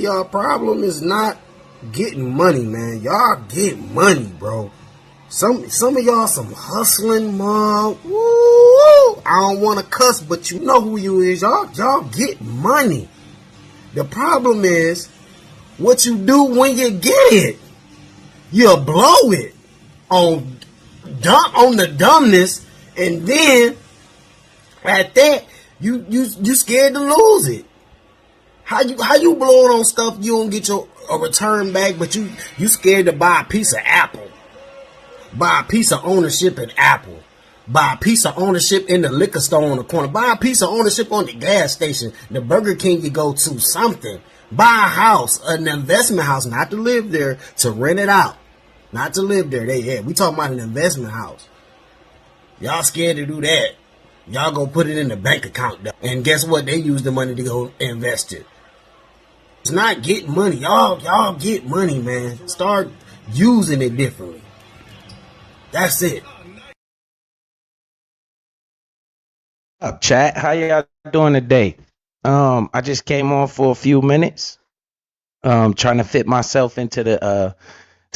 y'all problem is not getting money, man. Y'all get money, bro. Some of y'all some hustling mom. Woo! I don't want to cuss, but you know who you is. Y'all get money. The problem is what you do when you get it. You blow it on the dumbness, and then at that you scared to lose it. How you blow it on stuff you don't get a return back, but you scared to buy a piece of Apple, buy a piece of ownership in Apple, buy a piece of ownership in the liquor store on the corner, buy a piece of ownership on the gas station, the Burger King you go to, something. Buy a house, an investment house, not to live there, to rent it out. Not to live there. We talking about an investment house. Y'all scared to do that. Y'all go put it in the bank account. And guess what? They use the money to go invest it. It's not getting money. Y'all get money, man. Start using it differently. That's it. Up, chat? How y'all doing today? I just came on for a few minutes, trying to fit myself into the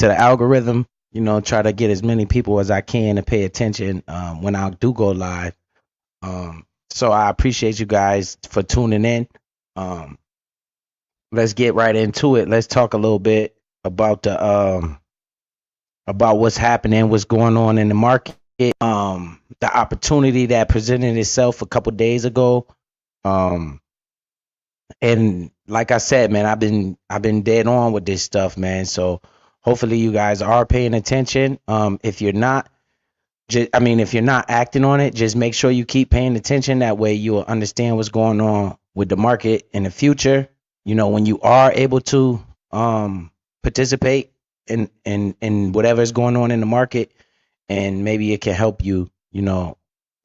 algorithm. You know, try to get as many people as I can to pay attention when I do go live. So I appreciate you guys for tuning in. Let's get right into it. Let's talk a little bit about about what's happening, what's going on in the market. The opportunity that presented itself a couple days ago. And like I said, man, I've been dead on with this stuff, man. So hopefully you guys are paying attention. If you're not, if you're not acting on it, just make sure you keep paying attention. That way you'll understand what's going on with the market in the future. You know, when you are able to participate in whatever's going on in the market, and maybe it can help you, you know,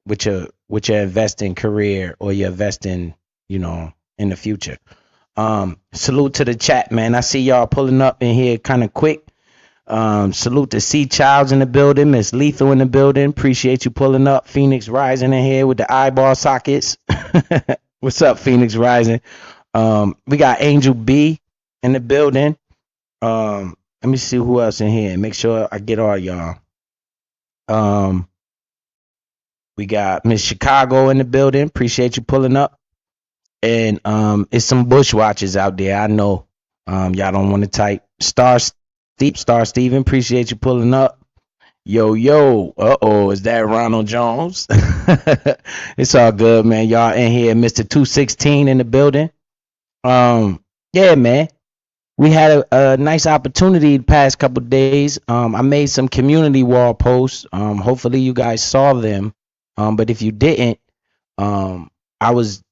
with your investing career or your investing, you know, in the future. Salute to the chat, man. I see y'all pulling up in here kind of quick. Salute to C Childs in the building, Miss Lethal in the building. Appreciate you pulling up. Phoenix Rising in here with the eyeball sockets. What's up, Phoenix Rising? We got Angel B in the building. Let me see who else in here. Make sure I get all y'all. We got Miss Chicago in the building. Appreciate you pulling up. And it's some bushwatchers out there. I know y'all don't want to type. Star Steven, appreciate you pulling up. Yo, is that Ronald Jones? It's all good, man. Y'all in here, Mr. 216 in the building. Yeah, man. We had a nice opportunity the past couple of days. I made some community wall posts. Hopefully you guys saw them. But if you didn't, I was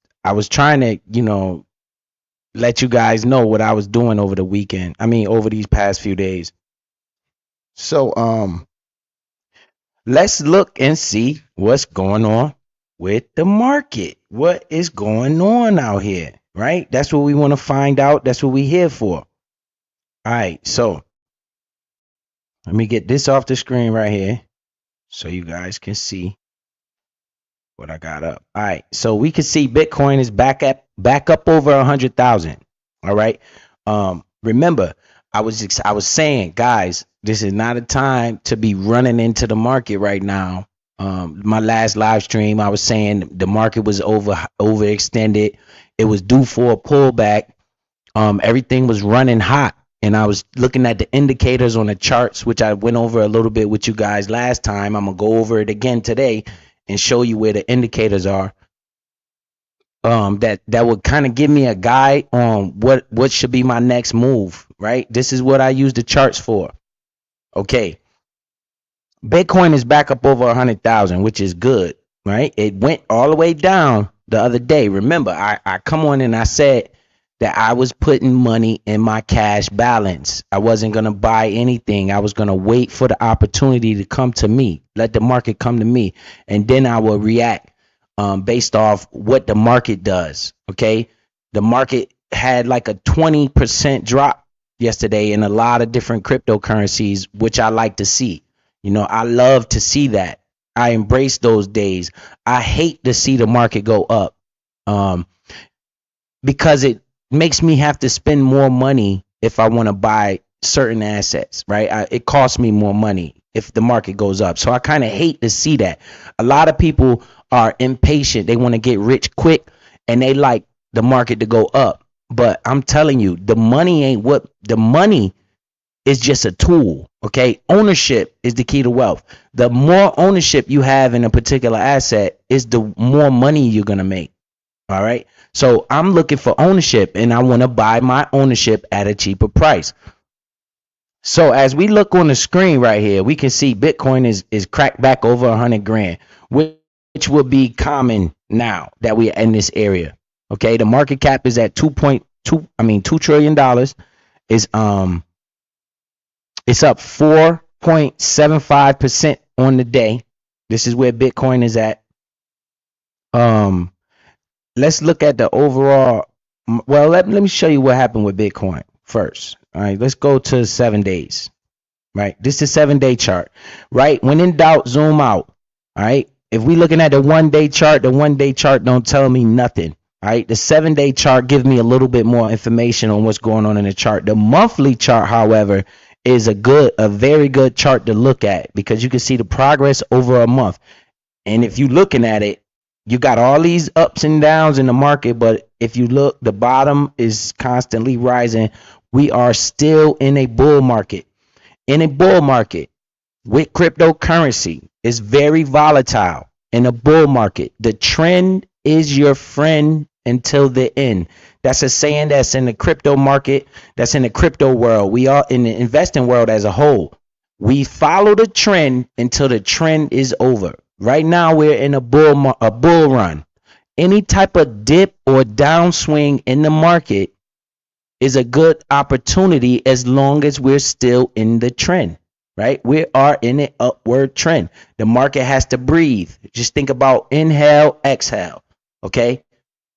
trying to, you know, let you guys know what I was doing over the weekend. Over these past few days. So, let's look and see what's going on with the market. What is going on out here, right? That's what we want to find out. That's what we're here for. All right, so let me get this off the screen right here so you guys can see what I got up. All right, so we can see Bitcoin is back up over 100,000. All right. Remember, I was saying, guys, this is not a time to be running into the market right now. My last live stream, I was saying the market was overextended. It was due for a pullback. Everything was running hot. And I was looking at the indicators on the charts, which I went over a little bit with you guys last time. I'm going to go over it again today and show you where the indicators are. That would kind of give me a guide on what should be my next move, right? This is what I use the charts for. Okay. Bitcoin is back up over 100,000, which is good, right? It went all the way down the other day. Remember, I come on and I said that I was putting money in my cash balance. I wasn't going to buy anything. I was going to wait for the opportunity to come to me, let the market come to me, and then I will react based off what the market does. Okay. The market had like a 20% drop yesterday in a lot of different cryptocurrencies, which I like to see. You know, I love to see that. I embrace those days. I hate to see the market go up because it makes me have to spend more money if I want to buy certain assets, right? It costs me more money if the market goes up. So I kind of hate to see that. A lot of people are impatient. They want to get rich quick and they like the market to go up. But I'm telling you, the money is just a tool, okay? Ownership is the key to wealth. The more ownership you have in a particular asset is the more money you're going to make. All right. So I'm looking for ownership and I want to buy my ownership at a cheaper price. So as we look on the screen right here, we can see Bitcoin is cracked back over 100 grand, which will be common now that we're in this area. Okay. The market cap is at $2 trillion. It's up 4.75% on the day. This is where Bitcoin is at. Let's look at the overall. Well, let me show you what happened with Bitcoin first. All right, let's go to 7 days. Right, this is 7-day chart. Right, when in doubt, zoom out. All right, if we looking at the 1 day chart, the 1 day chart don't tell me nothing. All right, the 7-day chart gives me a little bit more information on what's going on in the chart. The monthly chart, however, is a very good chart to look at because you can see the progress over a month. And if you're looking at it, you got all these ups and downs in the market, but if you look, the bottom is constantly rising. We are still in a bull market. In a bull market with cryptocurrency, it's very volatile. In a bull market, the trend is your friend until the end. That's a saying that's in the crypto market, that's in the crypto world. We are in the investing world as a whole. We follow the trend until the trend is over. Right now, we're in a bull run. Any type of dip or downswing in the market is a good opportunity as long as we're still in the trend, right? We are in an upward trend. The market has to breathe. Just think about inhale, exhale, okay?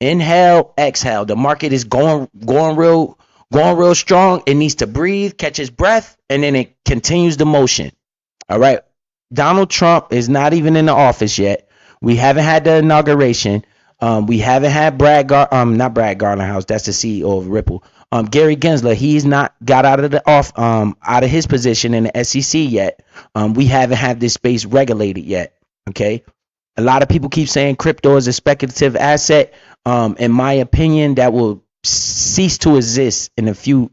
Inhale, exhale. The market is going real strong. It needs to breathe, catch its breath, and then it continues the motion. All right. Donald Trump is not even in the office yet. We haven't had the inauguration. We haven't had not Brad Garlinghouse. That's the CEO of Ripple. Gary Gensler, he's not got out of his position in the SEC yet. We haven't had this space regulated yet. Okay. A lot of people keep saying crypto is a speculative asset. In my opinion, that will cease to exist in a few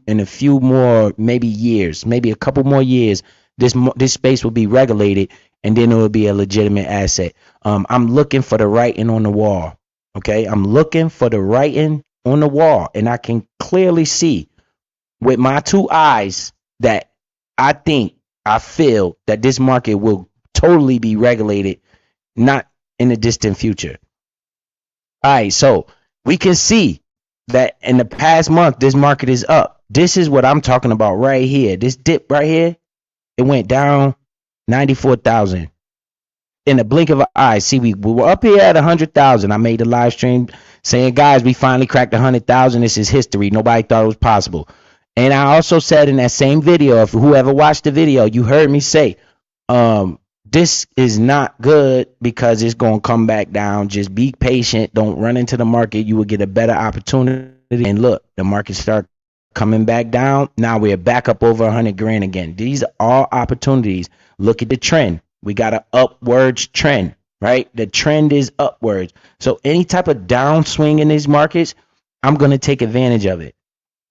more maybe years, maybe a couple more years. This space will be regulated, and then it will be a legitimate asset. I'm looking for the writing on the wall. Okay, I'm looking for the writing on the wall, and I can clearly see with my two eyes that I feel that this market will totally be regulated, not in the distant future. All right, so we can see that in the past month, this market is up. This is what I'm talking about right here. This dip right here, it went down 94,000 in the blink of an eye. See, we were up here at 100,000. I made a live stream saying, guys, we finally cracked 100,000. This is history. Nobody thought it was possible. And I also said in that same video, if whoever watched the video, you heard me say, this is not good because it's going to come back down. Just be patient. Don't run into the market. You will get a better opportunity. And look, the market start coming back down. Now we're back up over 100 grand again. These are all opportunities. Look at the trend. We got an upwards trend, right? The trend is upwards. So any type of downswing in these markets, I'm going to take advantage of it.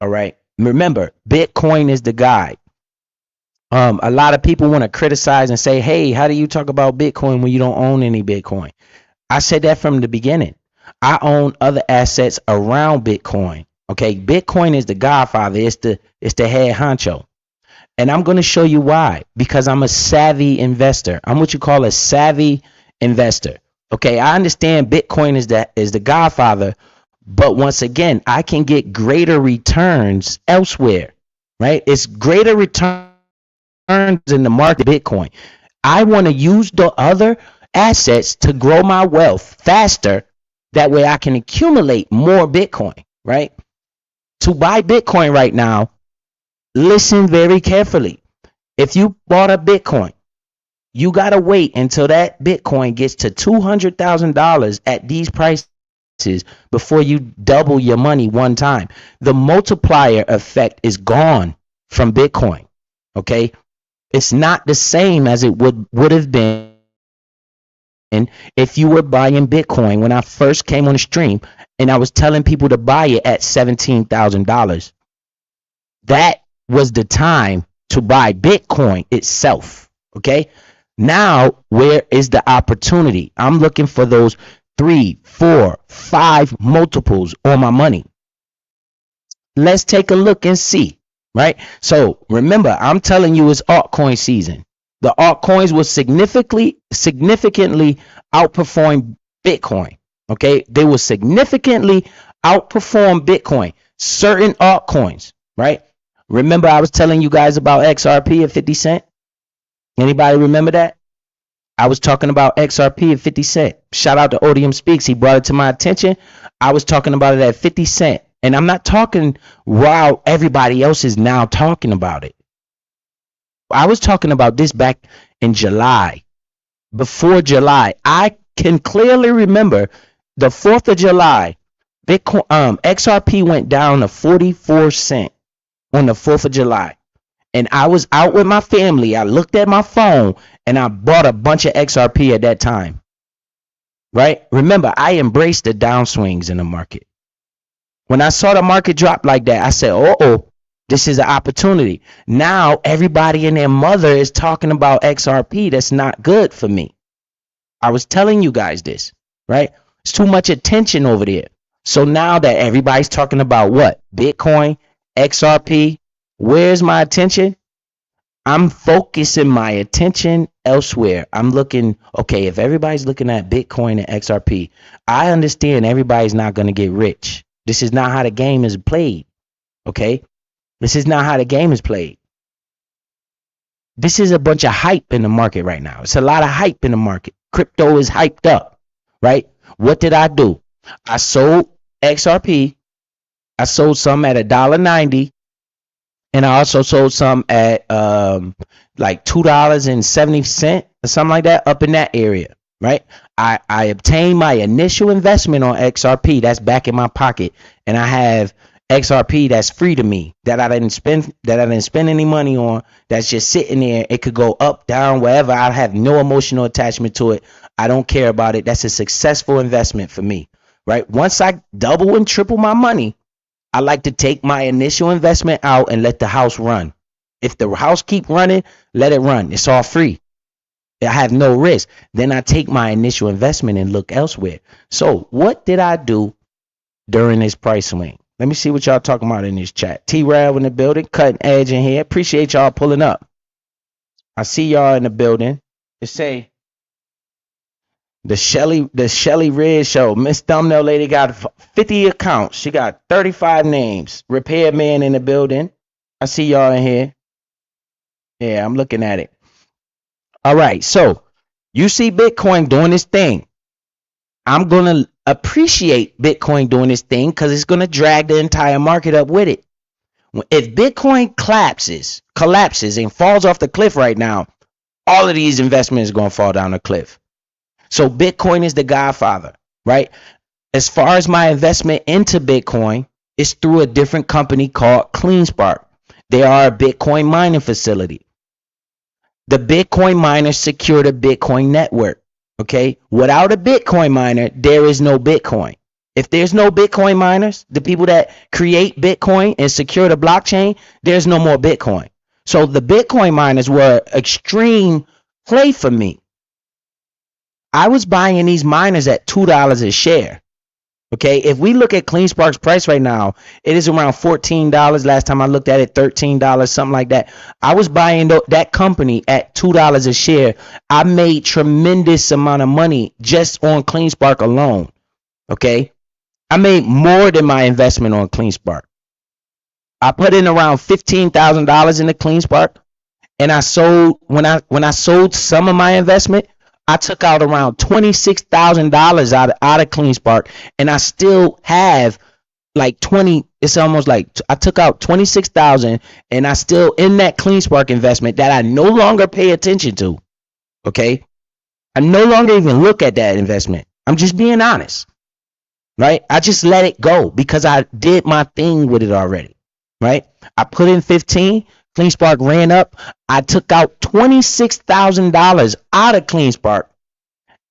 All right. Remember, Bitcoin is the guide. A lot of people want to criticize and say, hey, how do you talk about Bitcoin when you don't own any Bitcoin? I said that from the beginning. I own other assets around Bitcoin. Okay, Bitcoin is the godfather. It's the head honcho. And I'm going to show you why. Because I'm a savvy investor. I'm what you call a savvy investor. Okay, I understand Bitcoin is the godfather. But once again, I can get greater returns elsewhere. Right? It's greater returns in the market Bitcoin. I want to use the other assets to grow my wealth faster. That way I can accumulate more Bitcoin. Right? To buy Bitcoin right now, listen very carefully. If you bought a Bitcoin, you got to wait until that Bitcoin gets to $200,000 at these prices before you double your money one time. The multiplier effect is gone from Bitcoin. Okay, it's not the same as it would have been if you were buying Bitcoin when I first came on the stream and I was telling people to buy it at $17,000. That was the time to buy Bitcoin itself. Okay. Now, where is the opportunity? I'm looking for those 3, 4, 5 multiples on my money. Let's take a look and see. Right. So remember, I'm telling you it's altcoin season. The altcoins will significantly outperform Bitcoin. Okay. They will significantly outperform Bitcoin. Certain altcoins. Right. Remember, I was telling you guys about XRP at 50 cent. Anybody remember that? I was talking about XRP at 50 cent. Shout out to Odium Speaks. He brought it to my attention. I was talking about it at 50 cent. And I'm not talking while everybody else is now talking about it. I was talking about this back in July. Before July, I can clearly remember the 4th of July, Bitcoin, XRP went down to 44 cent on the 4th of July. And I was out with my family. I looked at my phone and I bought a bunch of XRP at that time. Right? Remember, I embraced the downswings in the market. When I saw the market drop like that, I said, oh, this is an opportunity. Now everybody and their mother is talking about XRP. That's not good for me. I was telling you guys this, right? It's too much attention over there. So now that everybody's talking about what? Bitcoin, XRP, where's my attention? I'm focusing my attention elsewhere. I'm looking, okay, if everybody's looking at Bitcoin and XRP, I understand everybody's not going to get rich. This is not how the game is played. Okay? This is not how the game is played. This is a bunch of hype in the market right now. It's a lot of hype in the market. Crypto is hyped up, right? What did I do? I sold XRP. I sold some at $1.90. And I also sold some at like $2.70 or something like that, up in that area, right? I obtained my initial investment on XRP. That's back in my pocket. And I have XRP that's free to me, that I didn't spend any money on, that's just sitting there. It could go up, down, wherever. I have no emotional attachment to it. I don't care about it. That's a successful investment for me, right? Once I double and triple my money, I like to take my initial investment out and let the house run. If the house keep running, let it run. It's all free. I have no risk. Then I take my initial investment and look elsewhere. So what did I do during this price swing? Let me see what y'all talking about in this chat. T-Rav in the building, Cutting Edge in here. Appreciate y'all pulling up. I see y'all in the building. It say the Shelly Red Show. Miss Thumbnail Lady got 50 accounts. She got 35 names. Repairman in the building. I see y'all in here. Yeah, I'm looking at it. All right, so you see Bitcoin doing this thing. I'm going to appreciate Bitcoin doing this thing because it's going to drag the entire market up with it. If Bitcoin collapses and falls off the cliff right now, all of these investments are going to fall down the cliff. So Bitcoin is the godfather, right? As far as my investment into Bitcoin, it's through a different company called CleanSpark. They are a Bitcoin mining facility. The Bitcoin miners secure the Bitcoin network. Okay, without a Bitcoin miner, there is no Bitcoin. If there's no Bitcoin miners, the people that create Bitcoin and secure the blockchain, there's no more Bitcoin. So the Bitcoin miners were extreme play for me. I was buying these miners at $2 a share. Okay, if we look at CleanSpark's price right now, it is around $14. Last time I looked at it, $13, something like that. I was buying that company at $2 a share. I made tremendous amount of money just on CleanSpark alone. Okay, I made more than my investment on CleanSpark. I put in around $15,000 in the CleanSpark, and I sold when I sold some of my investment. I took out around $26,000 out of CleanSpark, and I still have like 20. It's almost like I took out 26,000, and I still in that CleanSpark investment that I no longer pay attention to. Okay, I no longer even look at that investment. I'm just being honest. right? I just let it go because I did my thing with it already, right? I put in 15, CleanSpark ran up. I took out $26,000 out of CleanSpark.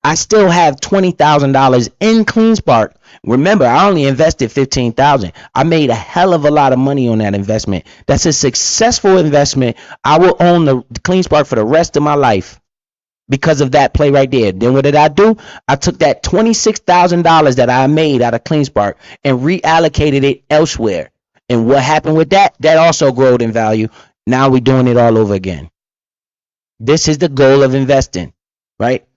I still have $20,000 in CleanSpark. Remember, I only invested 15,000. I made a hell of a lot of money on that investment. That's a successful investment. I will own the CleanSpark for the rest of my life because of that play right there. Then what did I do? I took that $26,000 that I made out of CleanSpark and reallocated it elsewhere. And what happened with that? That also growed in value. Now we're doing it all over again. This is the goal of investing, right?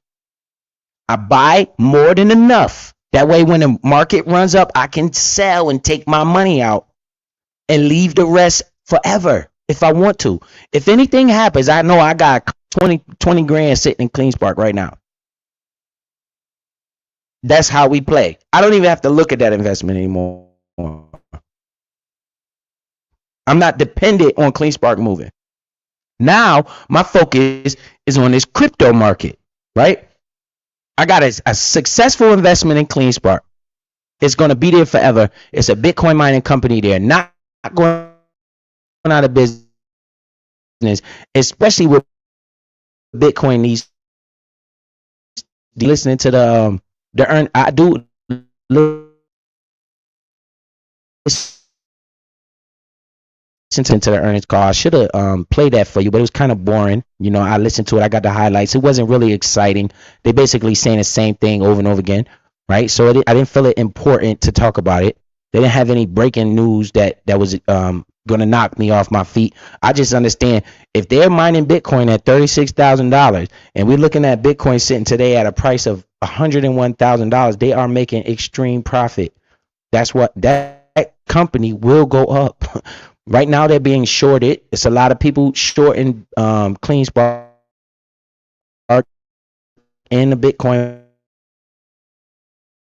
I buy more than enough. That way, when the market runs up, I can sell and take my money out and leave the rest forever if I want to. If anything happens, I know I got 20 grand sitting in CleanSpark right now. That's how we play. I don't even have to look at that investment anymore. I'm not dependent on CleanSpark moving. Now, my focus is on this crypto market, right? I got a successful investment in CleanSpark. It's going to be there forever. It's a Bitcoin mining company. They're not going out of business, especially with Bitcoin. These listening to the earn. I do listen to the earnings call. I should have played that for you, but it was kind of boring. You know, I listened to it. I got the highlights. It wasn't really exciting. They basically saying the same thing over and over again, right? So I didn't feel it important to talk about it. They didn't have any breaking news that was going to knock me off my feet. I just understand if they're mining Bitcoin at $36,000 and we're looking at Bitcoin sitting today at a price of $101,000, they are making extreme profit. That's what that company will go up. Right now they're being shorted. It's a lot of people shorting CleanSpark and the Bitcoin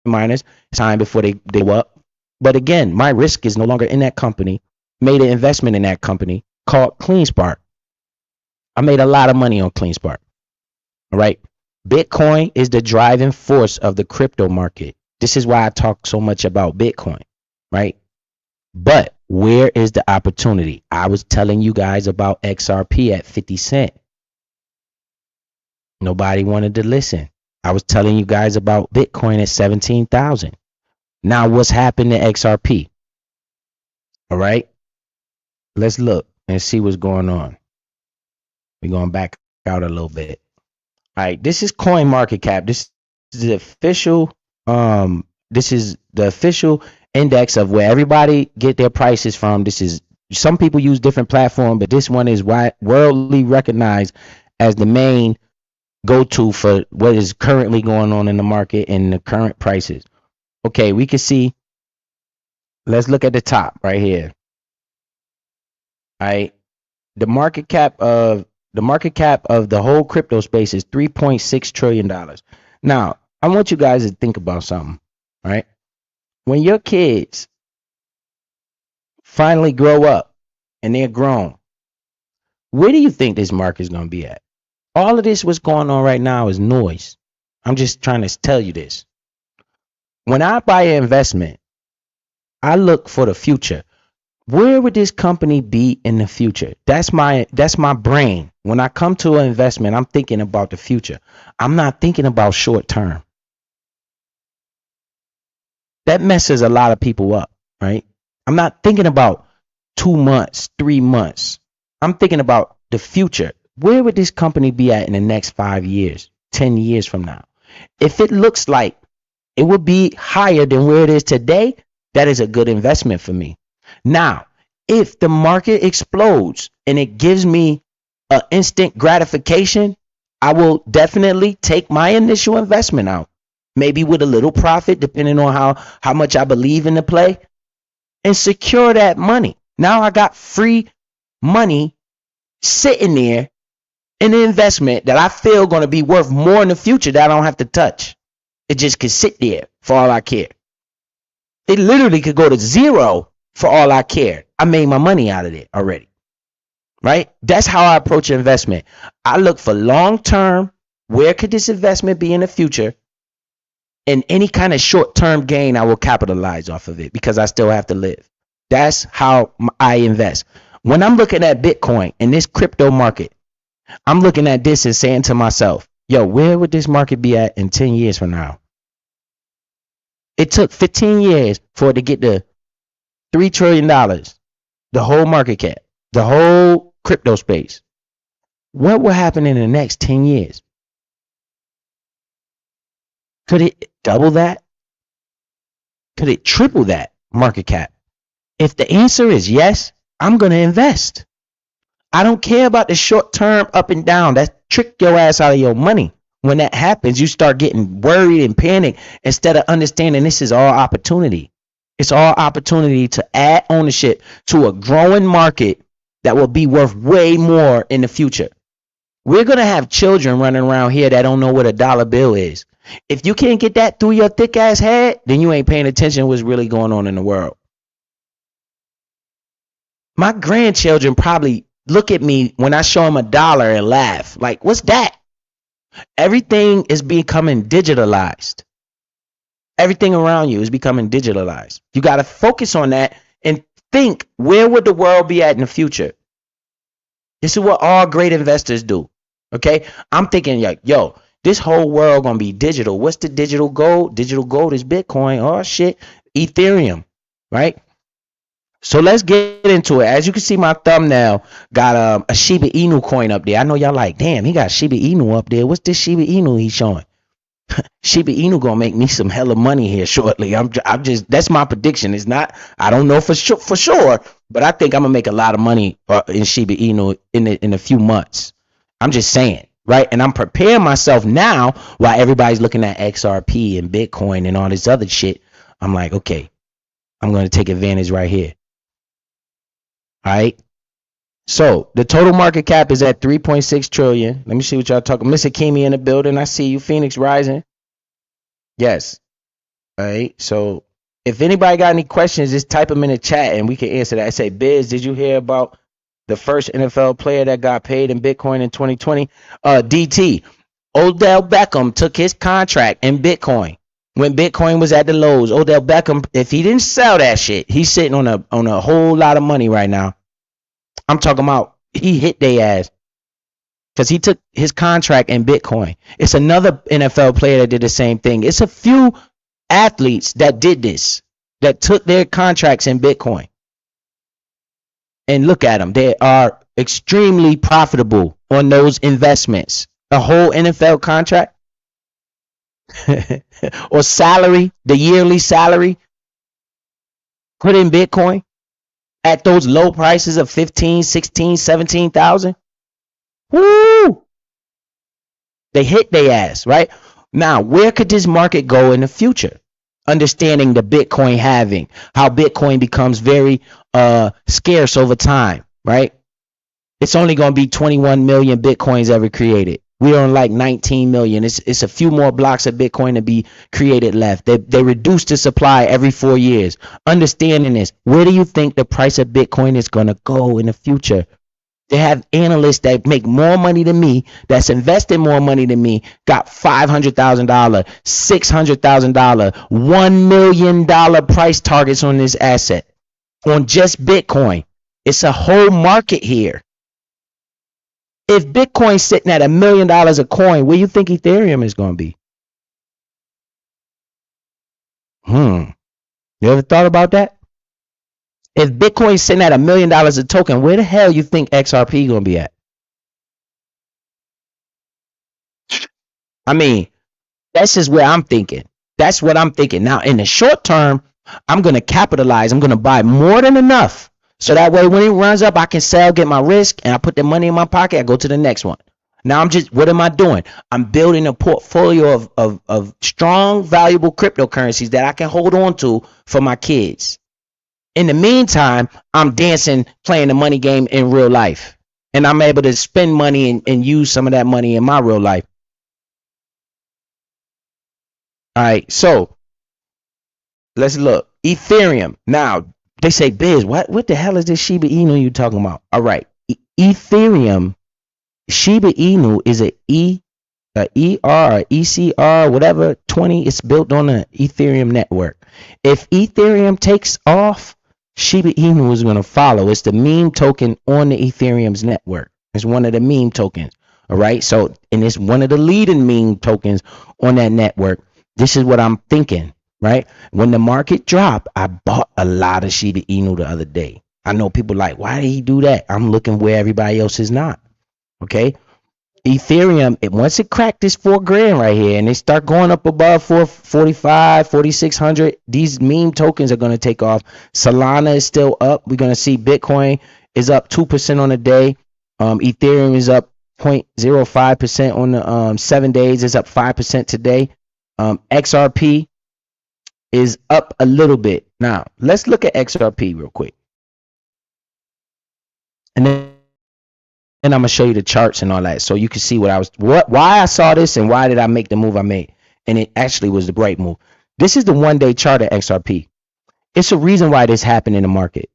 miners time before they go up. But again, my risk is no longer in that company. Made an investment in that company called CleanSpark. I made a lot of money on CleanSpark. All right. Bitcoin is the driving force of the crypto market. This is why I talk so much about Bitcoin, right? But where is the opportunity? I was telling you guys about XRP at 50 cents. Nobody wanted to listen. I was telling you guys about Bitcoin at 17,000. Now what's happened to XRP? All right. Let's look and see what's going on. We're going back out a little bit. All right. This is CoinMarketCap. This is the official index of where everybody get their prices from. This is, some people use different platforms, but this one is worldly recognized as the main go-to for what is currently going on in the market and the current prices. Okay, we can see, let's look at the top right here. All right. The market cap of the whole crypto space is $3.6 trillion. Now, I want you guys to think about something, right? When your kids finally grow up and they're grown, where do you think this market is going to be at? All of this what's going on right now is noise. I'm just trying to tell you this. When I buy an investment, I look for the future. Where would this company be in the future? That's my brain. When I come to an investment, I'm thinking about the future. I'm not thinking about short term. That messes a lot of people up, right? I'm not thinking about 2 months, 3 months. I'm thinking about the future. Where would this company be at in the next 5 years, 10 years from now? If it looks like it would be higher than where it is today, that is a good investment for me. Now, if the market explodes and it gives me an instant gratification, I will definitely take my initial investment out, maybe with a little profit, depending on how much I believe in the play, and secure that money. Now I got free money sitting there in an investment that I feel going to be worth more in the future that I don't have to touch. It just could sit there for all I care. It literally could go to zero for all I care. I made my money out of it already, right? That's how I approach an investment. I look for long term. Where could this investment be in the future? And any kind of short-term gain, I will capitalize off of it because I still have to live. That's how I invest. When I'm looking at Bitcoin in this crypto market, I'm looking at this and saying to myself, yo, where would this market be at in 10 years from now? It took 15 years for it to get to $3 trillion, the whole market cap, the whole crypto space. What will happen in the next 10 years? Could it double that? Could it triple that market cap? If the answer is yes, I'm going to invest. I don't care about the short term up and down. That trick your ass out of your money. When that happens, you start getting worried and panic instead of understanding this is all opportunity. It's all opportunity to add ownership to a growing market that will be worth way more in the future. We're going to have children running around here that don't know what a dollar bill is. If you can't get that through your thick ass head, then you ain't paying attention to what's really going on in the world. My grandchildren probably look at me when I show them a dollar and laugh. Like, what's that? Everything is becoming digitalized. Everything around you is becoming digitalized. You got to focus on that and think, where would the world be at in the future? This is what all great investors do. Okay? I'm thinking, like, yo, this whole world going to be digital. What's the digital gold? Digital gold is Bitcoin. Oh, shit. Ethereum. Right? So let's get into it. As you can see, my thumbnail got a Shiba Inu coin up there. I know y'all like, damn, he got Shiba Inu up there. What's this Shiba Inu he's showing? Shiba Inu gonna make me some hella money here shortly. I'm just that's my prediction. It's not, I don't know for sure, but I think I'm gonna make a lot of money in Shiba Inu in a few months. I'm just saying, right? And I'm preparing myself now while everybody's looking at XRP and Bitcoin and all this other shit. I'm like, okay, I'm gonna take advantage right here. All right. So the total market cap is at 3.6 trillion. Let me see what y'all talking. Miss Akemi in the building. I see you. Phoenix Rising. Yes. All right. So if anybody got any questions, just type them in the chat and we can answer that. I say, Biz, did you hear about the first NFL player that got paid in Bitcoin in 2020? DT. Odell Beckham took his contract in Bitcoin when Bitcoin was at the lows. Odell Beckham, if he didn't sell that shit, he's sitting on a whole lot of money right now. I'm talking about he hit their ass because he took his contract in Bitcoin. It's another NFL player that did the same thing. It's a few athletes that did this, that took their contracts in Bitcoin. And look at them. They are extremely profitable on those investments. A whole NFL contract or salary, the yearly salary put in Bitcoin. At those low prices of 15, 16, 17,000. Woo! They hit their ass, right? Now, where could this market go in the future? Understanding the Bitcoin halving, how Bitcoin becomes very scarce over time, right? It's only going to be 21 million Bitcoins ever created. We're on like 19 million. It's a few more blocks of Bitcoin to be created left. They reduce the supply every 4 years. Understanding this, where do you think the price of Bitcoin is going to go in the future? They have analysts that make more money than me, that's investing more money than me, got $500,000, $600,000, $1 million price targets on this asset, on just Bitcoin. It's a whole market here. If Bitcoin's sitting at $1 million a coin, where do you think Ethereum is going to be? You ever thought about that? If Bitcoin's sitting at $1 million a token, where the hell you think XRP going to be at? I mean, that's just where I'm thinking. That's what I'm thinking. Now, in the short term, I'm going to capitalize. I'm going to buy more than enough. So that way, when it runs up, I can sell, get my risk, and I put the money in my pocket. I go to the next one. Now what am I doing? I'm building a portfolio of strong, valuable cryptocurrencies that I can hold on to for my kids. In the meantime, I'm dancing, playing the money game in real life. And I'm able to spend money and use some of that money in my real life. All right, so let's look. Ethereum. Now, they say, Biz, what the hell is this Shiba Inu you talking about? All right. Ethereum, Shiba Inu is a ER or ECR, whatever 20. It's built on the Ethereum network. If Ethereum takes off, Shiba Inu is going to follow. It's the meme token on the Ethereum's network. It's one of the meme tokens. All right. So, and it's one of the leading meme tokens on that network. This is what I'm thinking, right? When the market dropped, I bought a lot of Shiba Inu the other day. I know people like, why did he do that? I'm looking where everybody else is not. Okay. Ethereum, once it cracked this $4,000 right here and they start going up above 445, 4600, these meme tokens are going to take off. Solana is still up. We're going to see Bitcoin is up 2% on the day. Ethereum is up 0.05% on the 7 days. It's up 5% today. XRP is up a little bit. Now, let's look at XRP real quick. And then I'm gonna show you the charts and all that, so you can see why I saw this and why did I make the move I made. And it actually was the right move. This is the 1 day chart of XRP. It's a reason why this happened in the market.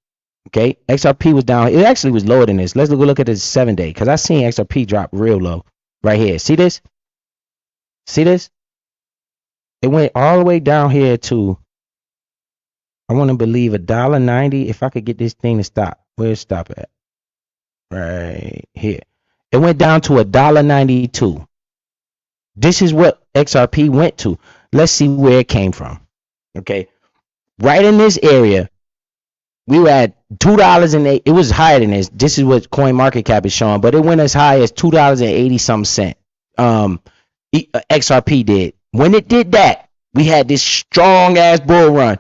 Okay, XRP was down. It actually was lower than this. Let's look at the 7 day, because I seen XRP drop real low right here. See this? See this? It went all the way down here to, I want to believe, $1.90. If I could get this thing to stop, where's it stop at? Right here. It went down to $1.92. This is what XRP went to. Let's see where it came from. Okay, right in this area, we were at $2.08. It was higher than this. This is what CoinMarketCap is showing, but it went as high as $2.80 something. XRP did. When it did that, we had this strong ass bull run.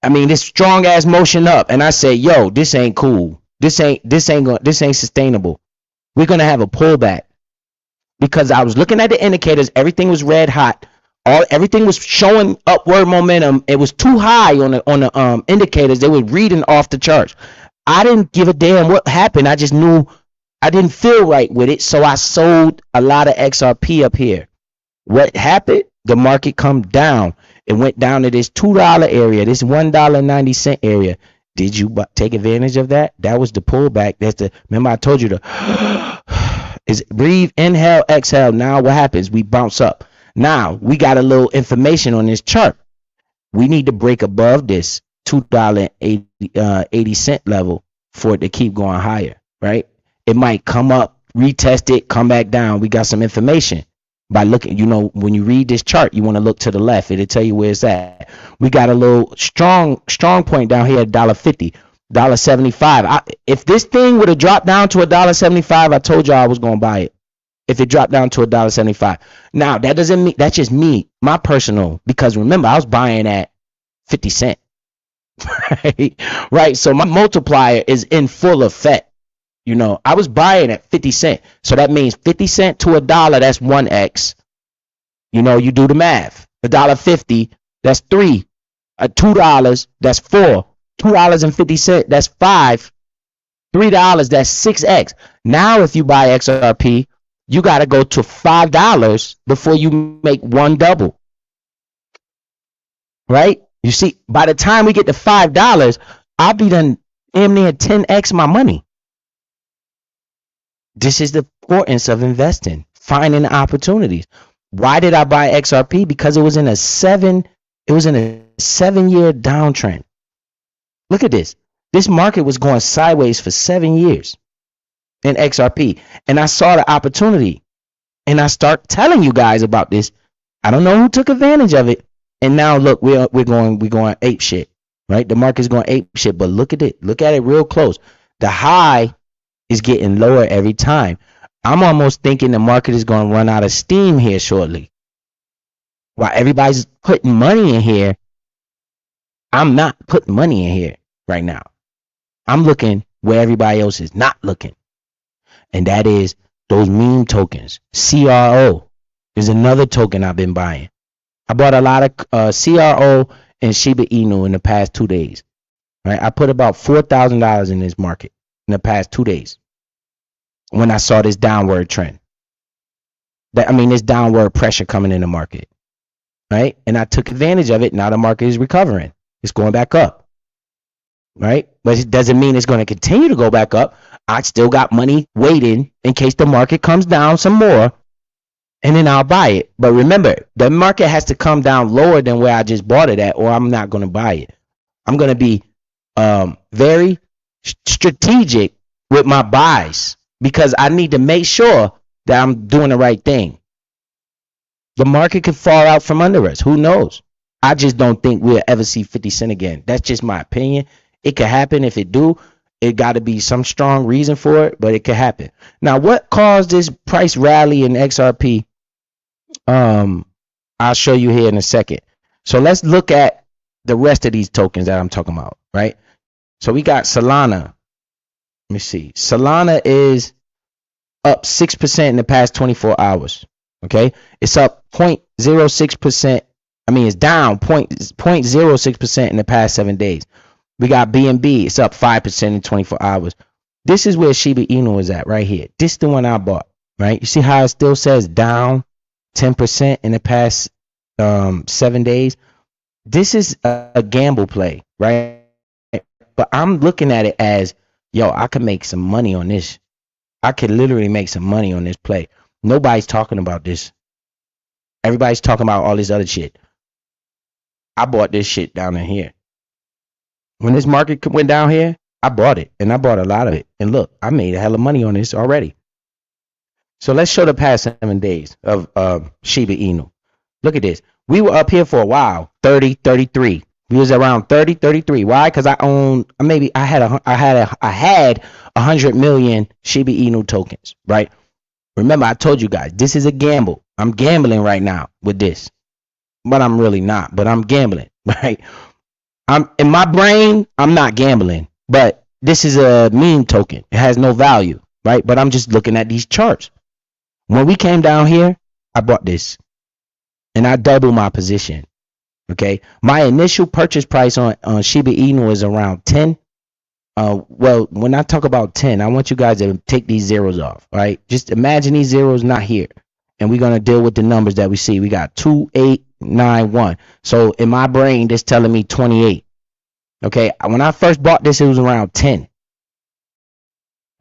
I mean, this strong ass motion up, and I said, "Yo, this ain't cool. This ain't sustainable. We're gonna have a pullback." Because I was looking at the indicators, everything was red hot. Everything was showing upward momentum. It was too high on the indicators. They were reading off the charts. I didn't give a damn what happened. I just knew I didn't feel right with it, so I sold a lot of XRP up here. What happened? The market come down. It went down to this $2 area, this $1.90 area. Did you take advantage of that? That was the pullback. Remember I told you is breathe, inhale, exhale. Now what happens? We bounce up. Now we got a little information on this chart. We need to break above this $2.80 level for it to keep going higher, right? It might come up, retest it, come back down. We got some information by looking. When you read this chart, you want to look to the left. It'll tell you where it's at. We got a little strong point down here at $1.50, $1.75. If this thing would have dropped down to $1.75, I told y'all I was gonna buy it. If it dropped down to $1.75. Now that doesn't mean, that's just me, my personal, because remember I was buying at 50 cents. Right? So my multiplier is in full effect. I was buying at 50 cents. So that means 50 cents to $1, that's 1x. You do the math. $1.50, that's 3. $2, that's 4. $2.50, that's 5. $3, that's 6x. Now if you buy XRP, you got to go to $5 before you make one double. Right? You see, by the time we get to $5, I'll be done damn near 10x my money. This is the importance of investing, finding opportunities. Why did I buy XRP? Because it was in a 7-year downtrend. Look at this. This market was going sideways for 7 years in XRP. And I saw the opportunity. And I start telling you guys about this. I don't know who took advantage of it. And now look, we're going ape shit. Right? The market's going ape shit. But look at it. Look at it real close. The high is getting lower every time. I'm almost thinking the market is going to run out of steam here shortly. While everybody's putting money in here, I'm not putting money in here right now. I'm looking where everybody else is not looking. And that is those meme tokens. CRO is another token I've been buying. I bought a lot of CRO and Shiba Inu in the past 2 days. Right? I put about $4,000 in this market in the past 2 days when I saw this downward trend. This downward pressure coming in the market. Right? And I took advantage of it. Now the market is recovering. It's going back up. Right? But it doesn't mean it's going to continue to go back up. I still got money waiting in case the market comes down some more. and then I'll buy it. But remember, the market has to come down lower than where I just bought it at, or I'm not going to buy it. I'm going to be very strategic with my buys because I need to make sure that I'm doing the right thing. The market could fall out from under us. Who knows? I just don't think we'll ever see 50 Cent again. That's just my opinion. It could happen. If it do, it got to be some strong reason for it, but it could happen. Now, what caused this price rally in XRP? I'll show you here in a second. So let's look at the rest of these tokens that I'm talking about, right? So we got Solana. Let me see. Solana is up 6% in the past 24 hours. Okay, it's up 0.06%. I mean, it's down 0.06% in the past 7 days. We got BNB. It's up 5% in 24 hours. This is where Shiba Inu is at right here. This is the one I bought, right? You see how it still says down 10% in the past 7 days? This is a gamble play, right? But I'm looking at it as, yo, I could make some money on this. I could literally make some money on this play. Nobody's talking about this. Everybody's talking about all this other shit. I bought this shit down in here. When this market went down here, I bought it. And I bought a lot of it. And look, I made a hell of money on this already. So let's show the past 7 days of Shiba Inu. Look at this. We were up here for a while, 30, 33. We was around 30, 33. Why? Because I had 100 million Shiba Inu tokens, right? Remember, I told you guys, this is a gamble. I'm gambling right now with this. But I'm really not. But I'm gambling, right? I'm in my brain, I'm not gambling. But this is a meme token. It has no value, right? But I'm just looking at these charts. When we came down here, I bought this. And I doubled my position. Okay? My initial purchase price on Shiba Inu is around 10. Well, when I talk about 10, I want you guys to take these zeros off, right? Just imagine these zeros not here. And we're going to deal with the numbers that we see. We got 2891. So in my brain, this telling me 28. Okay? When I first bought this, it was around 10.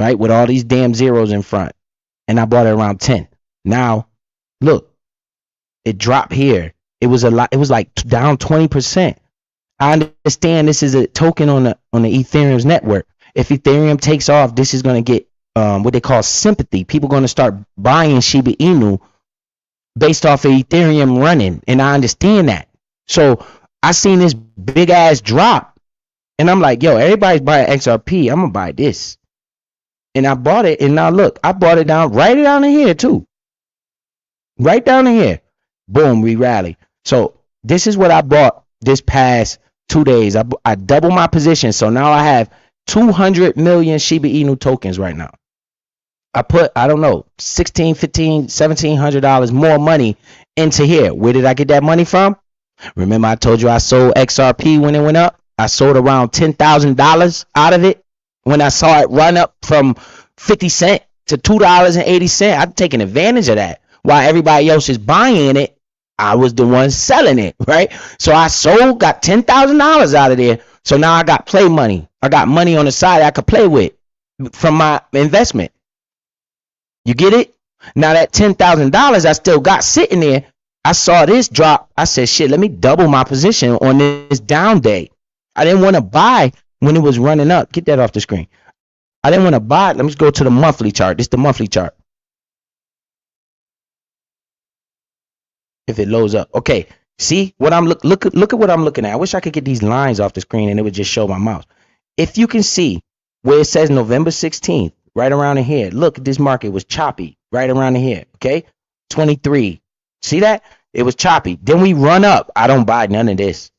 Right? With all these damn zeros in front. And I bought it around 10. Now, look. It dropped here. It was a lot. It was like down 20%. I understand this is a token on the Ethereum's network. If Ethereum takes off, this is going to get what they call sympathy. People going to start buying Shiba Inu based off of Ethereum running, and I understand that. So I seen this big ass drop, and I'm like, yo, everybody's buying XRP. I'm gonna buy this, and I bought it. And now look, I bought it down right down in here too, right down in here. Boom, we rally. So this is what I bought this past 2 days. I doubled my position. So now I have 200 million Shiba Inu tokens right now. I put, I don't know, $1,600, $1,500, $1,700 more money into here. Where did I get that money from? Remember I told you I sold XRP when it went up? I sold around $10,000 out of it when I saw it run up from 50 cents to $2.80. I'm taking advantage of that. While everybody else is buying it, I was the one selling it, right? So I sold, got $10,000 out of there. So now I got play money. I got money on the side I could play with from my investment. You get it? Now that $10,000 I still got sitting there, I saw this drop. I said, shit, let me double my position on this down day. I didn't want to buy when it was running up. Get that off the screen. I didn't want to buy it. Let me go to the monthly chart. This is the monthly chart. If it loads up. Okay. See what I'm look at what I'm looking at. I wish I could get these lines off the screen and it would just show my mouse. If you can see where it says November 16th, right around in here. Look, this market was choppy right around in here. Okay. 23. See that? It was choppy. Then we run up. I don't buy none of this.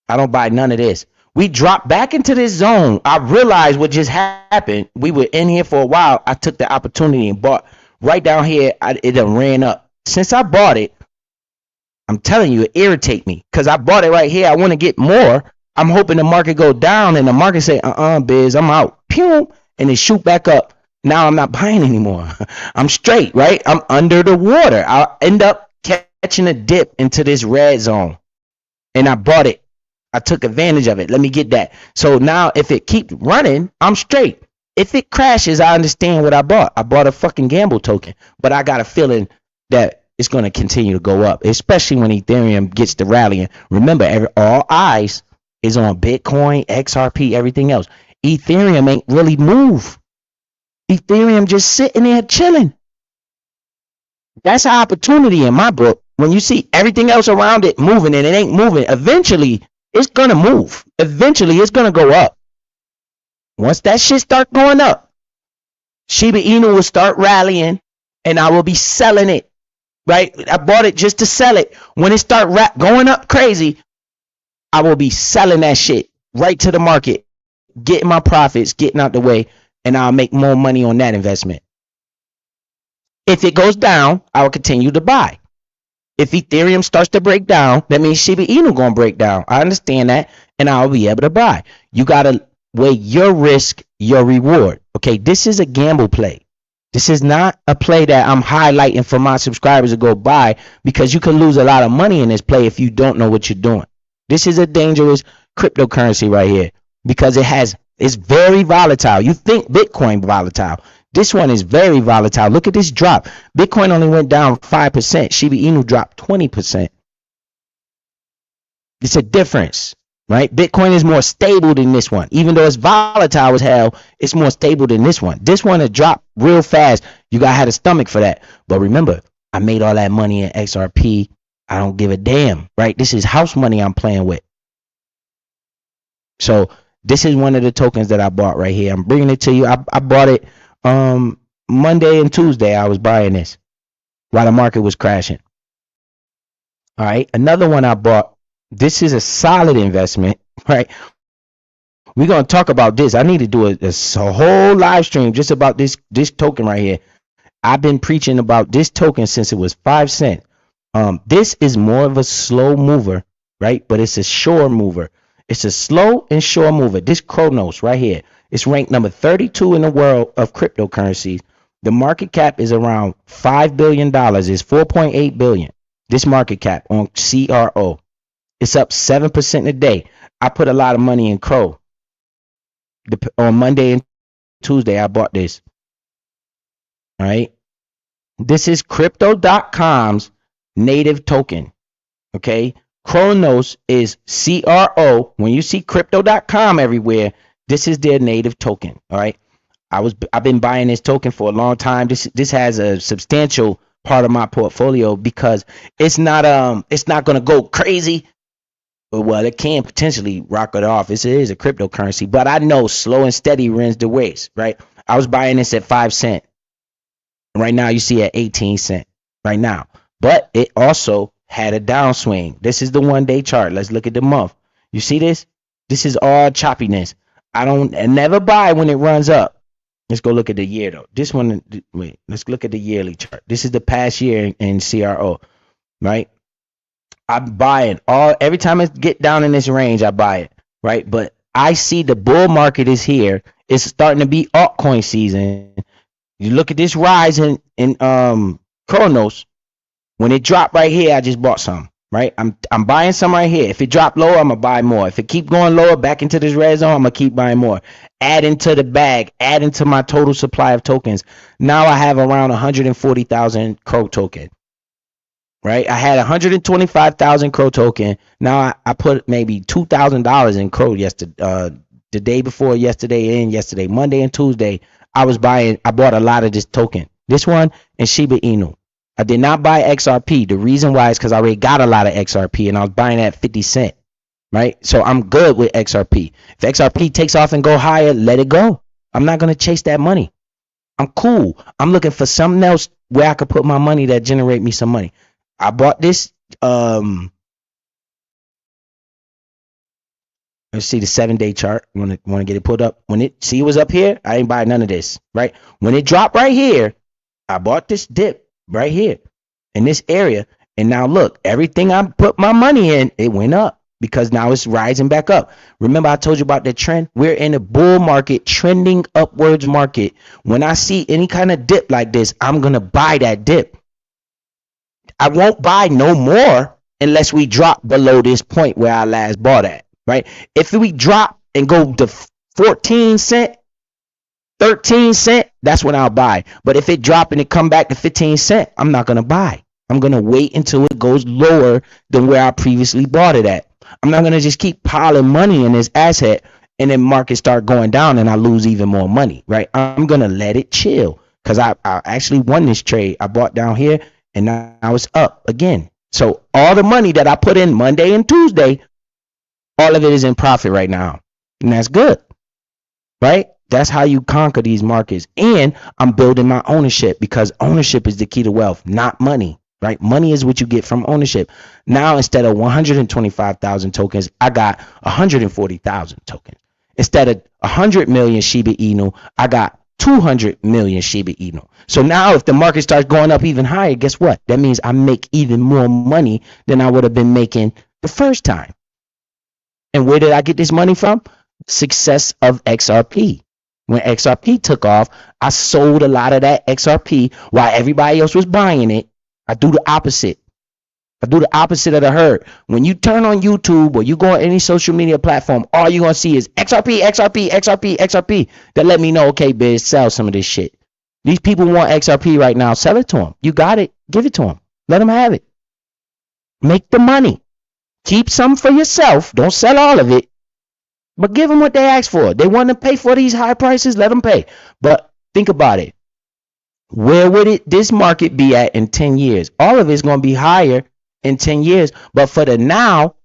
I don't buy none of this. We dropped back into this zone. I realized what just happened. We were in here for a while. I took the opportunity and bought right down here. It done ran up. Since I bought it, I'm telling you, it irritates me because I bought it right here. I want to get more. I'm hoping the market go down and the market say, biz, I'm out. Pew, and it shoot back up. Now I'm not buying anymore. I'm straight, right? I'm under the water. I'll end up catching a dip into this red zone. And I bought it. I took advantage of it. Let me get that. So now if it keeps running, I'm straight. If it crashes, I understand what I bought. I bought a fucking gamble token. But I got a feeling that it's going to continue to go up, especially when Ethereum gets to rallying. Remember, all eyes is on Bitcoin, XRP, everything else. Ethereum ain't really move. Ethereum just sitting there chilling. That's an opportunity in my book. When you see everything else around it moving and it ain't moving, eventually it's going to move. Eventually it's going to go up. Once that shit start going up, Shiba Inu will start rallying and I will be selling it. Right? I bought it just to sell it. When it start going up crazy, I will be selling that shit right to the market, getting my profits, getting out the way, and I'll make more money on that investment. If it goes down, I will continue to buy. If Ethereum starts to break down, that means Shiba Inu gonna break down. I understand that, and I'll be able to buy. You gotta weigh your risk, your reward. Okay, this is a gamble play. This is not a play that I'm highlighting for my subscribers to go buy, because you can lose a lot of money in this play if you don't know what you're doing. This is a dangerous cryptocurrency right here, because it's very volatile. You think Bitcoin volatile. This one is very volatile. Look at this drop. Bitcoin only went down 5%. Shiba Inu dropped 20%. It's a difference, right? Bitcoin is more stable than this one. Even though it's volatile as hell, it's more stable than this one. This one, it dropped real fast. You got to have a stomach for that. But remember, I made all that money in XRP. I don't give a damn, right? This is house money I'm playing with. So this is one of the tokens that I bought right here. I'm bringing it to you. I bought it Monday and Tuesday. I was buying this while the market was crashing. All right, another one I bought. This is a solid investment, right? We're gonna talk about this. I need to do a whole live stream just about this token right here. I've been preaching about this token since it was 5 cents. This is more of a slow mover, right? But it's a sure mover. It's a slow and sure mover. This Cronos right here. It's ranked number 32 in the world of cryptocurrencies. The market cap is around $5 billion. It's 4.8 billion. This market cap on CRO. It's up 7% a day. I put a lot of money in Crow. On Monday and Tuesday, I bought this. All right. This is Crypto.com's native token. Okay. Cronos is CRO. When you see Crypto.com everywhere, this is their native token. All right. I've been buying this token for a long time. This has a substantial part of my portfolio because it's not gonna go crazy. Well, it can potentially rock it off. It is a cryptocurrency, but I know slow and steady wins the race, right? I was buying this at 5 cents. Right now you see at 18 cents right now. But it also had a downswing. This is the 1 day chart. Let's look at the month. You see this? This is all choppiness. I never buy when it runs up. Let's go look at the year though. This one, wait, let's look at the yearly chart. This is the past year in CRO, right? I'm buying every time it get down in this range, I buy it, right? But I see the bull market is here. It's starting to be altcoin season. You look at this rise in Cronos. When it dropped right here, I just bought some, right? I'm buying some right here. If it drop lower, I'm gonna buy more. If it keep going lower back into this red zone, I'm gonna keep buying more. Adding to the bag, adding to my total supply of tokens. Now I have around 140,000 Crow token. Right, I had 125,000 Crow token. Now I put maybe $2,000 in Crow yesterday, the day before yesterday and yesterday, Monday and Tuesday. I bought a lot of this token, this one and Shiba Inu. I did not buy XRP. The reason why is because I already got a lot of XRP and I was buying at 50 cents. Right, so I'm good with XRP. If XRP takes off and go higher, let it go. I'm not gonna chase that money. I'm cool. I'm looking for something else where I could put my money that generate me some money. I bought this. Let's see the 7 day chart. Want to get it pulled up. When it was up here, I ain't buy none of this. Right. When it dropped right here, I bought this dip right here in this area. And now look, everything I put my money in, it went up because now it's rising back up. Remember, I told you about the trend. We're in a bull market, trending upwards market. When I see any kind of dip like this, I'm gonna buy that dip. I won't buy no more unless we drop below this point where I last bought at, right? If we drop and go to 14 cent, 13 cent, that's when I'll buy. But if it drop and it come back to 15 cent, I'm not going to buy. I'm going to wait until it goes lower than where I previously bought it at. I'm not going to just keep piling money in this asset and then market start going down and I lose even more money, right? I'm going to let it chill because I actually won this trade. I bought down here and now it's up again. So all the money that I put in Monday and Tuesday, all of it is in profit right now. And that's good, right? That's how you conquer these markets. And I'm building my ownership because ownership is the key to wealth, not money, right? Money is what you get from ownership. Now, instead of 125,000 tokens, I got 140,000 tokens. Instead of 100 million Shiba Inu, I got 200 million Shiba Inu. So now if the market starts going up even higher, guess what? That means I make even more money than I would have been making the first time. And where did I get this money from? Success of XRP. When XRP took off, I sold a lot of that XRP while everybody else was buying it. I do the opposite. I do the opposite of the herd. When you turn on YouTube or you go on any social media platform, all you're going to see is XRP, XRP, XRP, XRP. That let me know, okay, Biz, sell some of this shit. These people want XRP right now. Sell it to them. You got it. Give it to them. Let them have it. Make the money. Keep some for yourself. Don't sell all of it. But give them what they ask for. They want to pay for these high prices, let them pay. But think about it. Where would this market be at in 10 years? All of it's going to be higher in 10 years. But for the now,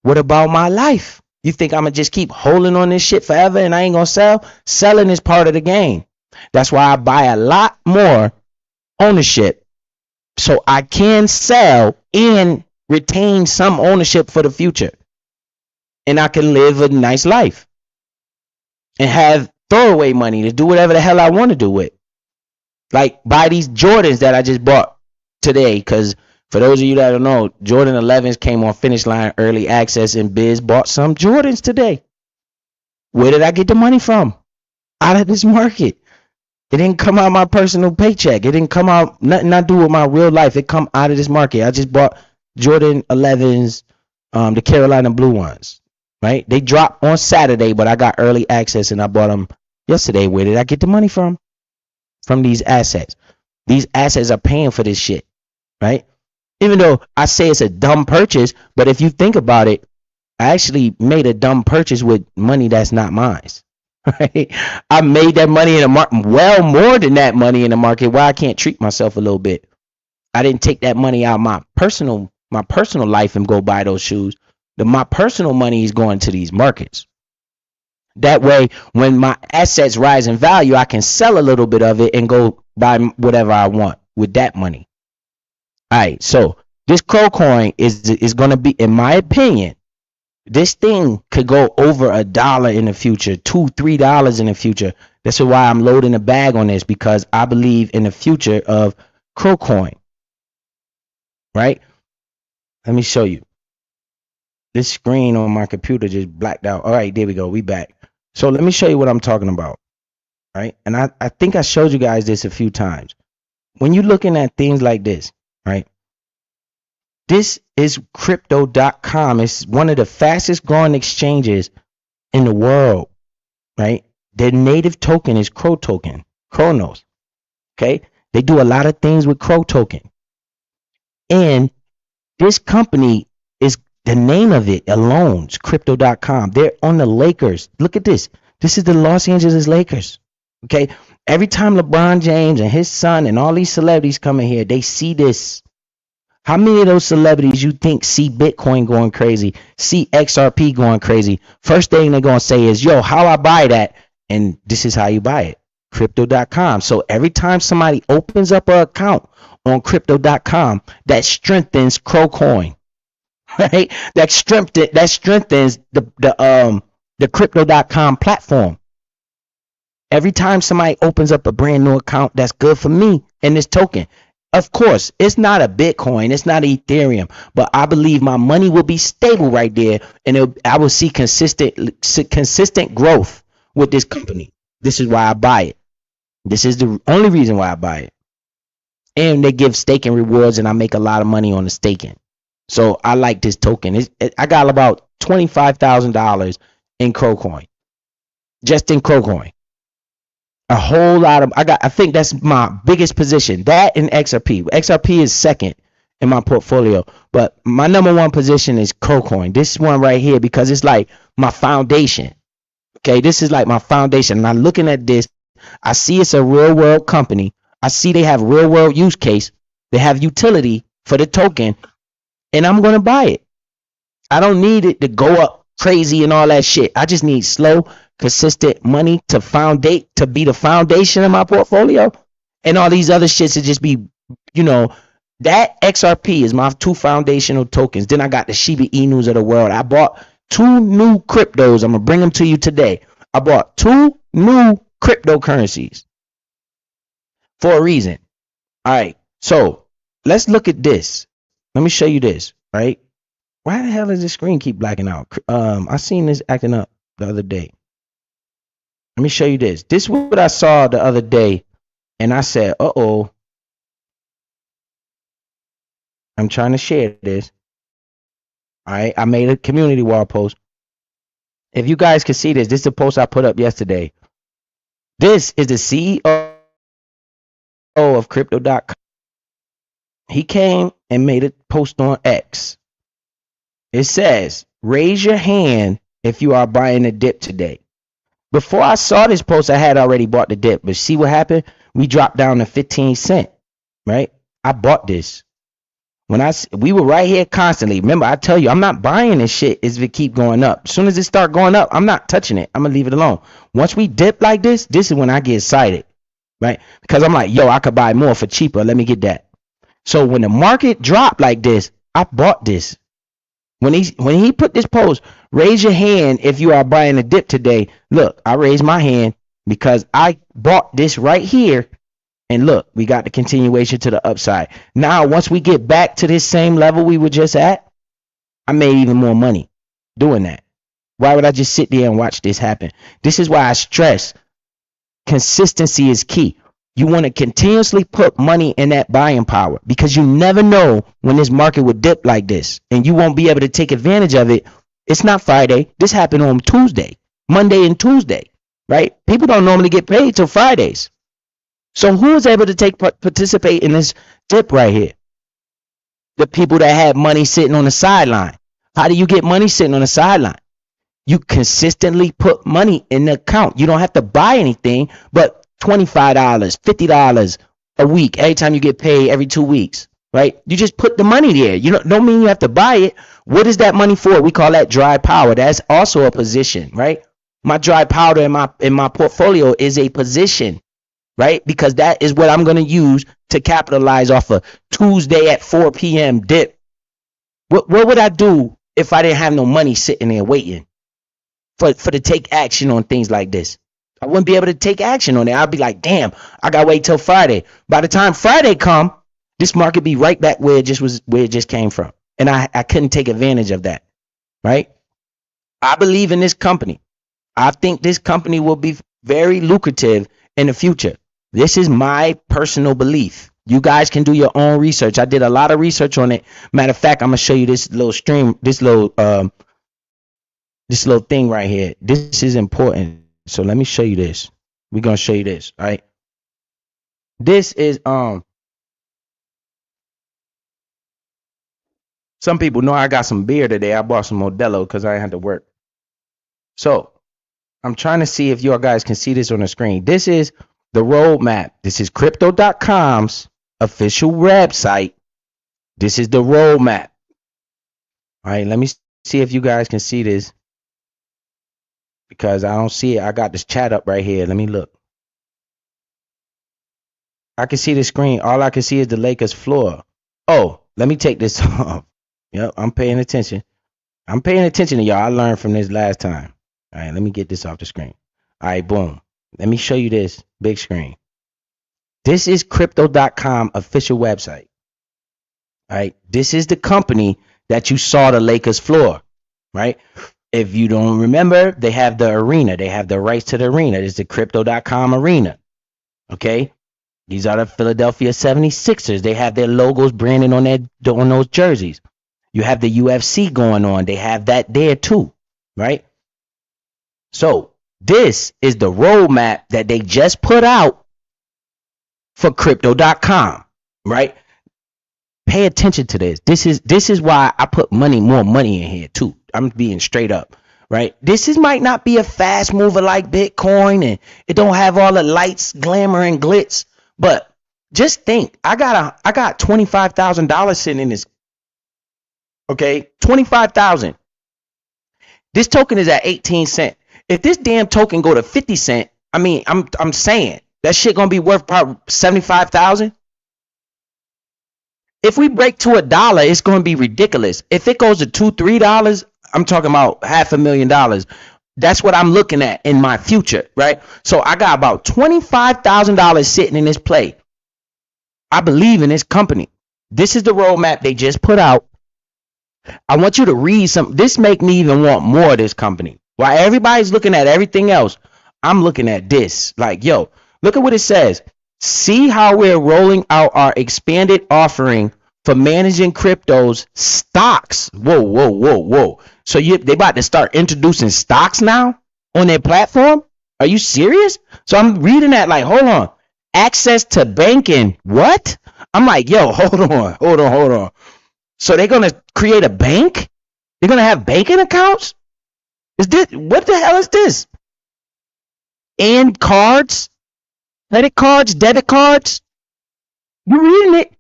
what about my life? You think I'm going to just keep holding on this shit forever and I ain't going to sell? Selling is part of the game. That's why I buy a lot more ownership so I can sell and retain some ownership for the future. And I can live a nice life and have throwaway money to do whatever the hell I want to do with. Like buy these Jordans that I just bought today. Because for those of you that don't know, Jordan 11s came on Finish Line early access and Biz bought some Jordans today. Where did I get the money from? Out of this market. It didn't come out of my personal paycheck. It didn't come out, nothing I do with my real life. It come out of this market. I just bought Jordan 11s, the Carolina Blue ones. Right? They dropped on Saturday, but I got early access and I bought them yesterday. Where did I get the money from? From these assets. These assets are paying for this shit. Right? Even though I say it's a dumb purchase, but if you think about it, I actually made a dumb purchase with money that's not mine. Right? I made that money in the market, well more than that money in the market. Why I can't treat myself a little bit. I didn't take that money out of my personal life and go buy those shoes. My personal money is going to these markets. That way, when my assets rise in value, I can sell a little bit of it and go buy whatever I want with that money. All right, so this Crow coin is going to be, in my opinion, this thing could go over $1 in the future, $2, $3 in the future. That's why I'm loading a bag on this, because I believe in the future of Crow coin. Right? Let me show you. This screen on my computer just blacked out. All right, there we go. We back. So let me show you what I'm talking about. Right? And I think I showed you guys this a few times. When you're looking at things like this, right? This is crypto.com. It's one of the fastest growing exchanges in the world, right? Their native token is Crow token, Chronos. Okay? They do a lot of things with Crow token. And this company is, the name of it alone is crypto.com. They're on the Lakers. Look at this. This is the Los Angeles Lakers. Okay? Every time LeBron James and his son and all these celebrities come in here, they see this. How many of those celebrities you think see Bitcoin going crazy, see XRP going crazy? First thing they're going to say is, yo, how I buy that? And this is how you buy it. Crypto.com. So every time somebody opens up an account on crypto.com, that strengthens Crowcoin. Right? That strengthens the crypto.com platform. Every time somebody opens up a brand new account, that's good for me and this token. Of course, it's not a Bitcoin, it's not Ethereum, but I believe my money will be stable right there, and I will see consistent growth with this company. This is why I buy it. This is the only reason why I buy it. And they give staking rewards, and I make a lot of money on the staking. So I like this token. I got about $25,000 in Crowcoin, just in Crowcoin. A whole lot of, I think that's my biggest position. That and XRP. XRP is second in my portfolio. But my number one position is Cocoin. This one right here, because it's like my foundation. Okay, this is like my foundation. And I'm looking at this. I see it's a real world company. I see they have real world use case. They have utility for the token, and I'm gonna buy it. I don't need it to go up crazy and all that shit. I just need slow, consistent money to be the foundation of my portfolio, and all these other shits to just be, you know, that XRP is my two foundational tokens. Then I got the Shiba Inus of the world. I bought 2 new cryptos. I'm gonna bring them to you today. I bought 2 new cryptocurrencies for a reason. All right, so let's look at this. Let me show you this. Right? Why the hell does the screen keep blacking out? I seen this acting up the other day. Let me show you this. This is what I saw the other day, and I said, "Uh-oh." I'm trying to share this. All right, I made a community wall post. If you guys can see this, this is a post I put up yesterday. This is the CEO of Crypto.com. He came and made a post on X. It says, raise your hand if you are buying a dip today. Before I saw this post, I had already bought the dip. But see what happened? We dropped down to 15 cents, right? I bought this. We were right here constantly. Remember, I tell you, I'm not buying this shit if it keep going up. As soon as it start going up, I'm not touching it. I'm going to leave it alone. Once we dip like this is when I get excited, right? Because I'm like, yo, I could buy more for cheaper. Let me get that. So when the market dropped like this, I bought this. When he put this post, raise your hand if you are buying a dip today. Look, I raised my hand because I bought this right here. And look, we got the continuation to the upside. Now, once we get back to this same level we were just at, I made even more money doing that. Why would I just sit there and watch this happen? This is why I stress consistency is key. You want to continuously put money in that buying power because you never know when this market would dip like this and you won't be able to take advantage of it. It's not Friday. This happened on Tuesday, Monday and Tuesday, right? People don't normally get paid till Fridays. So who is able to participate in this dip right here? The people that have money sitting on the sideline. How do you get money sitting on the sideline? You consistently put money in the account. You don't have to buy anything but $25, $50 a week every time you get paid every 2 weeks, right? You just put the money there. You don't mean you have to buy it. What is that money for? We call that dry powder. That's also a position, right? My dry powder in my portfolio is a position, right? Because that is what I'm going to use to capitalize off a Tuesday at 4 p.m. dip. What would I do if I didn't have no money sitting there waiting for to take action on things like this? I wouldn't be able to take action on it. I'd be like, damn, I got to wait till Friday. By the time Friday come, this market be right back where it just came from. And I couldn't take advantage of that, right? I believe in this company. I think this company will be very lucrative in the future. This is my personal belief. You guys can do your own research. I did a lot of research on it. Matter of fact, I'm gonna show you this little thing right here. This is important. So let me show you this. We're gonna show you this, all right? This is some people know I got some beer today. I bought some Modelo because I had to work. So I'm trying to see if you guys can see this on the screen. This is the roadmap. This is Crypto.com's official website. This is the roadmap. All right, let me see if you guys can see this because I don't see it. I got this chat up right here. Let me look. I can see the screen. All I can see is the Lakers floor. Oh, let me take this off. Yep, I'm paying attention. I'm paying attention to y'all. I learned from this last time. All right, let me get this off the screen. All right, boom. Let me show you this big screen. This is Crypto.com official website. All right, this is the company that you saw the Lakers floor, right? If you don't remember, they have the arena. They have the rights to the arena. It's the Crypto.com arena. Okay, these are the Philadelphia 76ers. They have their logos branded on those jerseys. You have the UFC going on. They have that there too, right? So this is the roadmap that they just put out for Crypto.com, right? Pay attention to this. This is why I put more money in here too. I'm being straight up, right? Might not be a fast mover like Bitcoin, and it don't have all the lights, glamour, and glitz. But just think, I got $25,000 sitting in this. Okay, 25,000. This token is at 18 cents. If this damn token go to 50 cents, I mean, I'm saying that shit gonna be worth probably 75,000. If we break to $1, it's going to be ridiculous. If it goes to $2-3, I'm talking about $500,000. That's what I'm looking at in my future, right? So I got about $25,000 sitting in this play. I believe in this company. This is the roadmap they just put out. I want you to read some. This make me even want more of this company. While everybody's looking at everything else, I'm looking at this. Like, yo, look at what it says. See how we're rolling out our expanded offering for managing cryptos stocks. Whoa. So they about to start introducing stocks now on their platform? Are you serious? So I'm reading that like, hold on. Access to banking. What? I'm like, yo, hold on. So they're going to create a bank? They're going to have banking accounts? What the hell is this? And cards? Credit cards, debit cards, you reading it?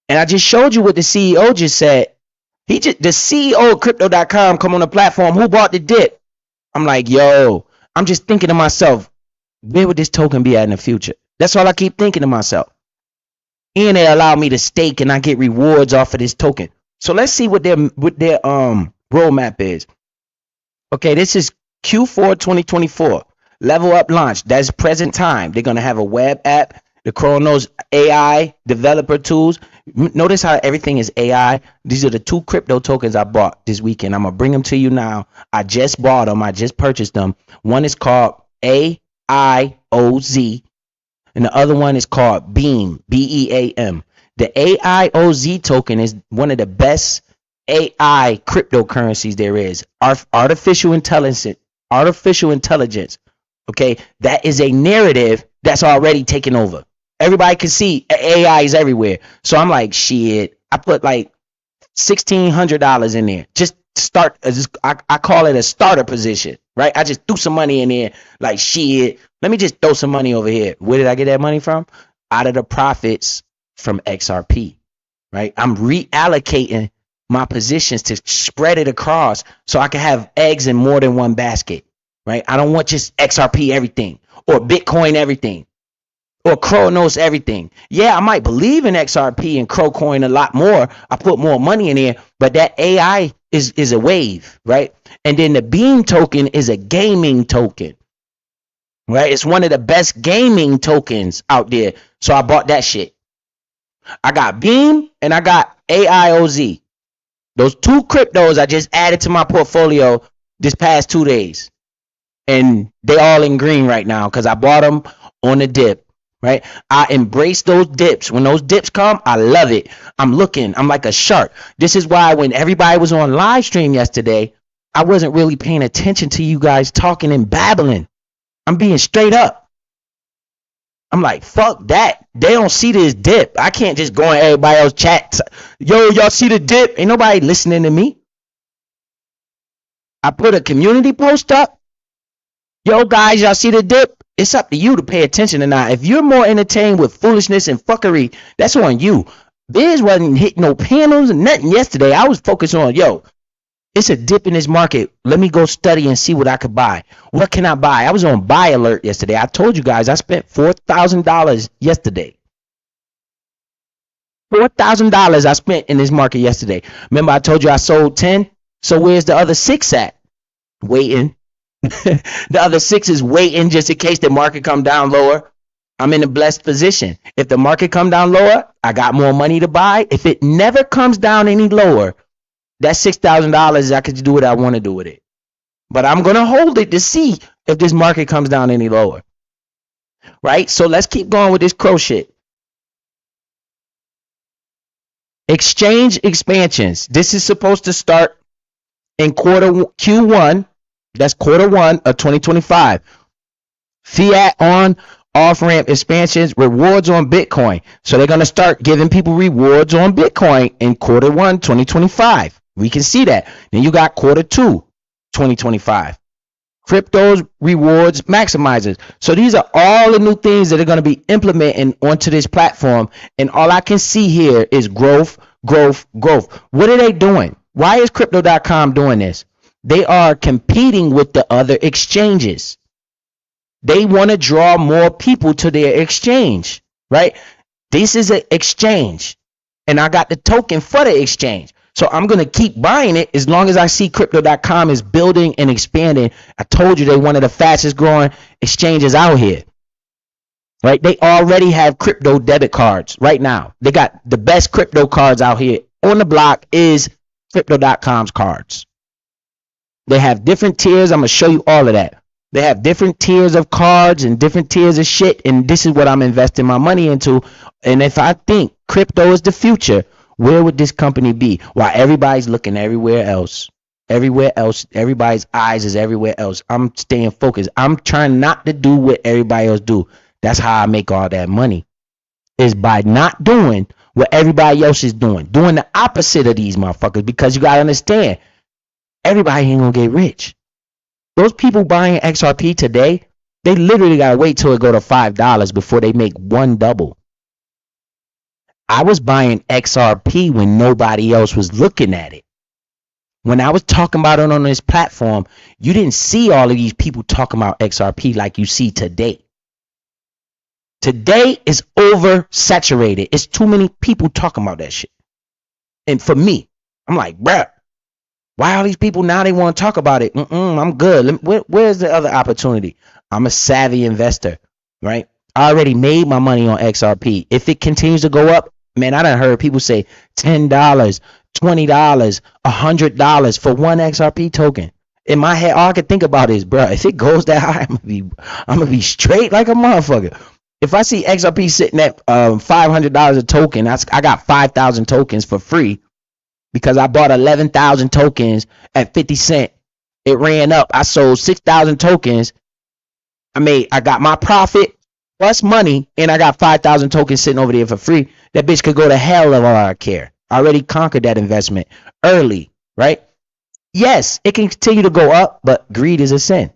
And I just showed you what the CEO just said. The CEO of Crypto.com come on the platform. Who bought the dip? I'm like, yo, I'm just thinking to myself, where would this token be at in the future? That's all I keep thinking to myself. And they allow me to stake and I get rewards off of this token. So let's see what their roadmap is. Okay, this is Q4 2024. Level Up launch. That's present time. They're going to have a web app, the Chronos AI developer tools. Notice how everything is AI. These are the 2 crypto tokens I bought this weekend. I'm going to bring them to you now. I just bought them. I just purchased them. One is called AIOZ, and the other one is called BEAM, BEAM. The AIOZ token is one of the best AI cryptocurrencies there is. Artificial intelligence. Okay, that is a narrative that's already taken over. Everybody can see AI is everywhere. So I'm like, shit. I put like $1,600 in there. Just start. I call it a starter position, right? I just threw some money in there. Like, shit. Let me just throw some money over here. Where did I get that money from? Out of the profits from XRP, right? I'm reallocating my positions to spread it across so I can have eggs in more than one basket. Right? I don't want just XRP everything or Bitcoin everything or Chronos everything. Yeah, I might believe in XRP and Crowcoin a lot more. I put more money in there, but that AI is a wave, right? And then the Beam token is a gaming token, right? It's one of the best gaming tokens out there. So I bought that shit. I got Beam and I got AIOZ. Those 2 cryptos I just added to my portfolio this past 2 days. And they all in green right now because I bought them on the dip, right? I embrace those dips. When those dips come, I love it. I'm looking. I'm like a shark. This is why when everybody was on live stream yesterday, I wasn't really paying attention to you guys talking and babbling. I'm being straight up. I'm like, fuck that. They don't see this dip. I can't just go in everybody else chat. Yo, y'all see the dip? Ain't nobody listening to me. I put a community post up. Yo, guys, y'all see the dip? It's up to you to pay attention or not. If you're more entertained with foolishness and fuckery, that's on you. Biz wasn't hitting no panels and nothing yesterday. I was focused on, yo, it's a dip in this market. Let me go study and see what I could buy. What can I buy? I was on buy alert yesterday. I told you guys I spent $4,000 yesterday. $4,000 I spent in this market yesterday. Remember I told you I sold 10? So where's the other 6 at? Waiting. The other 6 is waiting just in case the market come down lower. I'm in a blessed position. If the market come down lower, I got more money to buy. If it never comes down any lower, that $6,000, I could do what I want to do with it. But I'm going to hold it to see if this market comes down any lower. Right? So let's keep going with this crow shit. Exchange expansions. This is supposed to start in Q1. That's Q1 of 2025. Fiat on off-ramp expansions, rewards on Bitcoin. So they're going to start giving people rewards on Bitcoin in quarter 1, 2025. We can see that. Then you got quarter 2, 2025. Cryptos, rewards, maximizers. So these are all the new things that are going to be implementing onto this platform. And all I can see here is growth, growth, growth. What are they doing? Why is Crypto.com doing this? They are competing with the other exchanges. They want to draw more people to their exchange, right? This is an exchange, and I got the token for the exchange. So I'm going to keep buying it as long as I see Crypto.com is building and expanding. I told you they're one of the fastest growing exchanges out here, right? They already have crypto debit cards right now. They got the best crypto cards out here on the block is Crypto.com's cards. They have different tiers. I'm going to show you all of that. They have different tiers of cards and different tiers of shit. And this is what I'm investing my money into. And if I think crypto is the future, where would this company be? While everybody's looking everywhere else. Everywhere else. Everybody's eyes is everywhere else. I'm staying focused. I'm trying not to do what everybody else do. That's how I make all that money. Is by not doing what everybody else is doing. Doing the opposite of these motherfuckers. Because you got to understand, everybody ain't going to get rich. Those people buying XRP today, they literally got to wait till it go to $5 before they make one double. I was buying XRP when nobody else was looking at it. When I was talking about it on this platform, you didn't see all of these people talking about XRP like you see today. Today is oversaturated. It's too many people talking about that shit. And for me, I'm like, bruh, why all these people now they want to talk about it? I'm good. Where's the other opportunity? I'm a savvy investor, right? I already made my money on XRP. If it continues to go up, man, I done heard people say $10, $20, $100 for one XRP token. In my head, all I can think about is, bro, if it goes that high, I'm gonna be straight like a motherfucker. If I see XRP sitting at $500 a token, I got 5,000 tokens for free. Because I bought 11,000 tokens at 50 cents. It ran up. I sold 6,000 tokens. I got my profit plus money, and I got 5,000 tokens sitting over there for free. That bitch could go to hell if all I care. I already conquered that investment early, right? Yes, it can continue to go up, but greed is a sin.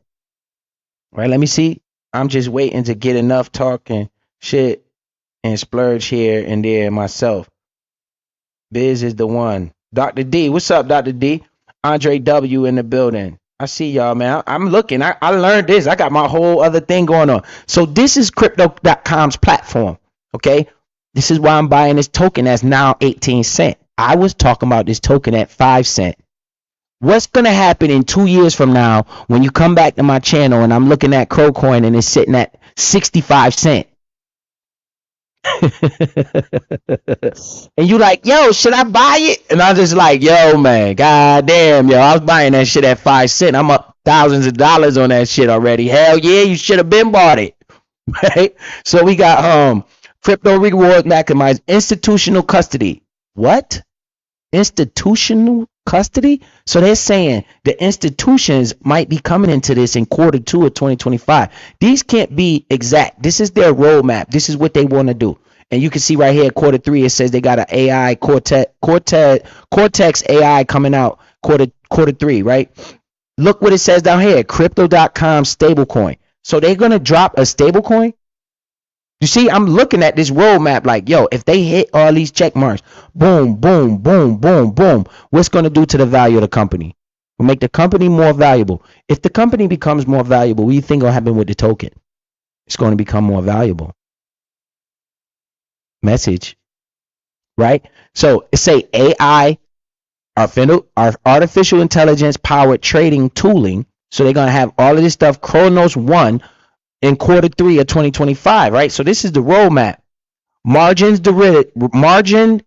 Right? Let me see. I'm just waiting to get enough talking shit and splurge here and there myself. Biz is the one. Dr. D, what's up, Dr. D? Andre W in the building. I see y'all, man. I'm looking. I learned this. I got my whole other thing going on. So this is Crypto.com's platform, okay? This is why I'm buying this token that's now 18 cents. I was talking about this token at 5 cents. What's going to happen in 2 years from now when you come back to my channel and I'm looking at Crowcoin and it's sitting at 65 cents? And you like, yo, should I buy it? And I just like, yo, man, goddamn, yo, I was buying that shit at 5 cents. I'm up thousands of dollars on that shit already. Hell yeah, you should have been bought it. Right? So we got crypto reward maximize institutional custody. What? Institutional custody? So they're saying the institutions might be coming into this in quarter 2 of 2025. These can't be exact. This is their roadmap. This is what they want to do. And you can see right here, quarter 3, it says they got an AI Cortex AI coming out quarter 3, right? Look what it says down here, Crypto.com stablecoin. So they're gonna drop a stablecoin. You see, I'm looking at this roadmap like, yo, if they hit all these check marks, boom, boom, boom, boom, boom, what's going to do to the value of the company? Will make the company more valuable. If the company becomes more valuable, what do you think will happen with the token? It's going to become more valuable. Message, right? So it say AI, our artificial intelligence powered trading tooling. So they're going to have all of this stuff, Chronos 1, in quarter 3 of 2025, right? So this is the roadmap. Margin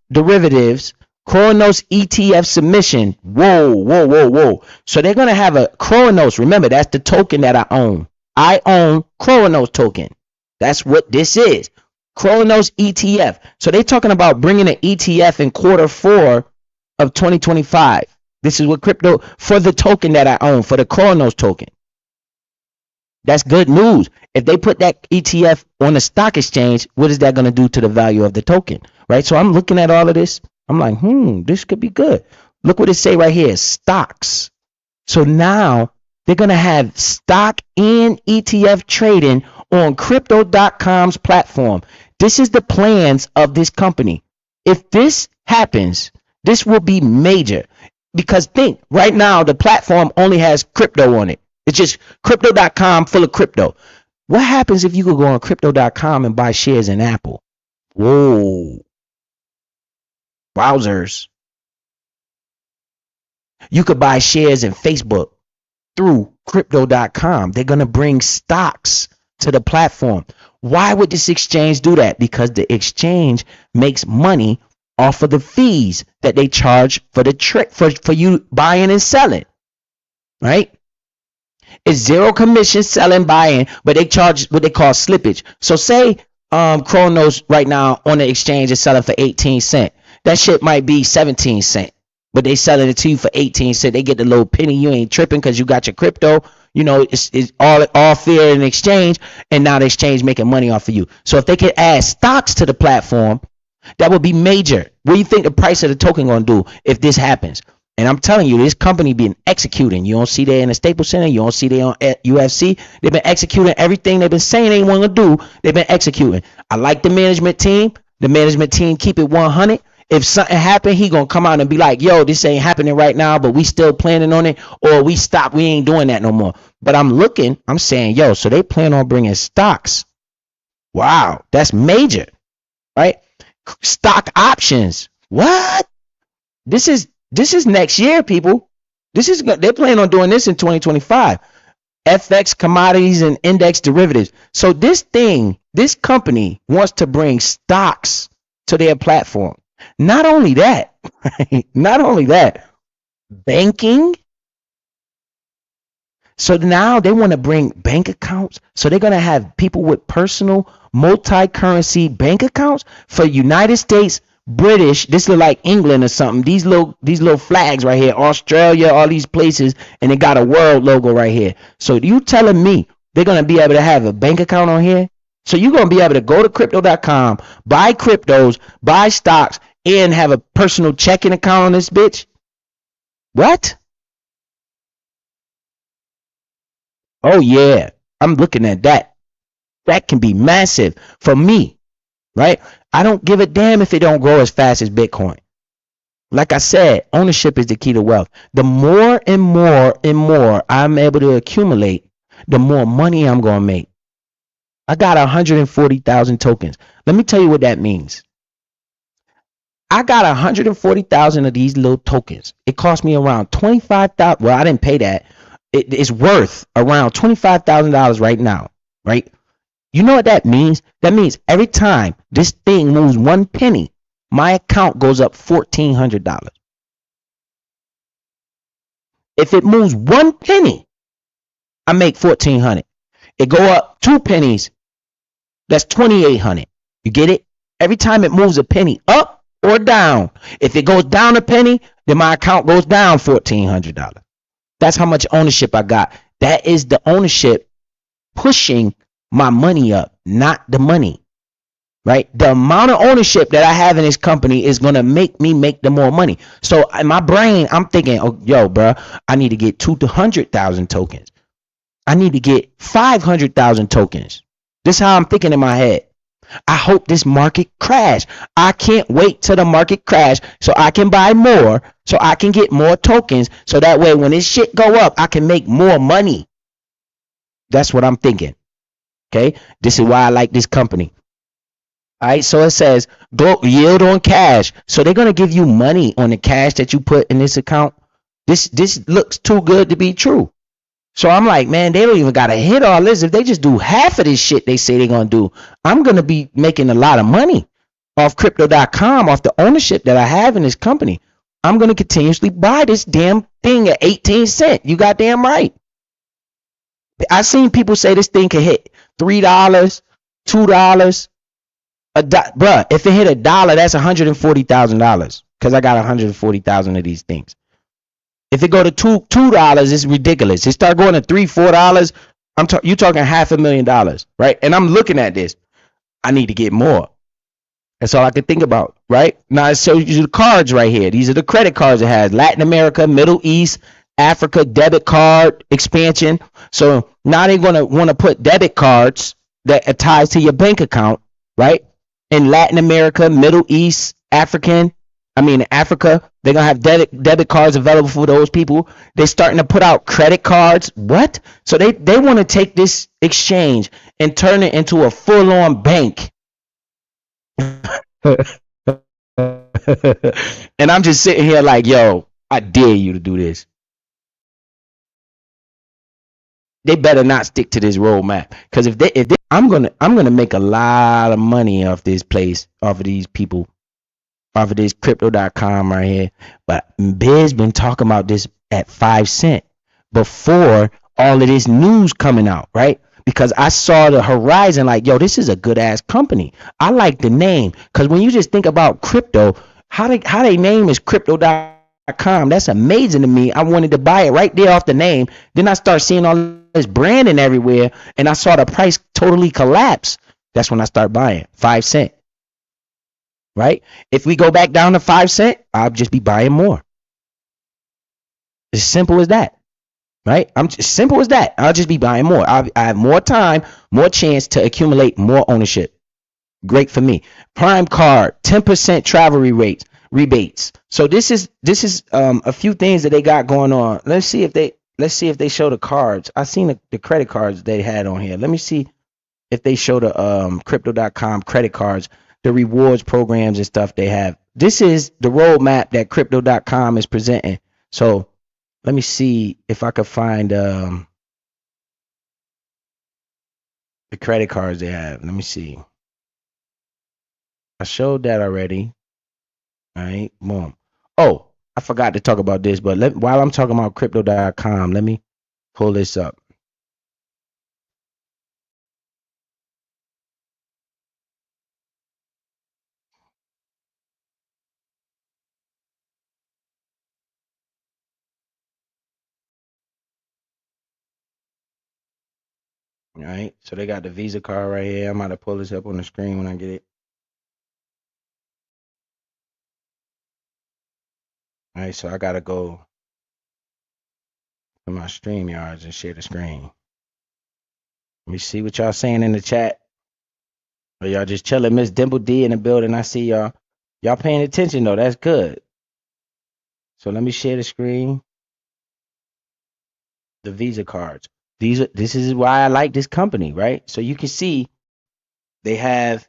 derivatives, Chronos ETF submission. Whoa. So they're going to have a Chronos. Remember, that's the token that I own. I own Chronos token. That's what this is. Chronos ETF. So they're talking about bringing an ETF in quarter 4 of 2025. This is what crypto for the token that I own, for the Chronos token. That's good news. If they put that ETF on the stock exchange, what is that going to do to the value of the token? Right? So I'm looking at all of this. I'm like, this could be good. Look what it say right here, stocks. So now they're going to have stock and ETF trading on crypto.com's platform. This is the plans of this company. If this happens, this will be major. Because think, right now the platform only has crypto on it. It's just crypto.com full of crypto. What happens if you could go on crypto.com and buy shares in Apple? Whoa. Browsers. You could buy shares in Facebook through crypto.com. They're going to bring stocks to the platform. Why would this exchange do that? Because the exchange makes money off of the fees that they charge for the for you buying and selling. Right? It's zero commission selling, buying, but they charge what they call slippage. So say Chronos right now on the exchange is selling for 18 cents. That shit might be 17 cents. But they selling it to you for 18 cents. They get the little penny. You ain't tripping because you got your crypto. You know, it's all fair in exchange. And now the exchange making money off of you. So if they could add stocks to the platform, that would be major. What do you think the price of the token going to do if this happens? And I'm telling you, this company been executing. You don't see they in the Staples Center. You don't see they on UFC. They've been executing everything they've been saying they want to do. They've been executing. I like the management team. The management team keep it 100. If something happen, he gonna come out and be like, yo, this ain't happening right now, but we still planning on it, or we ain't doing that no more. But I'm saying, yo, so they plan on bringing stocks. Wow, that's major, right? Stock options. What? This is next year, people. They're planning on doing this in 2025. FX, commodities, and index derivatives. So this company wants to bring stocks to their platform. Not only that, banking. So now they want to bring bank accounts. So they're going to have people with personal multi-currency bank accounts for United States, British. This look like England or something. These little flags right here, Australia, all these places, and they got a world logo right here. So you telling me they're going to be able to have a bank account on here? So you're going to be able to go to crypto.com, buy cryptos, buy stocks, and have a personal checking account on this bitch? What? Oh yeah, I'm looking at that. That can be massive for me, right? I don't give a damn if it don't grow as fast as Bitcoin. Like I said, ownership is the key to wealth. The more and more and more I'm able to accumulate, the more money I'm going to make. I got 140,000 tokens. Let me tell you what that means. I got 140,000 of these little tokens. It cost me around 25,000. Well, I didn't pay that. It's worth around $25,000 right now, right? You know what that means? That means every time this thing moves one penny, my account goes up $1,400. If it moves one penny, I make $1,400. It go up 2 pennies, that's $2,800. You get it? Every time it moves a penny up or down. If it goes down a penny, then my account goes down $1,400. That's how much ownership I got. That is the ownership pushing my money up, not the money, right? The amount of ownership that I have in this company is going to make me make the more money. So in my brain, I'm thinking, oh, yo, bro, I need to get 200,000 tokens. I need to get 500,000 tokens. This is how I'm thinking in my head. I hope this market crash. I can't wait till the market crash so I can buy more, so I can get more tokens, so that way when this shit go up, I can make more money. That's what I'm thinking. Okay, this is why I like this company. All right, so it says go yield on cash. So they're gonna give you money on the cash that you put in this account. This looks too good to be true. So I'm like, man, they don't even gotta hit all this. If they just do half of this shit they say they're gonna do, I'm gonna be making a lot of money off crypto.com, off the ownership that I have in this company. I'm gonna continuously buy this damn thing at 18 cents. You goddamn right. I've seen people say this thing can hit $3, $2, bruh. If it hit $1, that's $140,000 because I got 140,000 of these things. If it go to $2, it's ridiculous. It start going to $3, $4, You talking $500,000, right? And I'm looking at this. I need to get more. That's all I can think about, right? Now it shows you the cards right here. These are the credit cards it has: Latin America, Middle East, Africa, debit card expansion. So now they're gonna want to put debit cards that are tied to your bank account, right? In Latin America, Middle East, Africa, they're gonna have debit cards available for those people. They're starting to put out credit cards. What? So they want to take this exchange and turn it into a full-on bank. And I'm just sitting here like, yo, I dare you to do this. They better not stick to this roadmap, because if they, I'm gonna make a lot of money off this place, off of these people, off of this crypto.com right here. But Biz been talking about this at 5 cents before all of this news coming out, right? Because I saw the horizon like, yo, this is a good ass company. I like the name, because when you just think about crypto, how they name is crypto.com. That's amazing to me. I wanted to buy it right there off the name. Then I start seeing all this branding everywhere, and I saw the price totally collapse. That's when I start buying. 5 cents. Right? If we go back down to 5 cents, I'll just be buying more. As simple as that. Right? I'm just simple as that. I'll just be buying more. I have more time, more chance to accumulate more ownership. Great for me. Prime card, 10% travel rebates. So this is a few things that they got going on. Let's see if they show the cards. I seen the credit cards they had on here. Let me see if they show the crypto.com credit cards, the rewards programs and stuff they have. This is the roadmap that crypto.com is presenting. So let me see if I could find the credit cards they have. Let me see. I showed that already. All right, boom. Oh, I forgot to talk about this, but while I'm talking about crypto.com, let me pull this up. All right, so they got the Visa card right here. I'm about to pull this up on the screen when I get it. All right, so I gotta go to my StreamYards and share the screen. Let me see what y'all saying in the chat. Or y'all just chilling? Miss Dimple D in the building. I see y'all. Y'all paying attention though. That's good. So let me share the screen. The Visa cards. This is why I like this company, right? So you can see they have.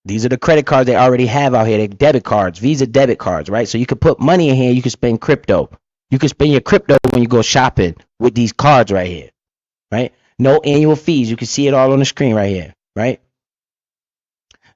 These are the credit cards they already have out here. They're debit cards, Visa debit cards, right? So you can put money in here. You can spend crypto. You can spend your crypto when you go shopping with these cards right here, right? No annual fees. You can see it all on the screen right here, right?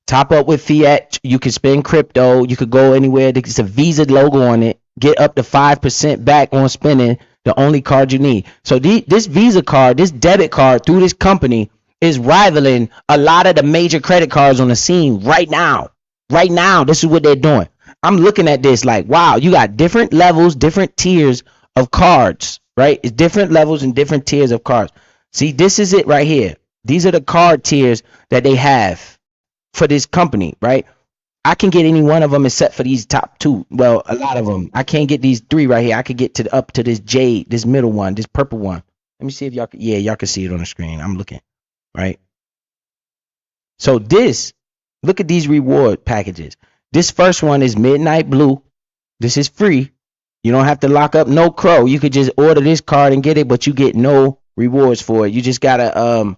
Top up with fiat. You can spend crypto. You could go anywhere. It's a Visa logo on it. Get up to 5% back on spending. The only card you need. So this Visa card, this debit card through this company is rivaling a lot of the major credit cards on the scene right now. Right now, this is what they're doing. I'm looking at this like, wow, you got different levels, different tiers of cards, right? It's different levels and different tiers of cards. See, this is it right here. These are the card tiers that they have for this company, right? I can get any one of them except for these top two. Well, a lot of them. I can't get these three right here. I could get up to this jade, this middle one, this purple one. Let me see if y'all can. Yeah, y'all can see it on the screen. I'm looking, right? So look at these reward packages. This first one is Midnight Blue. This is free. You don't have to lock up no crow. You could just order this card and get it, but you get no rewards for it. You just gotta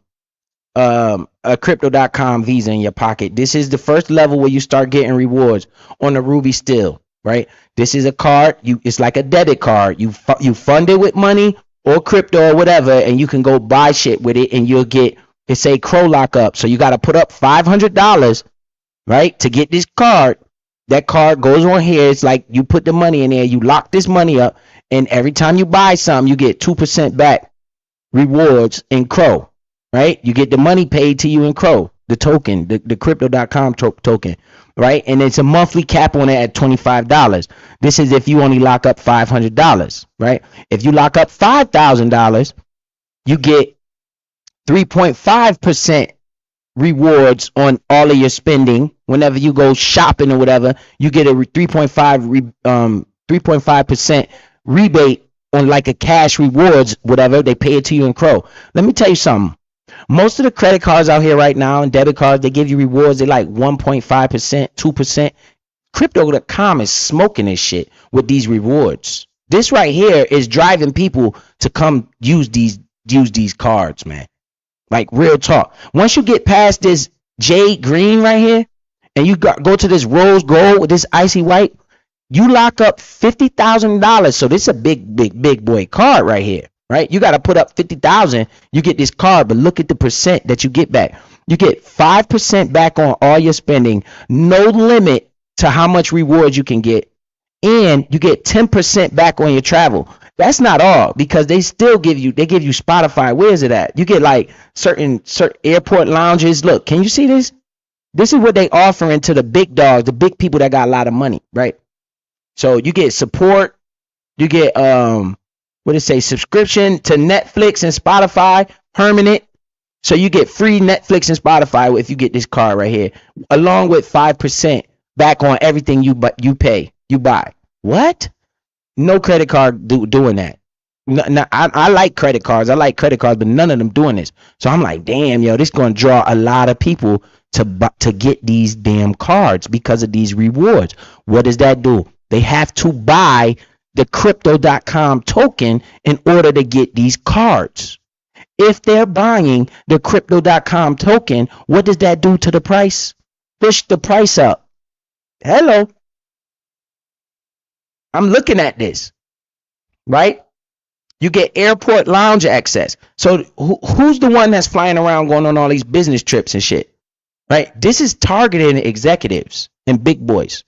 a crypto.com Visa in your pocket. This is the first level where you start getting rewards on the Ruby Still, right? This is a card. It's like a debit card. You fund it with money or crypto or whatever, and you can go buy shit with it, and you'll get, it's a crow lockup. So you got to put up $500, right, to get this card. That card goes on here. It's like you put the money in there, you lock this money up, and every time you buy something, you get 2% back rewards in crow. Right? You get the money paid to you in crow, the token, the crypto.com token, right? And it's a monthly cap on it at $25. This is if you only lock up $500, right? If you lock up $5,000, you get 3.5% rewards on all of your spending. Whenever you go shopping or whatever, you get a 3.5% rebate on like a cash rewards, whatever. They pay it to you in Crow. Let me tell you something. Most of the credit cards out here right now and debit cards, they give you rewards. They like 1.5%, 2%. Crypto.com is smoking this shit with these rewards. This right here is driving people to come use these cards, man. Like real talk. Once you get past this jade green right here, and you go to this rose gold with this icy white, you lock up $50,000. So this is a big boy card right here, right? You got to put up $50,000. You get this card, but look at the percent that you get back. You get 5% back on all your spending, no limit to how much rewards you can get, and you get 10% back on your travel. That's not all, because they still give you Spotify. Where is it at? You get like certain airport lounges. Look, can you see this? This is what they offering to the big dogs, the big people that got a lot of money, right? So you get support, you get subscription to Netflix and Spotify, permanent. So you get free Netflix and Spotify if you get this card right here, along with 5% back on everything you buy. What? No credit card doing that. No, I like credit cards. But none of them doing this. So I'm like, damn, yo, this going to draw a lot of people to get these damn cards because of these rewards. What does that do? They have to buy the Crypto.com token in order to get these cards. If they're buying the Crypto.com token, what does that do to the price? Push the price up. Hello. I'm looking at this, right? You get airport lounge access. So who's the one that's flying around going on all these business trips and shit, right? This is targeting executives and big boys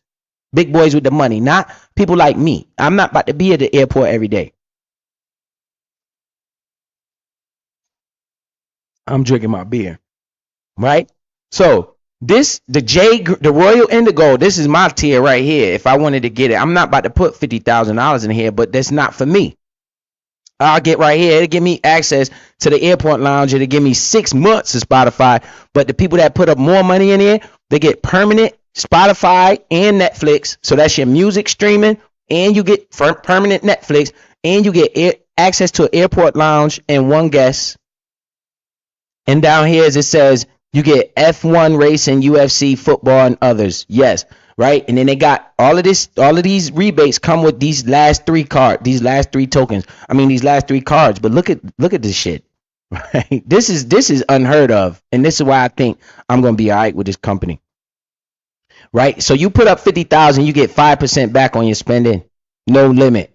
with the money, not people like me. I'm not about to be at the airport every day. I'm drinking my beer, right? So the Royal Indigo, this is my tier right here. If I wanted to get it, I'm not about to put $50,000 in here, but that's not for me. I'll get right here. It'll give me access to the airport lounge. It'll give me 6 months of Spotify. But the people that put up more money in here, they get permanent Spotify and Netflix. So that's your music streaming, and you get permanent Netflix, and you get access to an airport lounge and one guest. And down here, as it says, you get F1 racing, UFC, football, and others. Yes, right? And then they got all of these rebates come with these last three tokens. These last three cards. But look at this shit. Right? This is unheard of. And this is why I think I'm gonna be all right with this company. Right? So you put up $50,000, you get 5% back on your spending, no limit.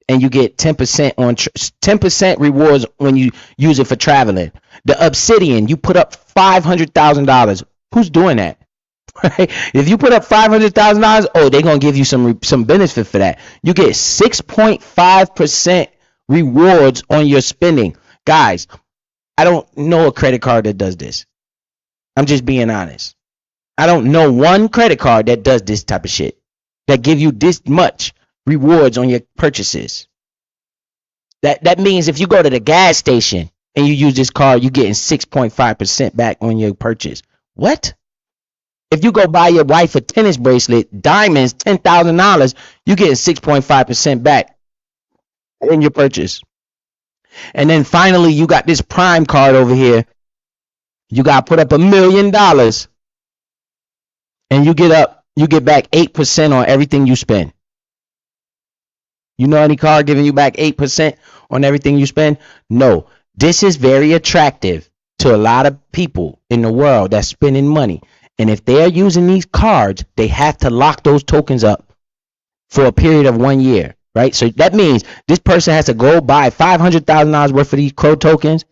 And you get 10% on 10% rewards when you use it for traveling. The Obsidian, you put up $500,000. Who's doing that? Right? If you put up $500,000, oh, they're gonna give you some benefit for that. You get 6.5% rewards on your spending. Guys, I don't know a credit card that does this. I'm just being honest. I don't know one credit card that does this type of shit, that give you this much rewards on your purchases. That means if you go to the gas station and you use this card, you're getting 6.5% back on your purchase. What? If you go buy your wife a tennis bracelet, diamonds, $10,000, you're getting 6.5% back in your purchase. And then finally, you got this Prime card over here. You got to put up $1 million, and you get back 8% on everything you spend. You know any card giving you back 8% on everything you spend? No. This is very attractive to a lot of people in the world that's spending money. And if they're using these cards, they have to lock those tokens up for a period of 1 year, right? So that means this person has to go buy $500,000 worth of these Crow tokens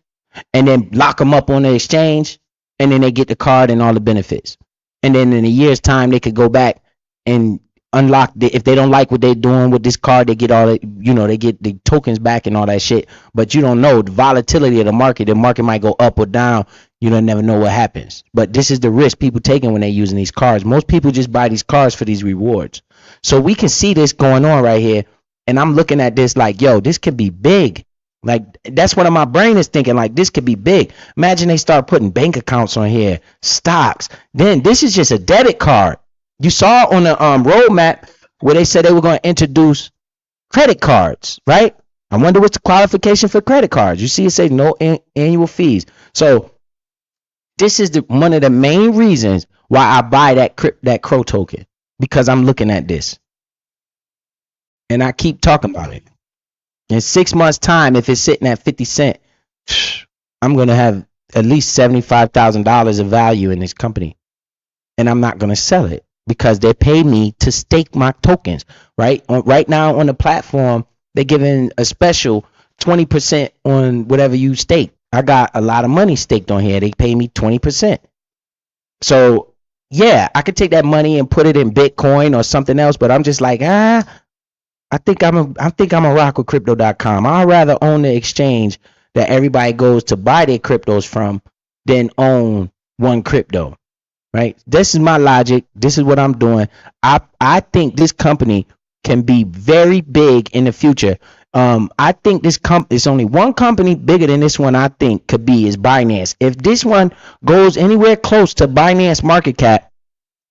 and then lock them up on the exchange, and then they get the card and all the benefits. And then in a year's time, they could go back and unlock if they don't like what they're doing with this card, they get all the, they get the tokens back and all that shit. But you don't know the volatility of the market. The market might go up or down. You don't never know what happens. But this is the risk people taking when they're using these cards. Most people just buy these cards for these rewards. So we can see this going on right here. And I'm looking at this like, yo, this could be big. Like that's what my brain is thinking. Like this could be big. Imagine they start putting bank accounts on here, stocks. Then this is just a debit card. You saw on the roadmap where they said they were going to introduce credit cards, right? I wonder what's the qualification for credit cards. You see, it say no annual fees. So this is one of the main reasons why I buy that Crow token, because I'm looking at this and I keep talking about it. In 6 months' time, if it's sitting at 50 cents, I'm gonna have at least $75,000 of value in this company, and I'm not gonna sell it because they pay me to stake my tokens. Right now on the platform, they're giving a special 20% on whatever you stake. I got a lot of money staked on here. They pay me 20%. So yeah, I could take that money and put it in Bitcoin or something else, but I'm just like, I think I'm a rock with crypto.com. I'd rather own the exchange that everybody goes to buy their cryptos from than own one crypto. Right? This is my logic. This is what I'm doing. I think this company can be very big in the future. I think it's only one company bigger than this one I think could be is Binance. If this one goes anywhere close to Binance market cap,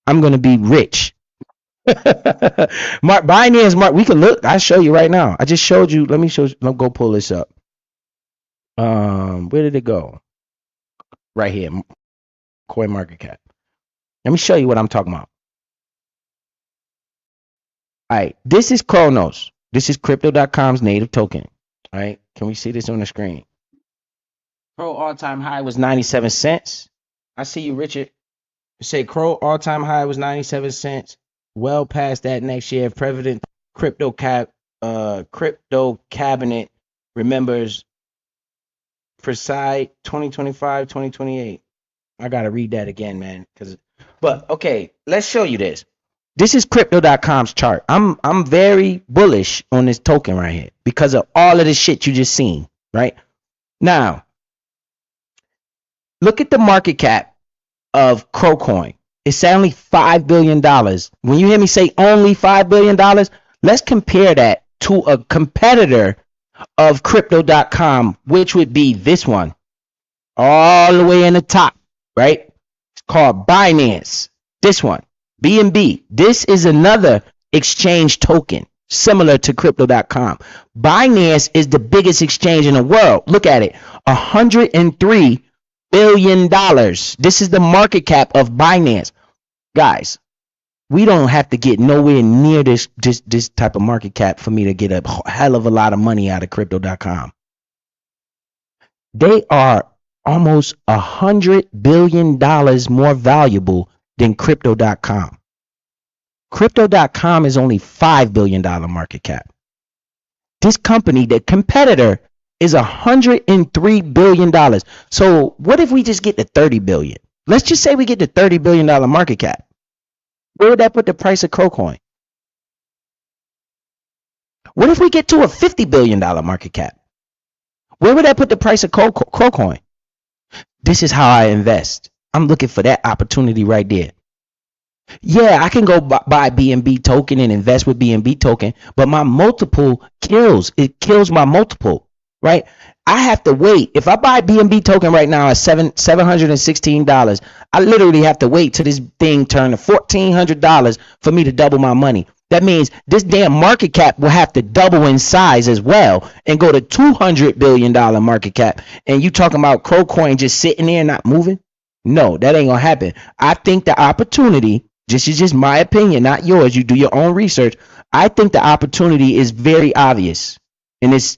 I'm going to be rich. Binance, we can look. I'll show you right now. I just showed you. Let me go pull this up. Where did it go? Right here. Coin market cap. Let me show you what I'm talking about. All right. This is Cronos. This is crypto.com's native token. All right. Can we see this on the screen? Crow all-time high was 97 cents. I see you, Richard. You say Crow all-time high was 97 cents. Well past that next year. President Crypto Cabinet remembers Versailles 2025, 2028. I got to read that again, man. But okay, let's show you this. This is crypto.com's chart. I'm very bullish on this token right here because of all of this shit you just seen, right? Now, look at the market cap of Crowcoin. It's only $5 billion. When you hear me say only $5 billion, let's compare that to a competitor of crypto.com, which would be this one, all the way in the top, right? It's called Binance. This one. BNB. This is another exchange token similar to crypto.com. Binance is the biggest exchange in the world. Look at it. $103 billion. This is the market cap of Binance. Guys, we don't have to get nowhere near this type of market cap for me to get a hell of a lot of money out of crypto.com. They are almost $100 billion more valuable than crypto.com. Crypto.com is only $5 billion market cap. This company, the competitor, is $103 billion. So what if we just get to 30 billion? Let's just say we get to $30 billion market cap. Where would that put the price of Crowcoin? What if we get to a $50 billion market cap? Where would that put the price of Crowcoin? This is how I invest. I'm looking for that opportunity right there. Yeah, I can go buy BNB token and invest with BNB token, but my multiple kills. It kills my multiple, right? I have to wait. If I buy BNB token right now at $716, I literally have to wait till this thing turn to $1,400 for me to double my money. That means this damn market cap will have to double in size as well and go to $200 billion market cap. And you talking about Crowcoin just sitting there and not moving? No, that ain't gonna happen. I think the opportunity, this is just my opinion, not yours. You do your own research. I think the opportunity is very obvious, and it's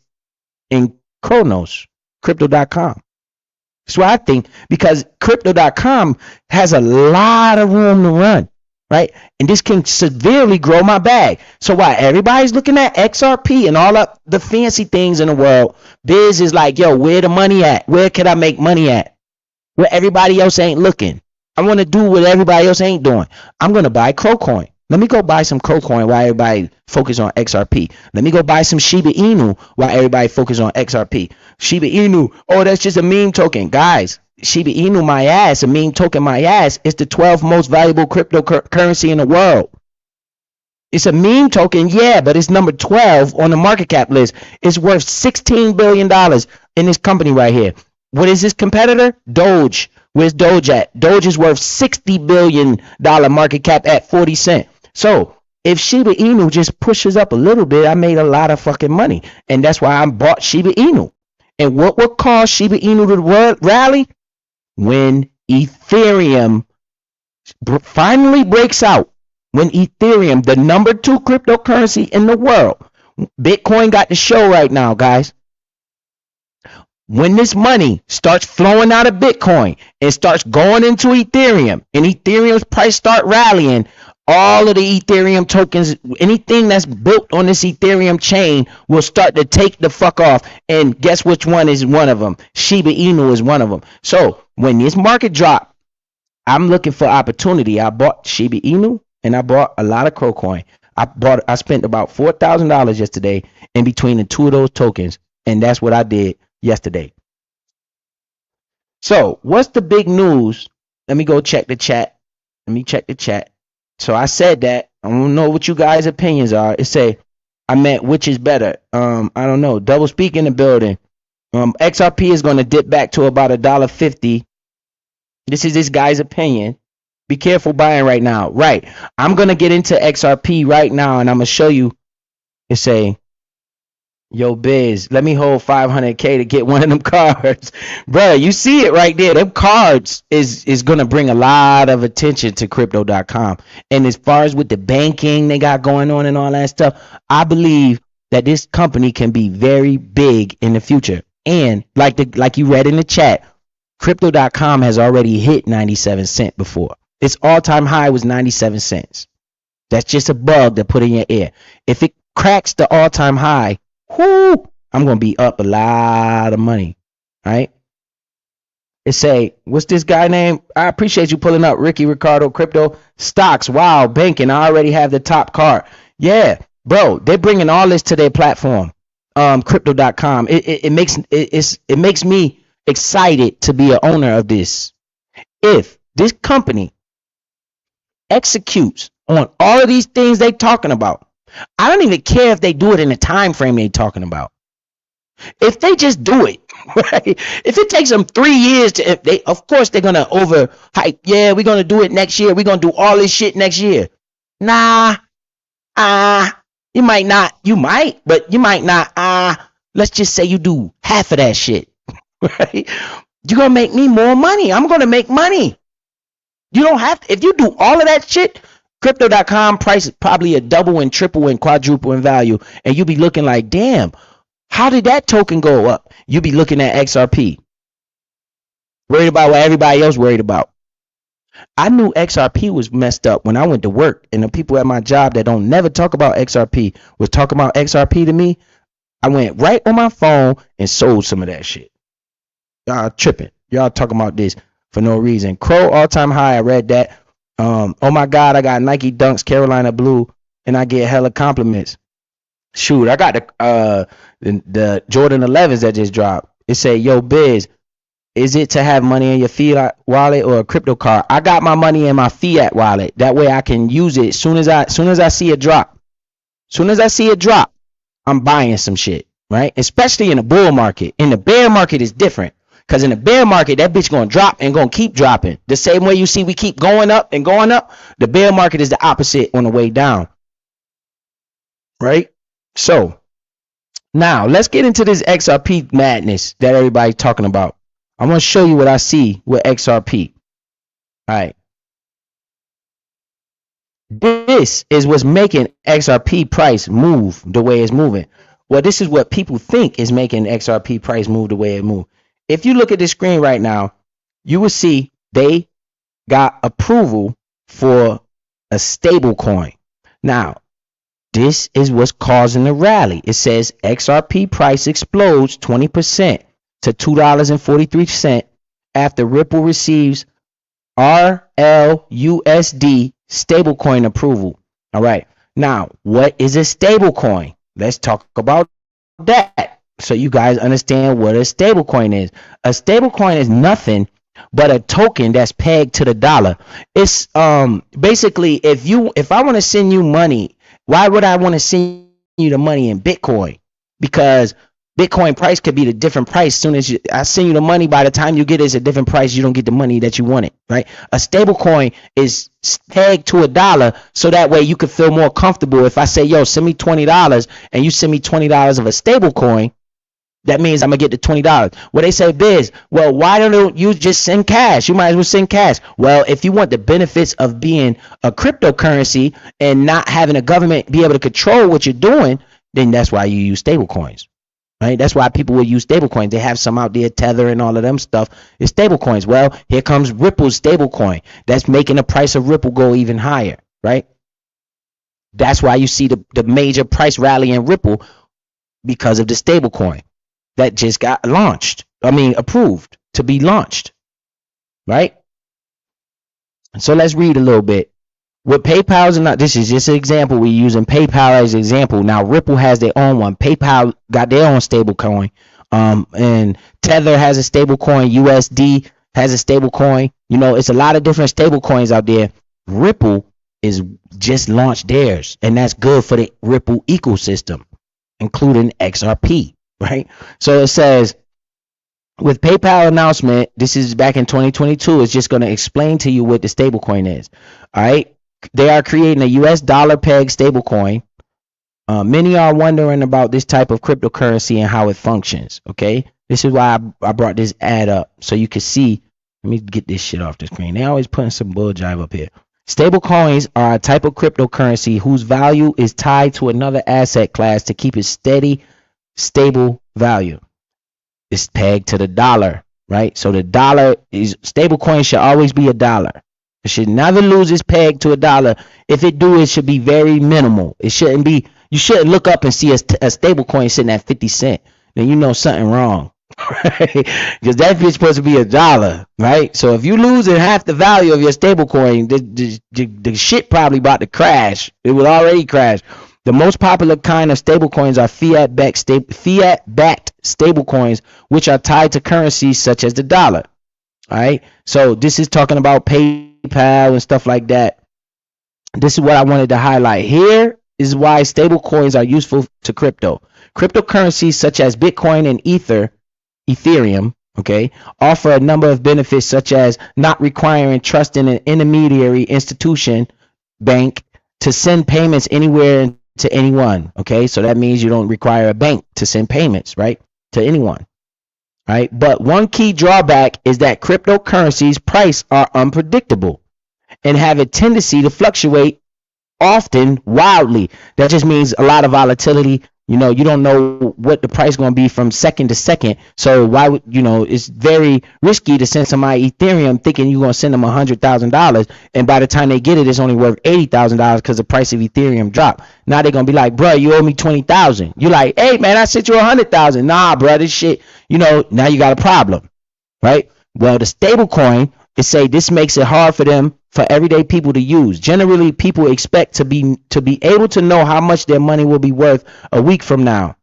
in Cronos, crypto.com. That's what I think, because crypto.com has a lot of room to run, right? And this can severely grow my bag. So while everybody's looking at XRP and all of the fancy things in the world, Biz is like, yo, where the money at? Where can I make money at? Where everybody else ain't looking. I want to do what everybody else ain't doing. I'm going to buy Crowcoin. Let me go buy some Crowcoin while everybody focus on XRP. Let me go buy some Shiba Inu while everybody focus on XRP. Shiba Inu, oh, that's just a meme token. Guys, Shiba Inu my ass, a meme token my ass. It's the 12th most valuable cryptocurrency in the world. It's a meme token, yeah, but it's number 12 on the market cap list. It's worth $16 billion in this company right here. What is this competitor? Doge. Where's Doge at? Doge is worth $60 billion market cap at 40 cents. So if Shiba Inu just pushes up a little bit, I made a lot of fucking money. And that's why I bought Shiba Inu. And what will cause Shiba Inu to rally? When Ethereum finally breaks out. When Ethereum, the number 2 cryptocurrency in the world, Bitcoin got the show right now, guys. When this money starts flowing out of Bitcoin and starts going into Ethereum, and Ethereum's price start rallying, all of the Ethereum tokens, anything that's built on this Ethereum chain will start to take the fuck off. And guess which one is one of them? Shiba Inu is one of them. So when this market drop, I'm looking for opportunity. I bought Shiba Inu and I bought a lot of Crocoin. I spent about $4,000 yesterday in between the 2 of those tokens, and that's what I did yesterday. So what's the big news? Let me go check the chat. Let me check the chat. So I said that. I don't know what you guys' opinions are. It say I meant which is better. I don't know. Double speak in the building. XRP is going to dip back to about $1.50. This is this guy's opinion. Be careful buying right now. Right. I'm going to get into XRP right now, and I'm going to show you. It say, yo, Biz, let me hold 500K to get one of them cards. Bruh, you see it right there. Them cards is going to bring a lot of attention to Crypto.com. And as far as with the banking they got going on and all that stuff, I believe that this company can be very big in the future. And like you read in the chat, Crypto.com has already hit 97 cents before. Its all-time high was 97 cents. That's just a bug to put in your ear. If it cracks the all-time high, whoo, I'm going to be up a lot of money. Right? It say, what's this guy name? I appreciate you pulling up. Ricky Ricardo, Crypto Stocks. Wow, banking. I already have the top card. Yeah, bro, they're bringing all this to their platform. Crypto.com. It makes me excited to be an owner of this. If this company executes on all of these things they talking about, I don't even care if they do it in the time frame they talking about. If they just do it, right? If it takes them 3 years to, of course they're gonna overhype. Yeah, we're gonna do it next year. We're gonna do all this shit next year. Nah, you might not. You might, but you might not. Let's just say you do half of that shit, right? You're gonna make me more money. I'm gonna make money. You don't have to. If you do all of that shit, Crypto.com price is probably a double and triple and quadruple in value, and you be looking like, damn, how did that token go up? You be looking at XRP, worried about what everybody else worried about. I knew XRP was messed up when I went to work, and the people at my job that don't never talk about XRP was talking about XRP to me. I went right on my phone and sold some of that shit. Y'all tripping. Y'all talking about this for no reason. Crow all-time high. I read that. Oh my God, I got Nike Dunks, Carolina Blue, and I get hella compliments. Shoot, I got the Jordan 11s that just dropped. It say, yo, Biz, is it to have money in your fiat wallet or a crypto card? I got my money in my fiat wallet. That way I can use it soon as I see a drop. Soon as I see a drop, I'm buying some shit, right? Especially in the bull market. In the bear market is different. Because in the bear market, that bitch going to drop and going to keep dropping. The same way you see we keep going up and going up, the bear market is the opposite on the way down. Right? So, now, let's get into this XRP madness that everybody's talking about. I'm going to show you what I see with XRP. All right. This is what's making XRP price move the way it's moving. Well, this is what people think is making XRP price move the way it moves. If you look at the screen right now, you will see they got approval for a stable coin. Now, this is what's causing the rally. It says XRP price explodes 20% to $2.43 after Ripple receives RLUSD stablecoin approval. All right. Now, what is a stablecoin? Let's talk about that, so you guys understand what a stablecoin is. A stablecoin is nothing but a token that's pegged to the dollar. It's basically if I want to send you money Why would I want to send you the money in Bitcoin? Because Bitcoin price could be the different price. Soon as I send you the money, by the time you get it, it's a different price. You don't get the money that you wanted, right? A stable coin is pegged to $1, so that way you can feel more comfortable. If I say, yo, send me $20, and you send me $20 of a stable coin, that means I'm gonna get the $20. Well, they say, Biz, well, why don't you just send cash? You might as well send cash. Well, if you want the benefits of being a cryptocurrency and not having a government be able to control what you're doing, then that's why you use stable coins. Right? That's why people will use stable coins. They have some out there, Tether and all of them stuff. It's stable coins. Well, here comes Ripple's stable coin. That's making the price of Ripple go even higher, right? That's why you see the major price rally in Ripple, because of the stable coin that just got approved to be launched, right? So let's read a little bit. With PayPal's and this is just an example. We're using PayPal as an example. Now Ripple has their own one. PayPal got their own stable coin. And Tether has a stable coin. USD has a stable coin. You know, it's a lot of different stable coins out there. Ripple is just launched theirs, and that's good for the Ripple ecosystem, including XRP, right? So it says, with PayPal announcement, this is back in 2022, it's just going to explain to you what the stablecoin is. All right. They are creating a US dollar peg stablecoin. Many are wondering about this type of cryptocurrency and how it functions. Okay. This is why I brought this ad up so you can see. Let me get this shit off the screen. They always putting some bull jive up here. Stablecoins are a type of cryptocurrency whose value is tied to another asset class to keep it steady, stable value. It's pegged to the dollar, right? So the dollar is stablecoin should always be $1. It should never lose its peg to $1. If it do, it should be very minimal. It shouldn't be. You shouldn't look up and see a stable coin sitting at 50 cents. Then you know something wrong, right? Because that bitch supposed to be $1, right? So if you losing half the value of your stable coin, the shit probably about to crash. It would already crash. The most popular kind of stable coins are fiat-backed stable coins, which are tied to currencies such as the dollar. All right. So this is talking about PayPal and stuff like that. This is what I wanted to highlight. Here is why stable coins are useful to crypto. Cryptocurrencies such as Bitcoin and Ethereum, okay, offer a number of benefits, such as not requiring trust in an intermediary institution, bank, to send payments anywhere to anyone. Okay, so that means you don't require a bank to send payments, right, to anyone. Right? But one key drawback is that cryptocurrencies' price are unpredictable and have a tendency to fluctuate, often wildly. That just means a lot of volatility. You know, you don't know what the price is going to be from second to second. So why would, it's very risky to send somebody Ethereum thinking you're going to send them $100,000, and by the time they get it, it's only worth $80,000 because the price of Ethereum dropped. Now they're going to be like, bro, you owe me $20,000. You're like, hey man, I sent you $100,000. Nah, bro, this shit, now you got a problem, right? Well, the stable coin, it say this makes it hard for everyday people to use. Generally, people expect to be able to know how much their money will be worth a week from now,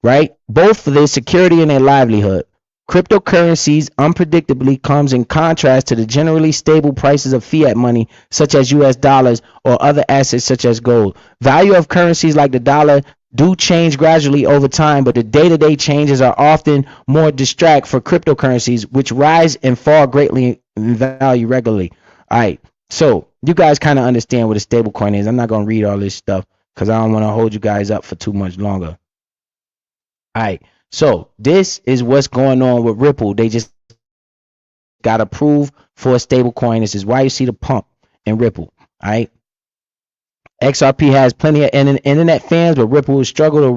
right? Both for their security and their livelihood. Cryptocurrencies unpredictably comes in contrast to the generally stable prices of fiat money, such as US dollars or other assets such as gold. Value of currencies like the dollar do change gradually over time, but the day-to-day changes are often more distract for cryptocurrencies, which rise and fall greatly in value regularly. All right, so you guys kind of understand what a stable coin is. I'm not going to read all this stuff because I don't want to hold you guys up for too much longer. All right, so this is what's going on with Ripple. They just got approved for a stable coin. This is why you see the pump in Ripple. All right. XRP has plenty of internet fans, but Ripple will struggle to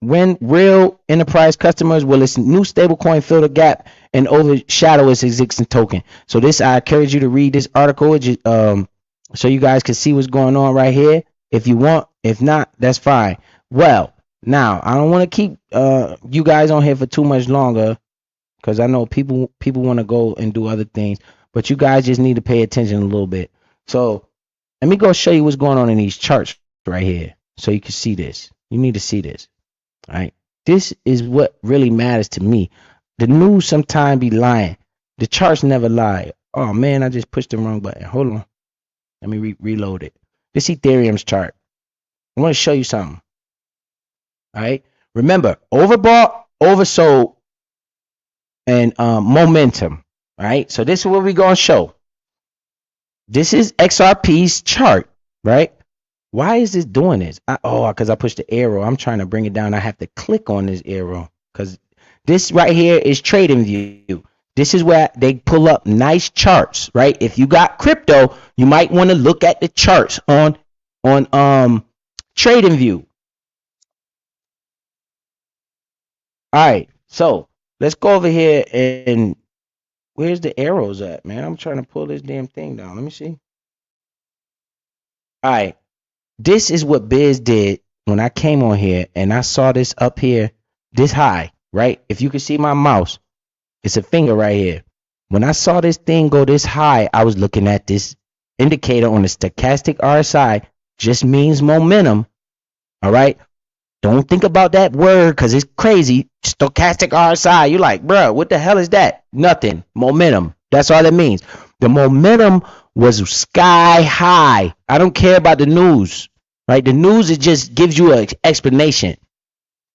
win real enterprise customers. Will its new stablecoin fill the gap and overshadow its existing token? So this, I encourage you to read this article, so you guys can see what's going on right here. If you want, if not, that's fine. Well, now I don't want to keep you guys on here for too much longer, because I know people want to go and do other things, but you guys just need to pay attention a little bit. So let me go show you what's going on in these charts right here, so you can see this. You need to see this. All right, this is what really matters to me. The news sometimes be lying. The charts never lie. Oh man, I just pushed the wrong button. Hold on, let me reload it. This Ethereum's chart. I want to show you something. All right. Remember, overbought, oversold, and momentum. All right. So this is what we're gonna show. This is XRP's chart, right? Why is this doing this? Because I pushed the arrow. I'm trying to bring it down. I have to click on this arrow because this right here is TradingView. This is where they pull up nice charts, right? If you got crypto, you might want to look at the charts on TradingView. All right, so let's go over here and where's the arrows at, man? I'm trying to pull this damn thing down. Let me see. All right, this is what Biz did when I came on here and I saw this up here, this high, right? If you can see my mouse, it's a finger right here. When I saw this thing go this high, I was looking at this indicator on the stochastic RSI, just means momentum. All right. Don't think about that word because it's crazy. Stochastic RSI. You're like, bro, what the hell is that? Nothing. Momentum. That's all it means. The momentum was sky high. I don't care about the news. Right? The news, it just gives you an explanation.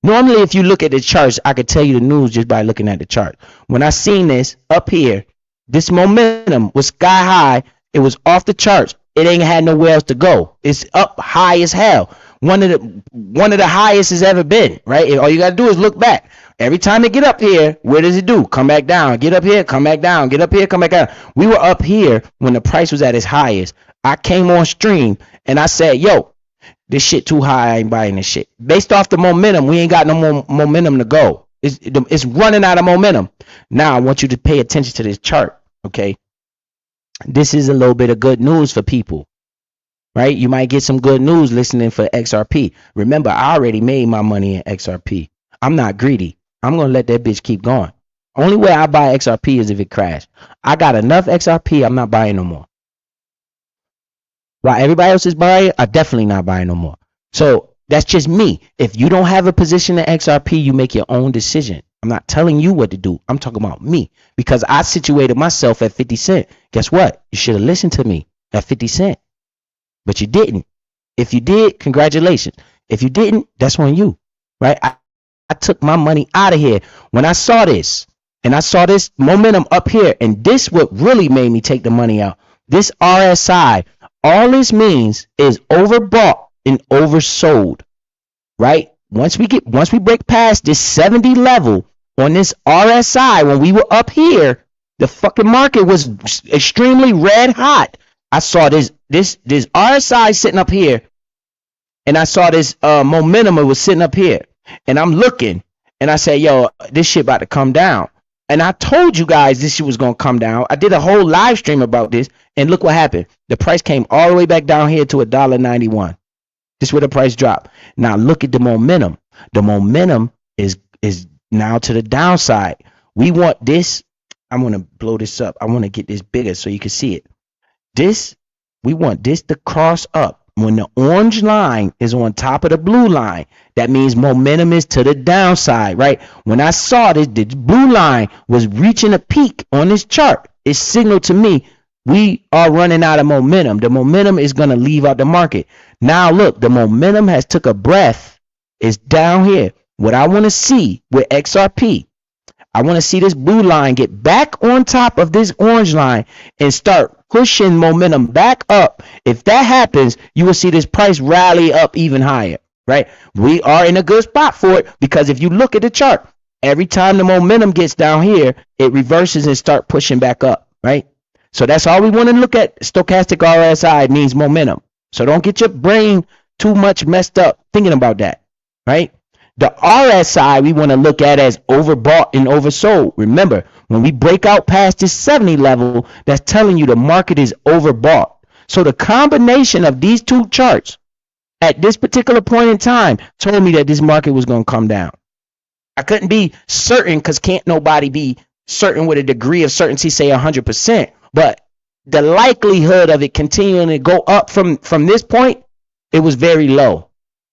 Normally, if you look at the charts, I could tell you the news just by looking at the chart. When I seen this up here, this momentum was sky high. It was off the charts. It ain't had nowhere else to go. It's up high as hell. One of the highest it's ever been, right? All you gotta do is look back. Every time it get up here, what does it do? Come back down. Get up here, come back down. Get up here, come back down. We were up here when the price was at its highest. I came on stream and I said, yo, this shit too high. I ain't buying this shit. Based off the momentum, we ain't got no more momentum to go. It's running out of momentum. Now I want you to pay attention to this chart, okay? This is a little bit of good news for people. Right? You might get some good news listening for XRP. Remember, I already made my money in XRP. I'm not greedy. I'm going to let that bitch keep going. Only way I buy XRP is if it crashed. I got enough XRP. I'm not buying no more. While everybody else is buying, I'm definitely not buying no more. So that's just me. If you don't have a position in XRP, you make your own decision. I'm not telling you what to do. I'm talking about me because I situated myself at 50 cents. Guess what? You should have listened to me at 50 cents. But you didn't. If you did, congratulations. If you didn't, that's on you, right? I took my money out of here when I saw this, and I saw this momentum up here, and this what really made me take the money out. This RSI, all this means is overbought and oversold, right? Once we break past this 70 level on this RSI, when we were up here, the fucking market was extremely red hot. I saw this RSI sitting up here, and I saw this momentum. It was sitting up here, and I'm looking, and I said, yo, this shit about to come down. And I told you guys this shit was going to come down. I did a whole live stream about this, and look what happened. The price came all the way back down here to $1.91. This is where the price dropped. Now look at the momentum. The momentum is now to the downside. We want this. I'm going to blow this up. I want to get this bigger so you can see it. We want this to cross up. When the orange line is on top of the blue line, that means momentum is to the downside, right? When I saw this, the blue line was reaching a peak on this chart. It signaled to me we are running out of momentum. The momentum is going to leave out the market. Now look, the momentum has took a breath. It's down here. What I want to see with XRP, I want to see this blue line get back on top of this orange line and start pushing momentum back up. If that happens, you will see this price rally up even higher, right? We are in a good spot for it because if you look at the chart, every time the momentum gets down here, it reverses and start pushing back up, right? So that's all we want to look at. Stochastic RSI means momentum. So don't get your brain too much messed up thinking about that, right? The RSI we want to look at as overbought and oversold. Remember, when we break out past this 70 level, that's telling you the market is overbought. So the combination of these two charts at this particular point in time told me that this market was going to come down. I couldn't be certain because can't nobody be certain with a degree of certainty, say 100%. But the likelihood of it continuing to go up from this point, it was very low.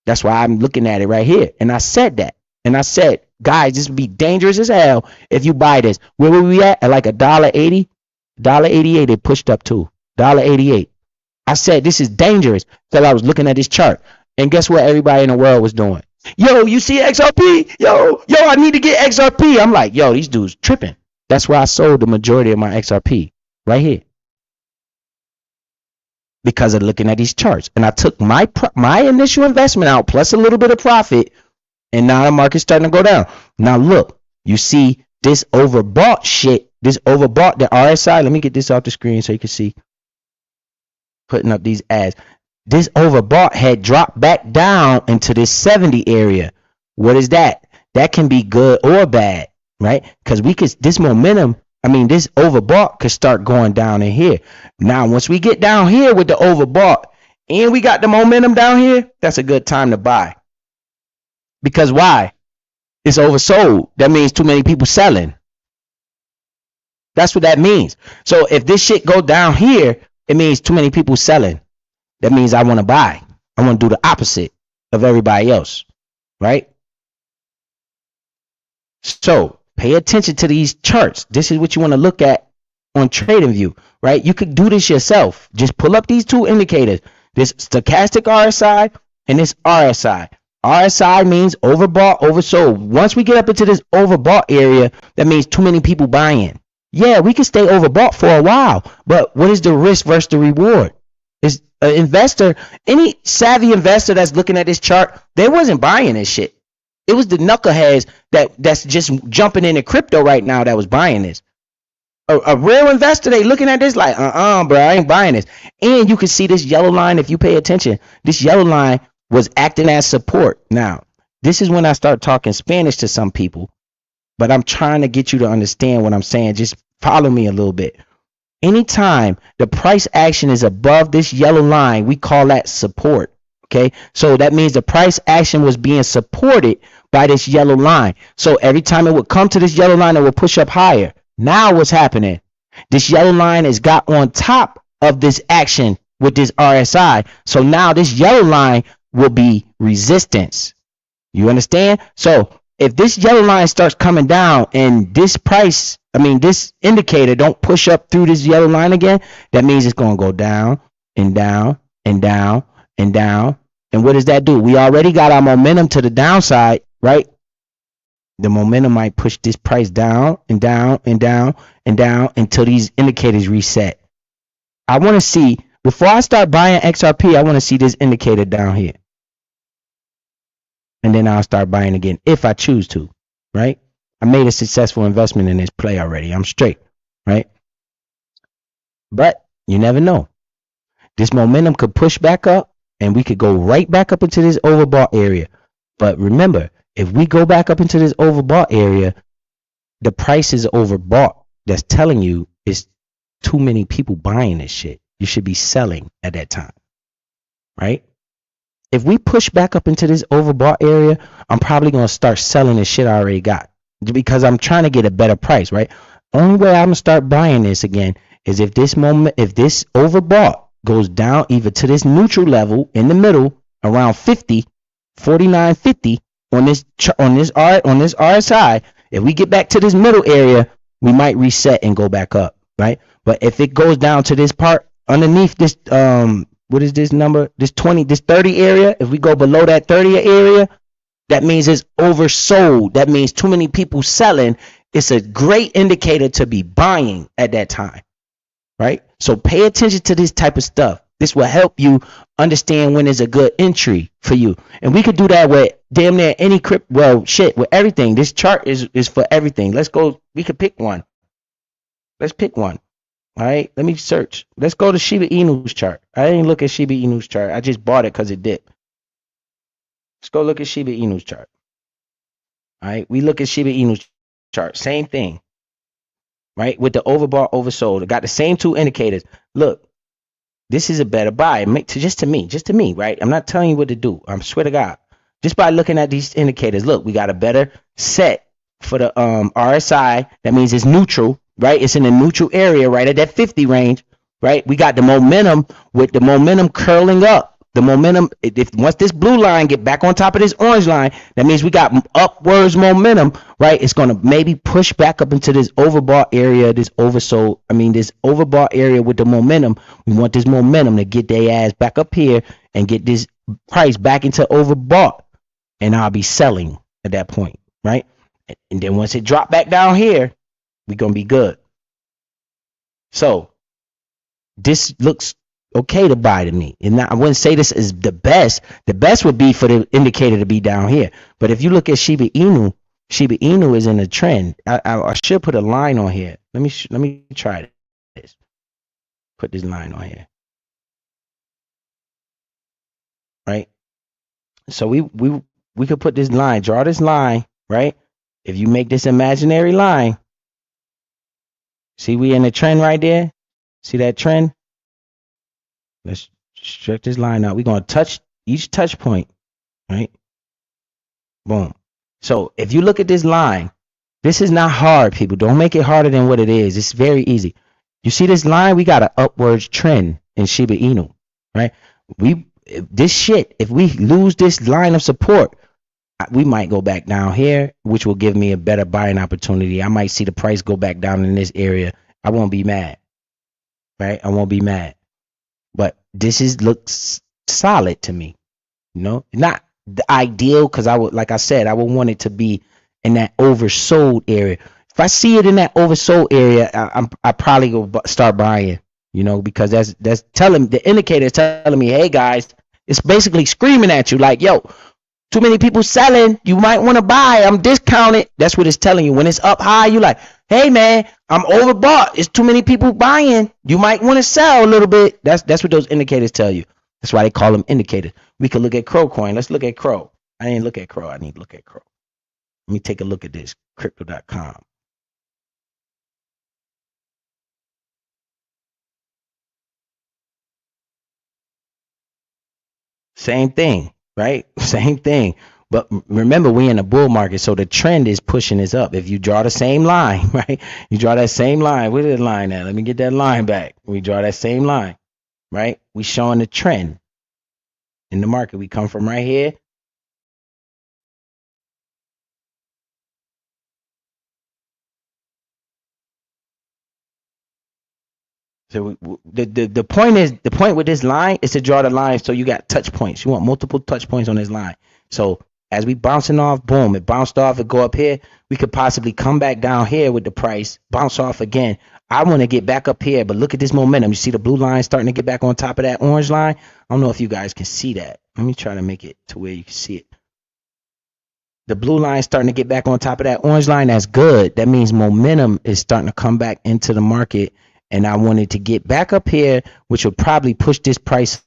That's why I'm looking at it right here. And I said that. And I said, guys, this would be dangerous as hell if you buy this. Where were we at? At like $1.80? $1.88 it pushed up to. $1.88. I said this is dangerous because I was looking at this chart. And guess what everybody in the world was doing? Yo, you see XRP? Yo, I need to get XRP. I'm like, yo, these dudes tripping. That's why I sold the majority of my XRP right here. Because of looking at these charts. And I took my initial investment out plus a little bit of profit, and now the market's starting to go down. Now look, you see this overbought shit, this overbought the RSI. Let me get this off the screen so you can see. Putting up these ads. This overbought had dropped back down into this 70 area. What is that? That can be good or bad, right? Because this momentum, this overbought could start going down in here. Now, once we get down here with the overbought and we got the momentum down here, that's a good time to buy. Because why? It's oversold. That means too many people selling. That's what that means. So if this shit go down here, it means too many people selling. That means I want to buy. I want to do the opposite of everybody else, right? So pay attention to these charts. This is what you want to look at on TradingView, right? You could do this yourself. Just pull up these two indicators, this stochastic RSI and this RSI. RSI means overbought, oversold. Once we get up into this overbought area, that means too many people buying. Yeah, we can stay overbought for a while, but what is the risk versus the reward? Is an investor, any savvy investor that's looking at this chart, they wasn't buying this shit. It was the knuckleheads that's just jumping into crypto right now that was buying this. A real investor, they looking at this like, bro, I ain't buying this. And you can see this yellow line if you pay attention. This yellow line was acting as support. Now, this is when I start talking Spanish to some people, but I'm trying to get you to understand what I'm saying. Just follow me a little bit. Anytime the price action is above this yellow line, we call that support. Okay, so that means the price action was being supported by this yellow line. So every time it would come to this yellow line, it would push up higher. Now what's happening? This yellow line has got on top of this action with this RSI. So now this yellow line will be resistance. You understand? So if this yellow line starts coming down and this this indicator don't push up through this yellow line again, that means it's going to go down and down and down and down. And what does that do? We already got our momentum to the downside, right? The momentum might push this price down and down and down and down until these indicators reset. I want to see, before I start buying XRP, I want to see this indicator down here. And then I'll start buying again if I choose to, right? I made a successful investment in this play already. I'm straight, right? But you never know. This momentum could push back up and we could go right back up into this overbought area. But remember, if we go back up into this overbought area, the price is overbought. That's telling you it's too many people buying this shit. You should be selling at that time, right? If we push back up into this overbought area, I'm probably going to start selling the shit I already got because I'm trying to get a better price, right? Only way I'm going to start buying this again is if this overbought goes down either to this neutral level in the middle around 49.50 on this RSI. If we get back to this middle area, we might reset and go back up, right? But if it goes down to this part underneath this what is this number? This 30 area. If we go below that 30 area, that means it's oversold. That means too many people selling. It's a great indicator to be buying at that time, right? So pay attention to this type of stuff. This will help you understand when is a good entry for you. And we could do that with damn near any with everything. This chart is for everything. Let's go. We could pick one. Let's pick one. All right, let me search. Let's go to Shiba Inu's chart. I didn't look at Shiba Inu's chart. I just bought it because it dipped. Let's go look at Shiba Inu's chart. All right, we look at Shiba Inu's chart. Same thing, right? With the overbought, oversold. It got the same two indicators. Look, this is a better buy. Just to me, right? I'm not telling you what to do. I swear to God. Just by looking at these indicators, look, we got a better set for the RSI. That means it's neutral. Right, it's in the neutral area, right at that 50 range, right? We got the momentum with the momentum curling up. the momentum, if once this blue line get back on top of this orange line, that means we got upwards momentum, right? It's going to maybe push back up into this overbought area, this overbought area with the momentum. We want this momentum to get their ass back up here and get this price back into overbought, and I'll be selling at that point, right? And then once it drop back down here, we're going to be good. So this looks okay to buy to me. And I wouldn't say this is the best. The best would be for the indicator to be down here. But if you look at Shiba Inu, Shiba Inu is in a trend. I should put a line on here. Let me try this. Put this line on here. Right? So we could put this line, draw this line, right? If you make this imaginary line, see we in a trend right there? See that trend? Let's stretch this line out. We're going to touch each touch point, right? Boom. So if you look at this line, this is not hard, people. Don't make it harder than what it is. It's very easy. You see this line? We got an upwards trend in Shiba Inu, right? If we lose this line of support, we might go back down here, which will give me a better buying opportunity. I might see the price go back down in this area. I won't be mad, right? I won't be mad. But this looks solid to me, not the ideal, because I would want it to be in that oversold area. If I see it in that oversold area, I probably go start buying, because that's telling the indicator is telling me, hey guys, it's basically screaming at you like, yo, too many people selling, you might want to buy. I'm discounted. That's what it's telling you. When it's up high, you like, hey man, I'm overbought. It's too many people buying. You might want to sell a little bit. That's what those indicators tell you. That's why they call them indicators. We could look at Crow Coin. Let's look at Crow. I didn't look at Crow. I need to look at Crow. Let me take a look at this. Crypto.com. Same thing, right? Same thing. But remember, we in a bull market, so the trend is pushing us up. If you draw the same line, right? You draw that same line. Where's the line at? Let me get that line back. We draw that same line, right? We showing the trend in the market. We come from right here. So the point with this line is to draw the line so you got touch points. You want multiple touch points on this line. So as we bouncing off, boom, it bounced off, it go up here. We could possibly come back down here with the price, bounce off again. I want to get back up here, but look at this momentum. You see the blue line starting to get back on top of that orange line? I don't know if you guys can see that. Let me try to make it to where you can see it. The blue line starting to get back on top of that orange line. That's good. That means momentum is starting to come back into the market. And I wanted to get back up here, which will probably push this price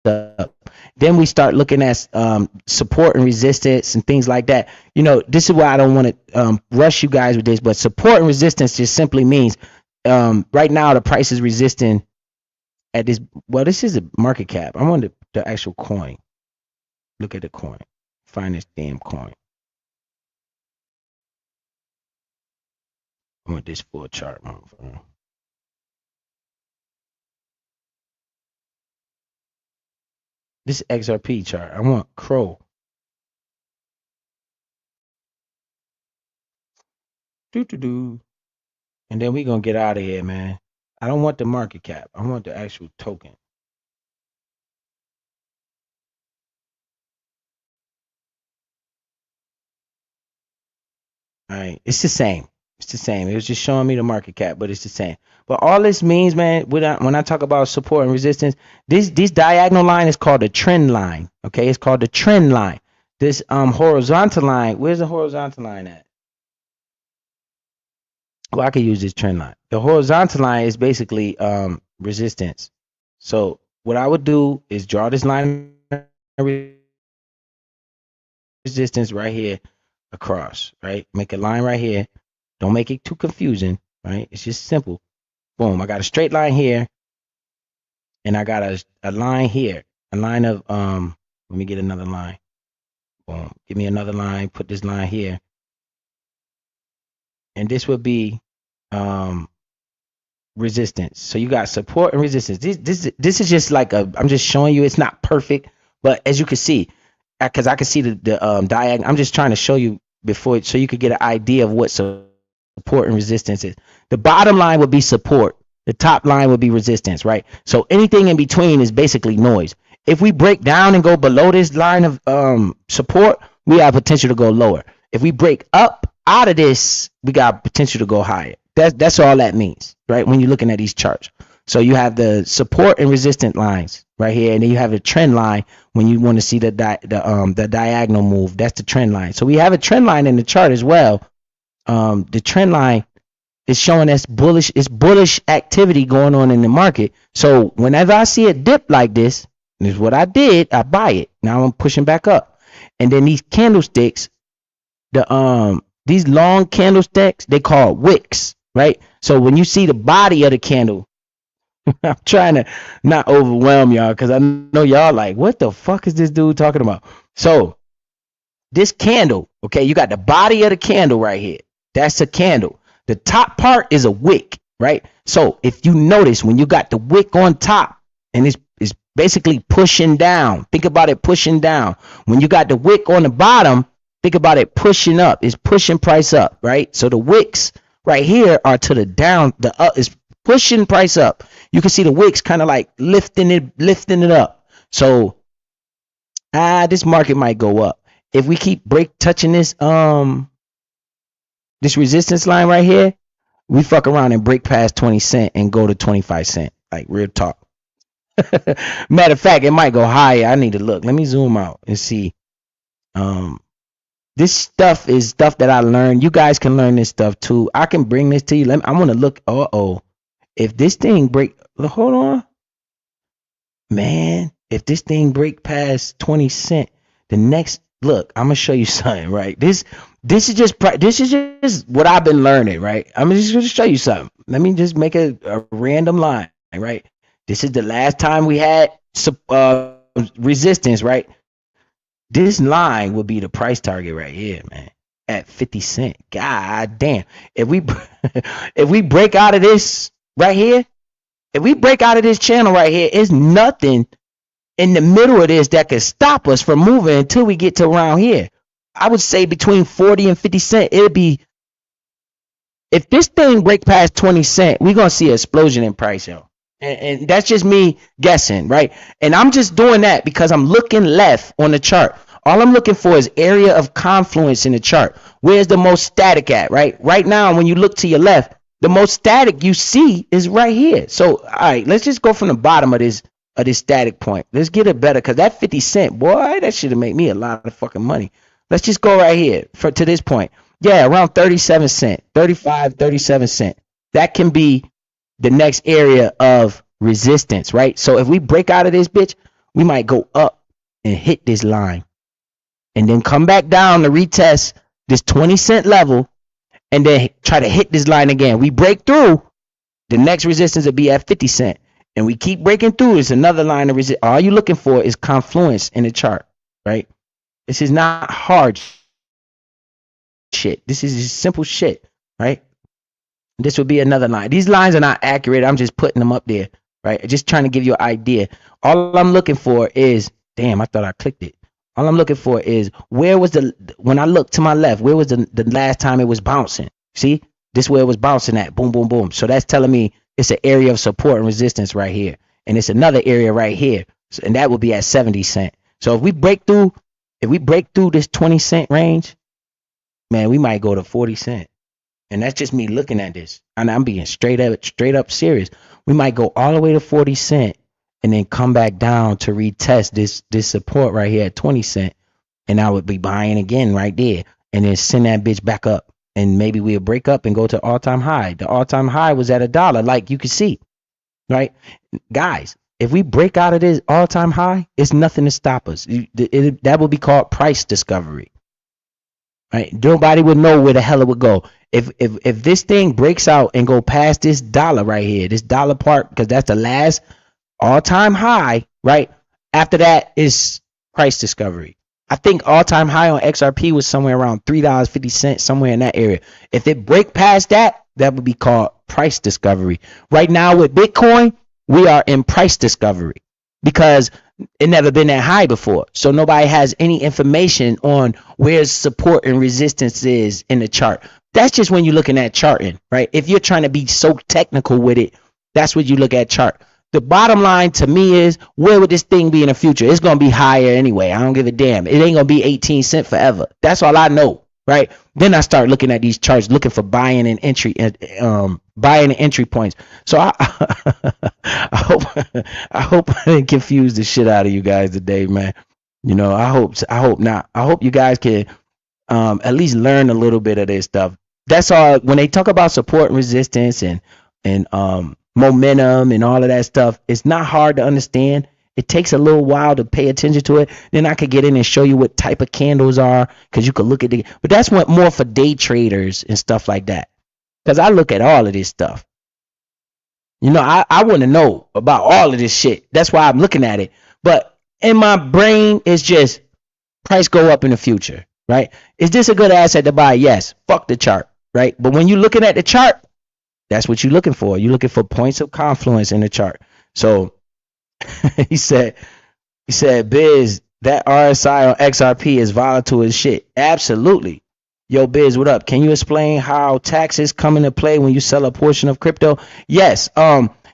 up. Then we start looking at support and resistance and things like that. This is why I don't want to rush you guys with this, but support and resistance just simply means right now the price is resisting at this. Well, this is a market cap. I want the actual coin. Look at the coin. Find this damn coin. I want this full chart, motherfucker. This XRP chart. I want Crow. And then we're going to get out of here, man. I don't want the market cap. I want the actual token. All right. It's the same. It's the same. It was just showing me the market cap, but it's the same. But all this means, man, when I talk about support and resistance, this diagonal line is called the trend line. Okay, it's called the trend line. This horizontal line, where's the horizontal line at? Well, I could use this trend line. The horizontal line is basically resistance. So what I would do is draw this line of resistance right here across, right? Make a line right here. Don't make it too confusing, right? It's just simple. Boom, I got a straight line here, and I got a line here. A line of, let me get another line. Boom, give me another line, put this line here. And this would be resistance. So you got support and resistance. This is just like I'm just showing you it's not perfect, But as you can see, because I can see the diagonal. I'm just trying to show you before, so you could get an idea of what support and resistance is. The bottom line would be support. The top line would be resistance, right? So anything in between is basically noise. If we break down and go below this line of support, we have potential to go lower. If we break up out of this, we got potential to go higher. That's all that means, right? When you're looking at these charts. So you have the support and resistance lines right here, and then you have the trend line when you want to see the diagonal move. That's the trend line. So we have a trend line in the chart as well. The trend line is showing us bullish activity going on in the market. So whenever I see a dip like this is what I did. I buy it. Now I'm pushing back up, and then these candlesticks, these long candlesticks, they call wicks, right? So when you see the body of the candle, I'm trying to not overwhelm y'all because I know y'all like, what the fuck is this dude talking about? So this candle, okay, you got the body of the candle right here. That's a candle. The top part is a wick, right? So if you notice, when you got the wick on top and it's basically pushing down, think about it pushing down. When you got the wick on the bottom, think about it pushing up. It's pushing price up, right? So the wicks right here are to the down, the up is pushing price up. You can see the wicks kind of like lifting it up. So this market might go up if we keep touching this this resistance line right here. We fuck around and break past 20 cents and go to 25 cents, like real talk. Matter of fact, it might go higher. I need to look. Let me zoom out and see. This stuff is stuff that I learned. You guys can learn this stuff too. I can bring this to you. I want to look. If this thing break, hold on, man. If this thing break past 20 cents, the next look, I'm gonna show you something, right? This is just what I've been learning, right? I'm just gonna show you something. Let me just make a random line, right? This is the last time we had resistance, right? This line would be the price target right here, man, at 50 cents. God damn. If we break out of this right here, if we break out of this channel right here, it's nothing in the middle of this that could stop us from moving until we get to around here. I would say between 40 and 50 cents, it'll be, if this thing break past 20 cents, we're going to see an explosion in price, yo. And that's just me guessing, right? And I'm just doing that because I'm looking left on the chart. All I'm looking for is area of confluence in the chart. Where's the most static at, right? Right now, when you look to your left, the most static you see is right here. So, all right, let's just go from the bottom of this static point. Let's get it better, because that 50 cent, boy, that should have made me a lot of fucking money. Let's just go right here to this point. Yeah, around 37 cents, 35, 37 cents. That can be the next area of resistance, right? So if we break out of this bitch, we might go up and hit this line and then come back down to retest this 20 cent level and then try to hit this line again. We break through, the next resistance will be at 50 cent, and we keep breaking through. It's another line of resistance. All you're looking for is confluence in the chart, right? This is not hard shit. This is just simple shit, right? This would be another line. These lines are not accurate. I'm just putting them up there, right? Just trying to give you an idea. All I'm looking for is, damn, I thought I clicked it. All I'm looking for is, when I look to my left, where was the last time it was bouncing? See, this is where it was bouncing at. Boom, boom, boom. So that's telling me it's an area of support and resistance right here. And it's another area right here. And that would be at 70 cents. So if we break through this 20 cent range, man, we might go to 40 cents. And that's just me looking at this. And I'm being straight up serious. We might go all the way to 40 cents and then come back down to retest this support right here at 20 cents. And I would be buying again right there and then send that bitch back up. And maybe we'll break up and go to all-time high. The all-time high was at $1, like you can see, right? Guys, if we break out of this all-time high, it's nothing to stop us. That would be called price discovery. Right? Nobody would know where the hell it would go. If this thing breaks out and go past this dollar right here, this dollar part, because that's the last all-time high, right? After that is price discovery. I think all-time high on XRP was somewhere around $3.50, somewhere in that area. If it break past that, that would be called price discovery. Right now with Bitcoin, we are in price discovery because it never been that high before. So nobody has any information on where support and resistance is in the chart. That's just when you're looking at charting, right? If you're trying to be so technical with it, that's what you look at chart. The bottom line to me is, where would this thing be in the future? It's going to be higher anyway. I don't give a damn. It ain't going to be 18 cents forever. That's all I know, right? Then I start looking at these charts, looking for buying and entry points. So I hope I didn't confuse the shit out of you guys today, man. You know, I hope not. I hope you guys can at least learn a little bit of this stuff. That's all. When they talk about support and resistance and momentum and all of that stuff, it's not hard to understand. It takes a little while to pay attention to it. Then I could get in and show you what type of candles are, because you could look at the, but that's what more for day traders and stuff like that. Because I look at all of this stuff. You know, I want to know about all of this shit. That's why I'm looking at it. But in my brain, it's just price go up in the future, right? Is this a good asset to buy? Yes. Fuck the chart, right? But when you're looking at the chart, that's what you're looking for. You're looking for points of confluence in the chart. So he said, Biz, that RSI on XRP is volatile as shit. Absolutely. Yo, Biz, what up? Can you explain how taxes come into play when you sell a portion of crypto? Yes.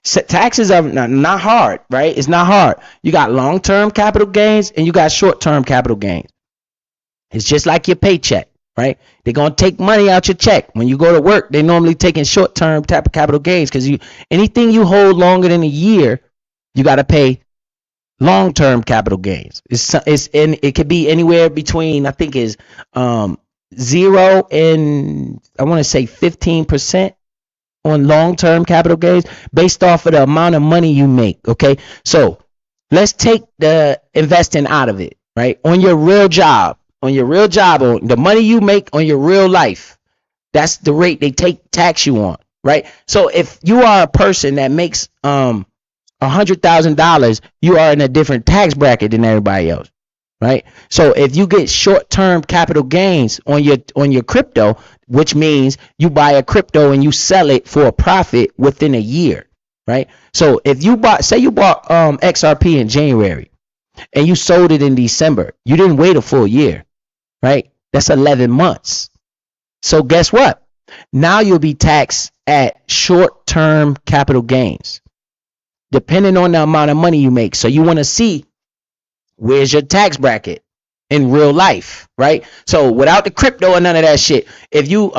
Taxes are not hard, right? It's not hard. You got long-term capital gains and you got short-term capital gains. It's just like your paycheck, right? They're going to take money out your check. When you go to work, they're normally taking short-term type of capital gains, because anything you hold longer than a year, you got to pay long-term capital gains. It could be anywhere between, I think, is 0 and I want to say 15% on long-term capital gains, based off of the amount of money you make. Okay, so let's take the investing out of it, right? On your real job, on the money you make on your real life, that's the rate they tax you on, right? So if you are a person that makes $100,000, you are in a different tax bracket than everybody else, right? So if you get short-term capital gains on your crypto, which means you buy a crypto and you sell it for a profit within a year, right? So if you bought XRP in January and you sold it in December, you didn't wait a full year, right? That's 11 months. So guess what? Now you'll be taxed at short-term capital gains, depending on the amount of money you make. So you want to see, where's your tax bracket in real life, right? So without the crypto and none of that shit, if you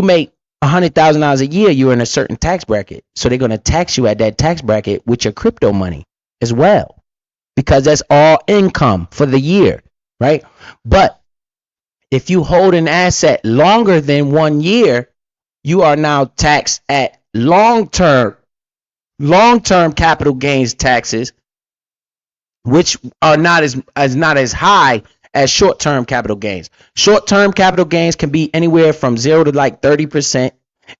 make $100,000 a year, you're in a certain tax bracket. So they're going to tax you at that tax bracket with your crypto money as well, because that's all income for the year, right? But if you hold an asset longer than 1 year, you are now taxed at long-term capital gains taxes, which are not as high as short-term capital gains. Short-term capital gains can be anywhere from 0 to like 30%,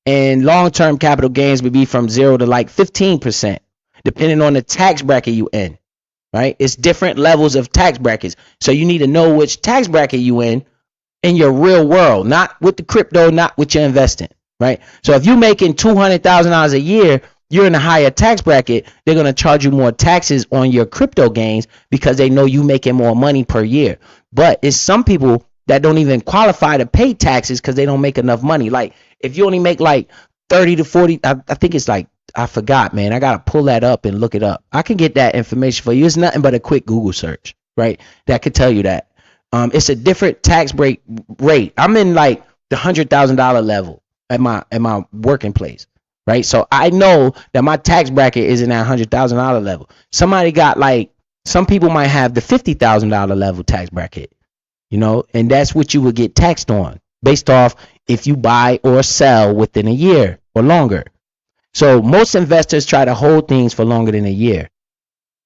and long-term capital gains would be from 0 to like 15%, depending on the tax bracket you in, right? It's different levels of tax brackets. So you need to know which tax bracket you in your real world, not with the crypto, not with your investing, right? So if you're making $200,000 a year, you're in a higher tax bracket, they're going to charge you more taxes on your crypto gains, because they know you making more money per year. But it's some people that don't even qualify to pay taxes because they don't make enough money. Like if you only make like 30 to 40, I think it's like, I forgot, man. I got to pull that up and look it up. I can get that information for you. It's nothing but a quick Google search, right? That could tell you that. It's a different tax rate. I'm in like the $100,000 level at my working place, right? So I know that my tax bracket is in that $100,000 level. Somebody got like, some people might have the $50,000 level tax bracket, you know, and that's what you would get taxed on based off if you buy or sell within a year or longer. So most investors try to hold things for longer than a year.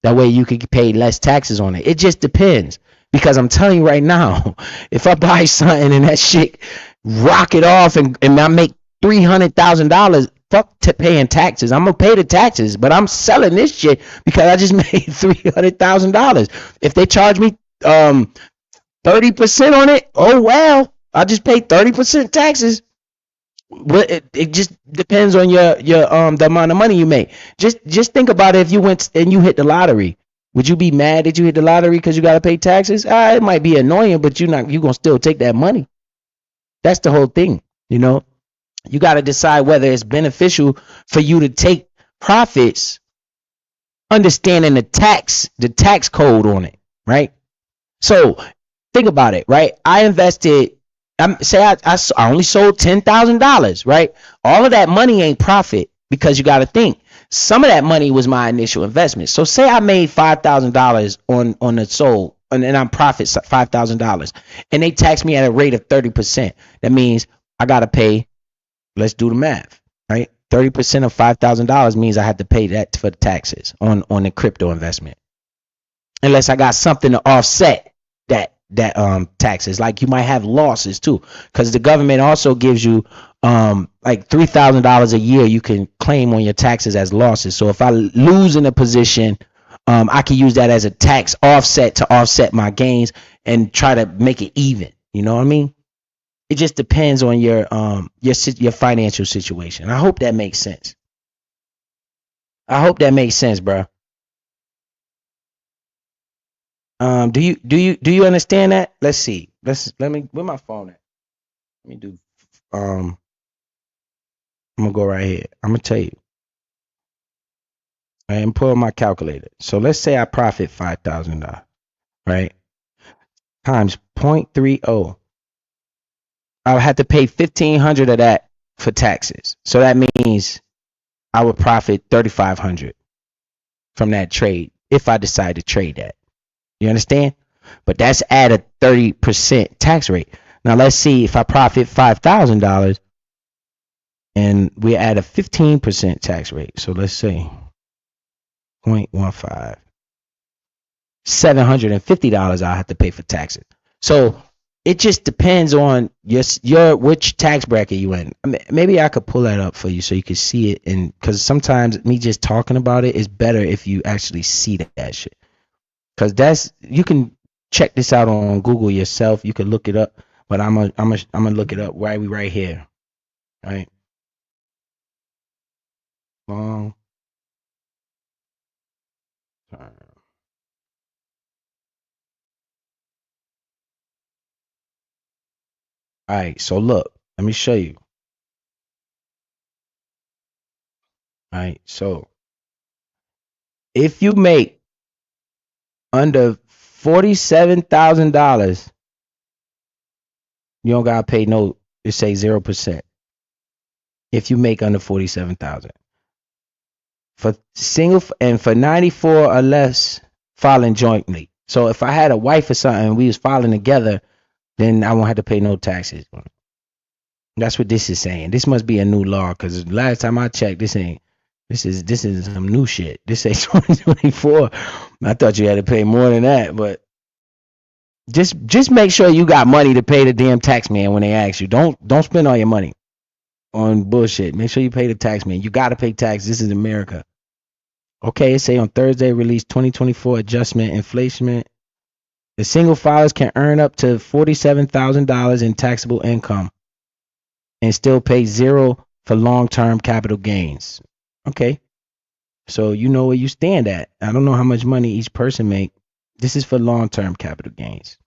That way you could pay less taxes on it. It just depends. Because I'm telling you right now, if I buy something and that shit rocket off and I make $300,000, fuck to paying taxes. I'm gonna pay the taxes, but I'm selling this shit because I just made $300,000. If they charge me 30% on it, oh well, I just pay 30% taxes. Well, it just depends on your the amount of money you make. Just think about it. If you went and you hit the lottery, Would you be mad that you hit the lottery because you got to pay taxes? It might be annoying, but you gonna still take that money. That's the whole thing. You know, you got to decide whether it's beneficial for you to take profits, understanding the tax code on it, right? So think about it, right? I invested. I only sold $10,000, right? All of that money ain't profit because you got to think. Some of that money was my initial investment. So say I made $5,000 on the sold, and I'm profit $5,000, and they tax me at a rate of 30%. That means I got to pay. Let's do the math, right? 30% of $5,000 means I have to pay that for the taxes on the crypto investment, unless I got something to offset that taxes. Like you might have losses too, because the government also gives you like $3,000 a year you can claim on your taxes as losses. So if I lose in a position, I can use that as a tax offset to offset my gains and try to make it even. You know what I mean? It just depends on your financial situation. I hope that makes sense. I hope that makes sense, bro. Do you understand that? Let's see. Let me, where my phone at? Let me do. I'm gonna go right here. I'm gonna tell you. And pull my calculator. So let's say I profit $5,000, right? Times 0.30. I'll have to pay $1,500 of that for taxes. So that means I would profit $3,500 from that trade if I decide to trade that. You understand? But that's at a 30% tax rate. Now let's see if I profit $5,000 and we add a 15% tax rate. So let's say 0.15. $750 I'll have to pay for taxes. So it just depends on your which tax bracket you in. I mean, maybe I could pull that up for you so you can see it, and because sometimes me just talking about it is better if you actually see that shit. Because you can check this out on Google yourself. You can look it up, but I'm gonna look it up right here. Right. Long term. All right. So look, let me show you. All right. So if you make under $47,000, you don't gotta pay no. It say 0%. If you make under 47,000, for single and for 94 or less, filing jointly. So if I had a wife or something, and we was filing together, then I won't have to pay no taxes. That's what this is saying. This must be a new law, because last time I checked, this is some new shit. This say 2024. I thought you had to pay more than that, but just make sure you got money to pay the damn tax man when they ask you. Don't spend all your money on bullshit. Make sure you pay the tax man. You got to pay tax. This is America. Okay, it say on Thursday release 2024 adjustment inflation. The single filers can earn up to $47,000 in taxable income and still pay zero for long-term capital gains. Okay, so you know where you stand at. I don't know how much money each person make. This is for long-term capital gains.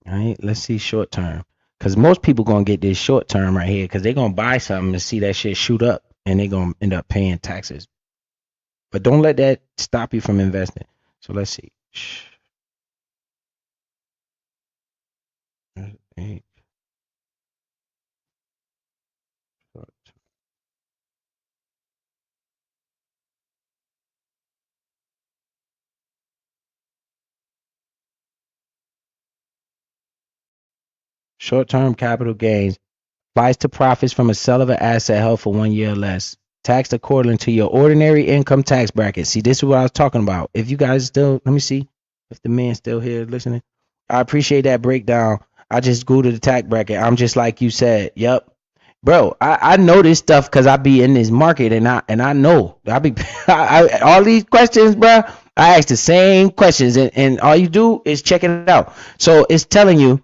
All right, let's see short-term. Because most people going to get this short-term right here because they're going to buy something and see that shit shoot up and they're going to end up paying taxes. But don't let that stop you from investing. So let's see. Short-term capital gains applies to profits from a sale of an asset held for 1 year or less. Taxed according to your ordinary income tax bracket. See, this is what I was talking about. If you guys still, let me see if the man's still here listening. I appreciate that breakdown. I just go to the tax bracket. I'm just like you said. Yep. Bro, I know this stuff because I be in this market and I know. All these questions, bro, I ask the same questions and all you do is check it out. So it's telling you,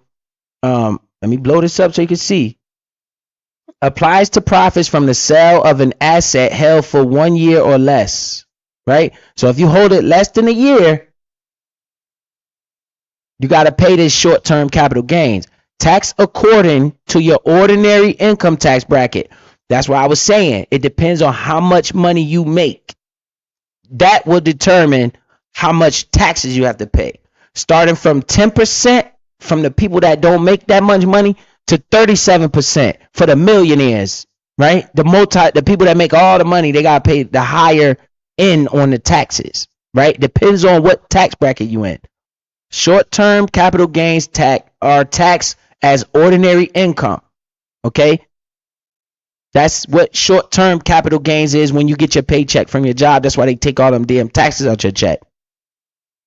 let me blow this up so you can see. Applies to profits from the sale of an asset held for 1 year or less. right? So if you hold it less than a year, you got to pay this short-term capital gains tax according to your ordinary income tax bracket. That's why I was saying it depends on how much money you make. That will determine how much taxes you have to pay. Starting from 10% from the people that don't make that much money to 37% for the millionaires, right? The people that make all the money, they got to pay the higher end on the taxes, right? Depends on what tax bracket you in. Short-term capital gains tax are taxed as ordinary income. Okay? That's what short-term capital gains is when you get your paycheck from your job. That's why they take all them damn taxes out your check.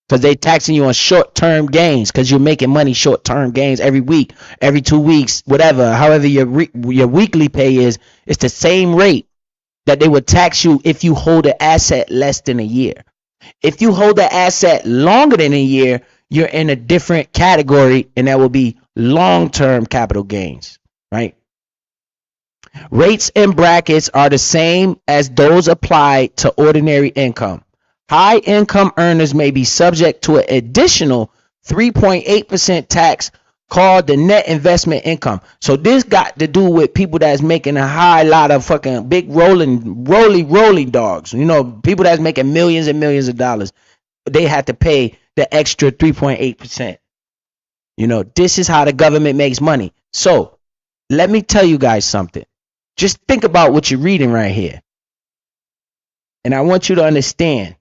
Because they taxing you on short-term gains because you're making money short-term gains every week, every 2 weeks, whatever. However your weekly pay is, it's the same rate that they would tax you if you hold an asset less than a year. If you hold an asset longer than a year, you're in a different category, and that will be long-term capital gains, right? Rates and brackets are the same as those applied to ordinary income. High income earners may be subject to an additional 3.8% tax called the net investment income. So this got to do with people that's making a high lot of fucking big rolling dogs. You know, people that's making millions and millions of dollars. They have to pay the extra 3.8%. You know, this is how the government makes money. So let me tell you guys something. Just think about what you're reading right here. And I want you to understand.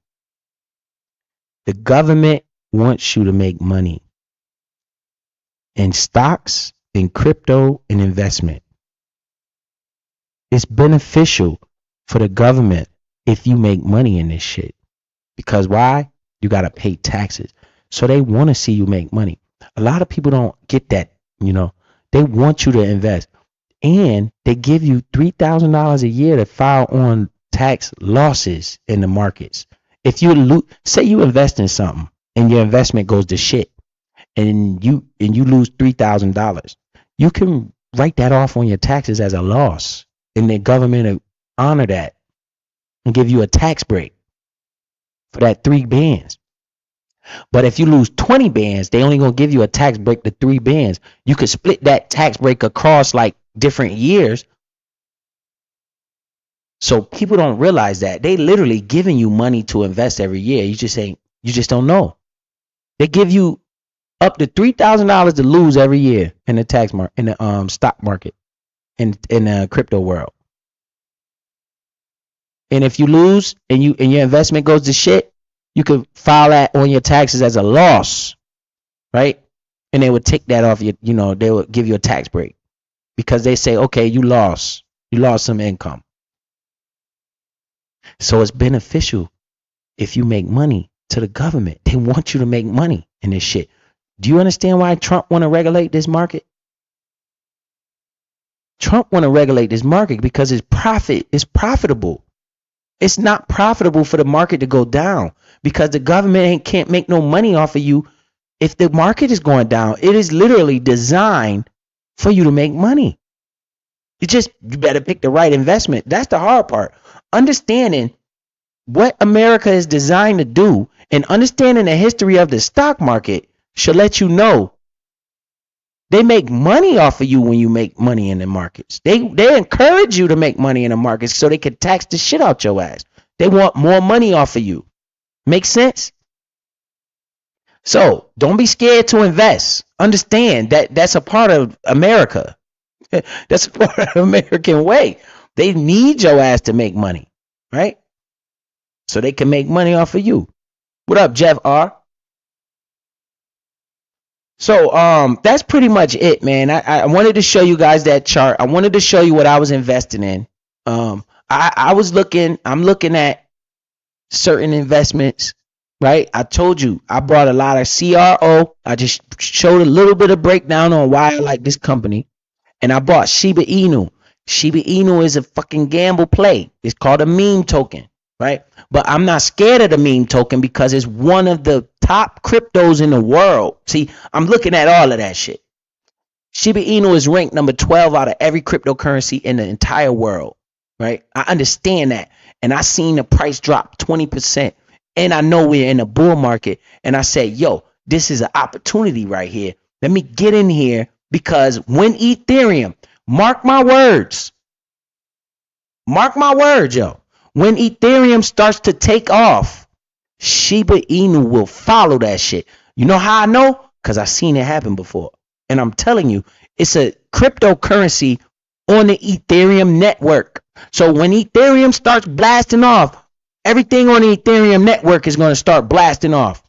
The government wants you to make money in stocks, in crypto, and investment. It's beneficial for the government if you make money in this shit. Because why? You got to pay taxes. So they want to see you make money. A lot of people don't get that, you know. They want you to invest. And they give you $3,000 a year to file on tax losses in the markets. If you say you invest in something and your investment goes to shit and you lose $3,000, you can write that off on your taxes as a loss, and the government will honor that and give you a tax break for that 3 bands. But if you lose 20 bands, they only gonna give you a tax break to 3 bands. You could split that tax break across like different years. So people don't realize that they literally giving you money to invest every year. You just don't know. They give you up to $3,000 to lose every year in the stock market, in the crypto world. And if you lose and your investment goes to shit, you could file that on your taxes as a loss, right? And they would take that off you. You know, they would give you a tax break because they say, okay, you lost some income. So it's beneficial if you make money to the government. They want you to make money in this shit. Do you understand why Trump want to regulate this market? Trump want to regulate this market because it's profitable. It's not profitable for the market to go down because the government can't make no money off of you if the market is going down. It is literally designed for you to make money. You better pick the right investment. That's the hard part. Understanding what America is designed to do and understanding the history of the stock market should let you know they make money off of you when you make money in the markets. They encourage you to make money in the markets so they can tax the shit out your ass. They want more money off of you. Make sense? So don't be scared to invest. Understand that that's a part of America. That's a part of the American way. They need your ass to make money, right? So they can make money off of you. What up, Jeff R? So that's pretty much it, man. I wanted to show you guys that chart. I wanted to show you what I was investing in. I'm looking at certain investments, right? I told you I bought a lot of CRO. I just showed a little bit of breakdown on why I like this company. And I bought Shiba Inu. Shiba Inu is a fucking gamble play. It's called a meme token, right? But I'm not scared of the meme token because it's one of the top cryptos in the world. See, I'm looking at all of that shit. Shiba Inu is ranked number 12 out of every cryptocurrency in the entire world, right? I understand that. and I seen the price drop 20%, and I know we're in a bull market, and I said, yo, this is an opportunity right here. Let me get in here, because when Ethereum, mark my words, yo, when Ethereum starts to take off, Shiba Inu will follow that shit. You know how I know? Because I've seen it happen before. And I'm telling you, it's a cryptocurrency on the Ethereum network. So when Ethereum starts blasting off, everything on the Ethereum network is going to start blasting off.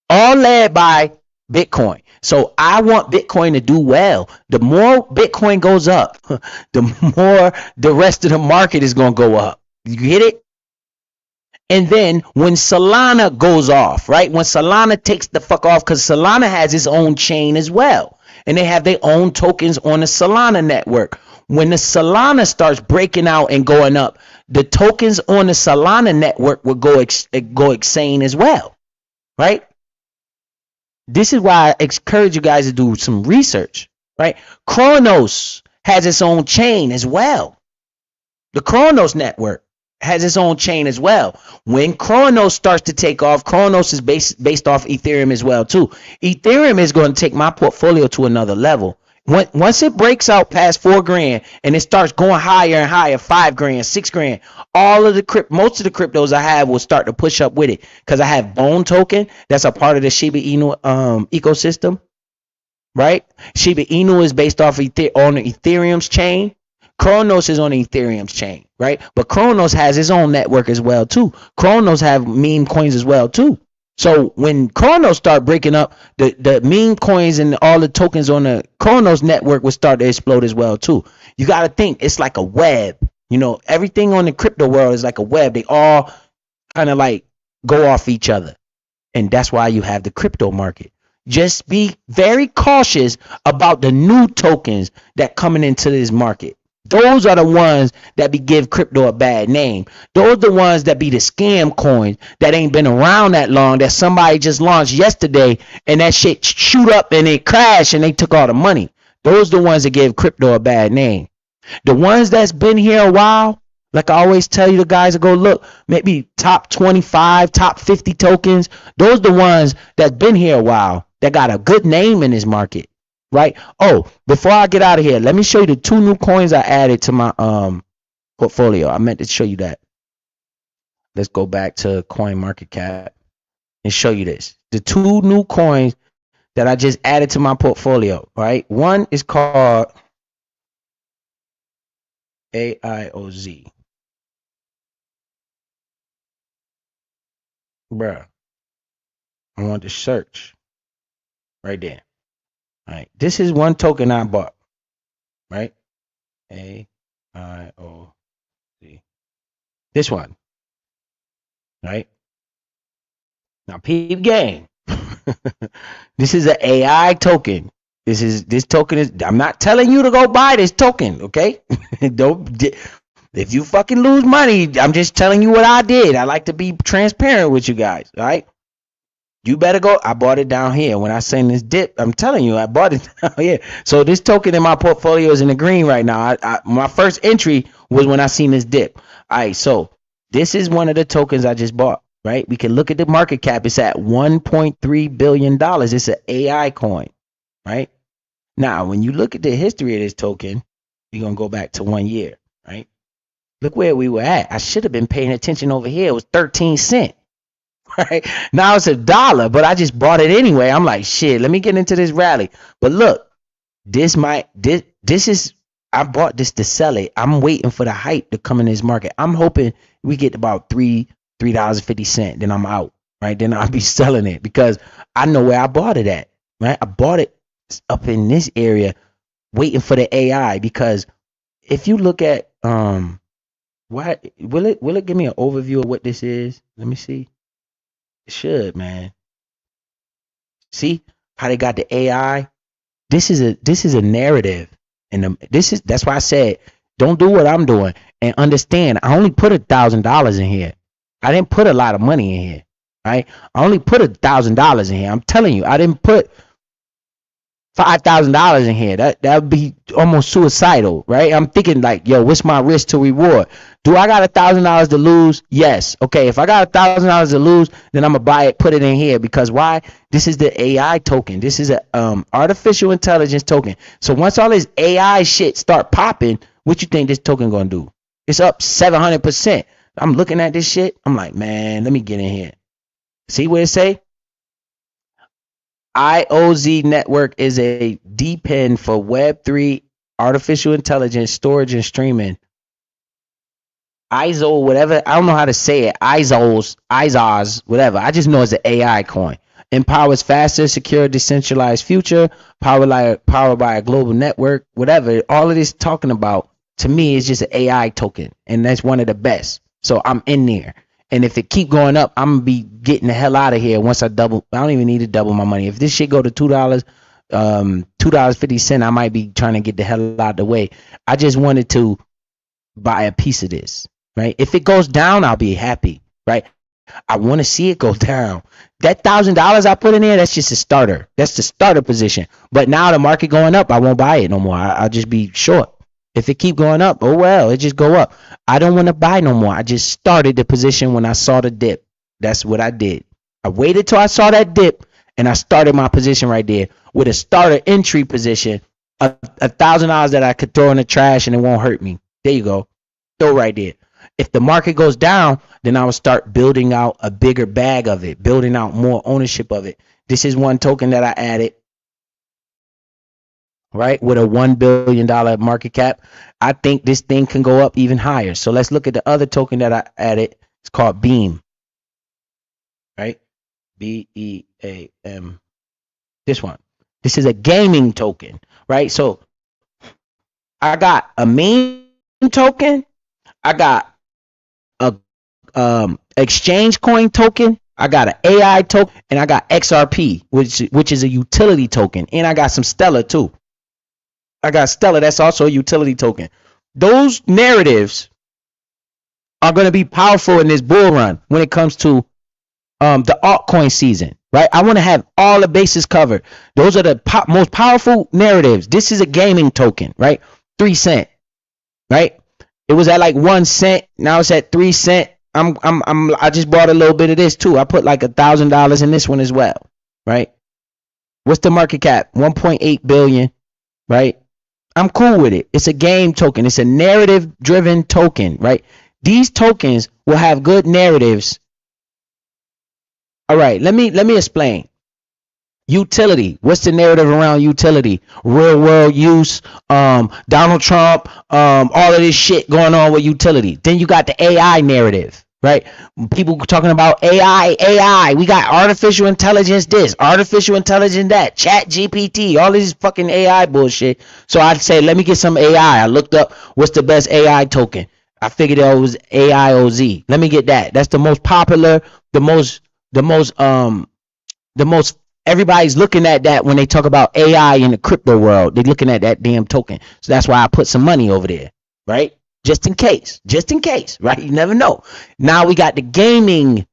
All led by Bitcoin. So I want Bitcoin to do well. The more Bitcoin goes up, the more the rest of the market is going to go up. You get it? And then when Solana goes off, right? When Solana takes the fuck off, because Solana has its own chain as well. And they have their own tokens on the Solana network. When the Solana starts breaking out and going up, the tokens on the Solana network will go insane as well, right? This is why I encourage you guys to do some research, right? Kronos has its own chain as well. The Kronos network has its own chain as well. When Kronos starts to take off, Kronos is based off Ethereum as well too. Ethereum is going to take my portfolio to another level. Once it breaks out past $4,000 and it starts going higher and higher, $5,000, $6,000, most of the cryptos I have will start to push up with it, because I have Bone token that's a part of the Shiba Inu ecosystem, right? Shiba Inu is based off on Ethereum's chain. Kronos is on Ethereum's chain, right? But Kronos has its own network as well too. Kronos have meme coins as well too. So when Kronos start breaking up, the meme coins and all the tokens on the Kronos network will start to explode as well too. You got to think it's like a web. You know, everything on the crypto world is like a web. They all kind of like go off each other. And that's why you have the crypto market. Just be very cautious about the new tokens that coming into this market. Those are the ones that give crypto a bad name. Those are the ones that be the scam coins that ain't been around that long, that somebody just launched yesterday and that shit shoot up and it crashed and they took all the money. Those are the ones that give crypto a bad name. The ones that's been here a while, like I always tell you, the guys to go look, maybe top 25, top 50 tokens. Those are the ones that's been here a while, that got a good name in this market. Right. Oh, before I get out of here, let me show you the 2 new coins I added to my portfolio. I meant to show you that. Let's go back to CoinMarketCap and show you this. The 2 new coins that I just added to my portfolio. Right. One is called AIOZ. Bruh. I want to search right there. All right, this is one token I bought, right? AIOZ. This one, right? Now, peep game. This is an AI token. This token is. I'm not telling you to go buy this token, okay? Don't. If you fucking lose money, I'm just telling you what I did. I like to be transparent with you guys, all right? You better go. I bought it down here. When I seen this dip, I'm telling you, I bought it down here. So this token in my portfolio is in the green right now. My first entry was when I seen this dip. All right, so this is one of the tokens I just bought, right? We can look at the market cap. It's at $1.3 billion. It's an AI coin, right? Now, when you look at the history of this token, we're going to go back to 1 year, right? Look where we were at. I should have been paying attention over here. It was 13 cents. Right now it's $1, but I just bought it anyway. I'm like, shit, let me get into this rally. But look, this is, I bought this to sell it. I'm waiting for the hype to come in this market. I'm hoping we get about $3.50. Then I'm out, right? Then I'll be selling it, because I know where I bought it at, right? I bought it up in this area, waiting for the AI. Because if you look at what will it give me an overview of what this is? Let me see. It should, man. See how they got the AI? This is a narrative, and that's why I said don't do what I'm doing, and understand. I only put $1,000 in here. I didn't put a lot of money in here, right? I only put $1,000 in here. I'm telling you, I didn't put $5,000 in here. That would be almost suicidal, right? I'm thinking like, yo, what's my risk to reward? Do I got $1,000 to lose? Yes. Okay, if I got $1,000 to lose, then I'm gonna buy it, put it in here because why? This is the AI token. This is a artificial intelligence token. So once all this AI shit start popping, what you think this token gonna do? It's up 700%. I'm looking at this shit. I'm like, man, let me get in here. See what it say? IOZ network is a DePIN for Web3 artificial intelligence storage and streaming. ISO, whatever, I don't know how to say it. IZOS, whatever. I just know it's an AI coin. Empowers faster, secure, decentralized future, powered by a global network, whatever. All of this talking about, to me, is just an AI token. And that's one of the best. So I'm in there. And if it keep going up, I'm gonna be getting the hell out of here once I double. I don't even need to double my money. If this shit go to $2, $2.50, I might be trying to get the hell out of the way. I just wanted to buy a piece of this, right? If it goes down, I'll be happy, right? I want to see it go down. That $1,000 I put in there, that's just a starter. That's the starter position. But now the market going up, I won't buy it no more. I'll just be short. If it keep going up, oh well, it just go up. I don't want to buy no more. I just started the position when I saw the dip. That's what I did. I waited till I saw that dip and I started my position right there with a starter entry position, $1,000 that I could throw in the trash and it won't hurt me. There you go. Throw right there. If the market goes down, then I will start building out a bigger bag of it, building out more ownership of it. This is one token that I added, right, with a $1 billion market cap. I think this thing can go up even higher. So let's look at the other token that I added. It's called Beam, right? BEAM. This one. This is a gaming token, right? So I got a meme token. I got a exchange coin token. I got an AI token, and I got XRP, which is a utility token, and I got some Stellar too. I got Stellar, that's also a utility token. Those narratives are going to be powerful in this bull run when it comes to the altcoin season, right? I want to have all the bases covered. Those are the most powerful narratives. This is a gaming token, right? 3 cents, right? It was at like 1 cent. Now it's at 3 cents. I just bought a little bit of this too. I put like $1,000 in this one as well, right? What's the market cap? 1.8 billion, right? I'm cool with it. It's a game token. It's a narrative driven token, right? These tokens will have good narratives. All right, let me explain. Utility. What's the narrative around utility? Real world use, Donald Trump, all of this shit going on with utility. Then you got the AI narrative, right? People talking about AI. We got artificial intelligence this, artificial intelligence that, chat GPT, all this fucking AI bullshit. So I say, let me get some AI. I looked up what's the best AI token. I figured it was AIOZ. Let me get that. That's the most popular, the most everybody's looking at that when they talk about AI in the crypto world. They're looking at that damn token. So that's why I put some money over there, right? Just in case, right? You never know. Now we got the gaming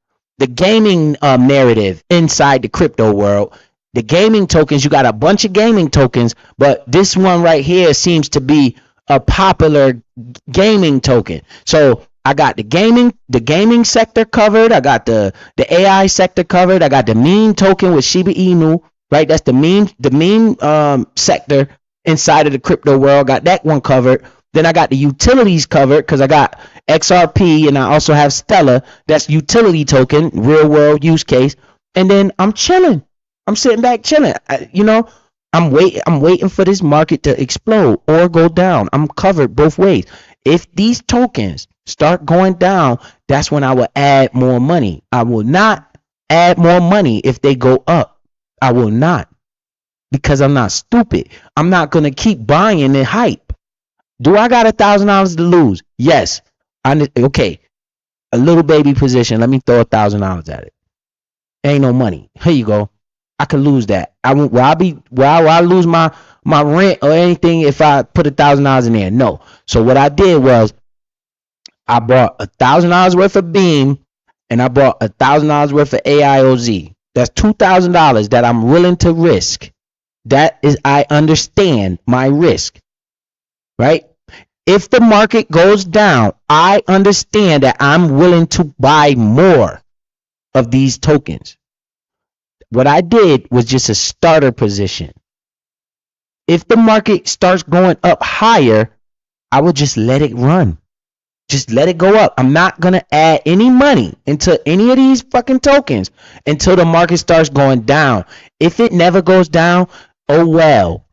narrative inside the crypto world. The gaming tokens, you got a bunch of gaming tokens, but this one right here seems to be a popular gaming token. So I got the gaming sector covered. I got the AI sector covered. I got the meme token with Shiba Inu, right? That's the meme sector inside of the crypto world. Got that one covered. Then I got the utilities covered because I got XRP and I also have Stellar. That's utility token, real world use case. And then I'm chilling. I'm sitting back chilling. I'm waiting for this market to explode or go down. I'm covered both ways. If these tokens start going down, that's when I will add more money. I will not add more money if they go up. I will not, because I'm not stupid. I'm not going to keep buying the hype. Do I got $1,000 to lose? Yes. Okay. A little baby position. Let me throw $1,000 at it. Ain't no money. Here you go. I could lose that. Will I lose my rent or anything if I put $1,000 in there? No. So what I did was I bought $1,000 worth of Beam and I bought $1,000 worth of AIOZ. That's $2,000 that I'm willing to risk. That is, I understand my risk, right? If the market goes down, I understand that I'm willing to buy more of these tokens. What I did was just a starter position. If the market starts going up higher, I would just let it run. Just let it go up. I'm not going to add any money into any of these fucking tokens until the market starts going down. If it never goes down, oh well.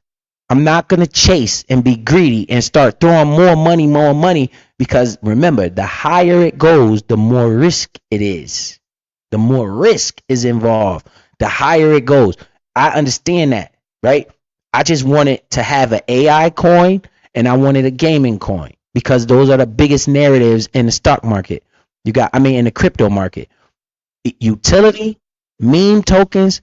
I'm not going to chase and be greedy and start throwing more money, because remember, the higher it goes, the more risk it is. The more risk is involved, the higher it goes. I understand that, right? I just wanted to have an AI coin and I wanted a gaming coin because those are the biggest narratives in the stock market. In the crypto market. Utility, meme tokens,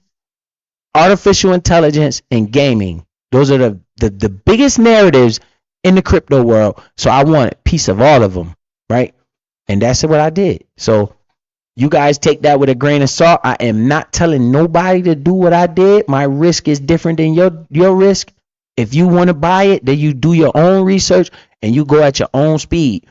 artificial intelligence, and gaming. Those are the biggest narratives in the crypto world. So I want a piece of all of them, right? And that's what I did. So you guys take that with a grain of salt. I am not telling nobody to do what I did. My risk is different than your risk. If you want to buy it, then you do your own research and you go at your own speed.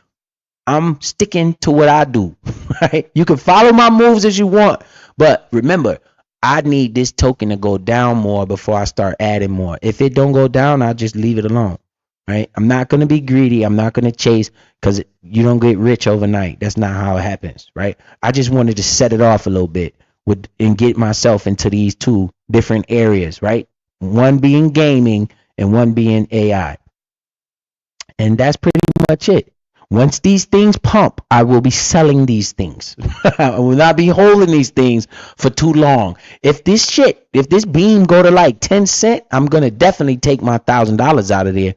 I'm sticking to what I do, right? You can follow my moves as you want, but remember, I need this token to go down more before I start adding more. If it don't go down, I'll just leave it alone, right? I'm not going to be greedy. I'm not going to chase, because you don't get rich overnight. That's not how it happens, right? I just wanted to set it off a little bit and get myself into these two different areas, right? One being gaming and one being AI. And that's pretty much it. Once these things pump, I will be selling these things. I will not be holding these things for too long. If this beam go to like 10 cents, I'm going to definitely take my $1,000 out of there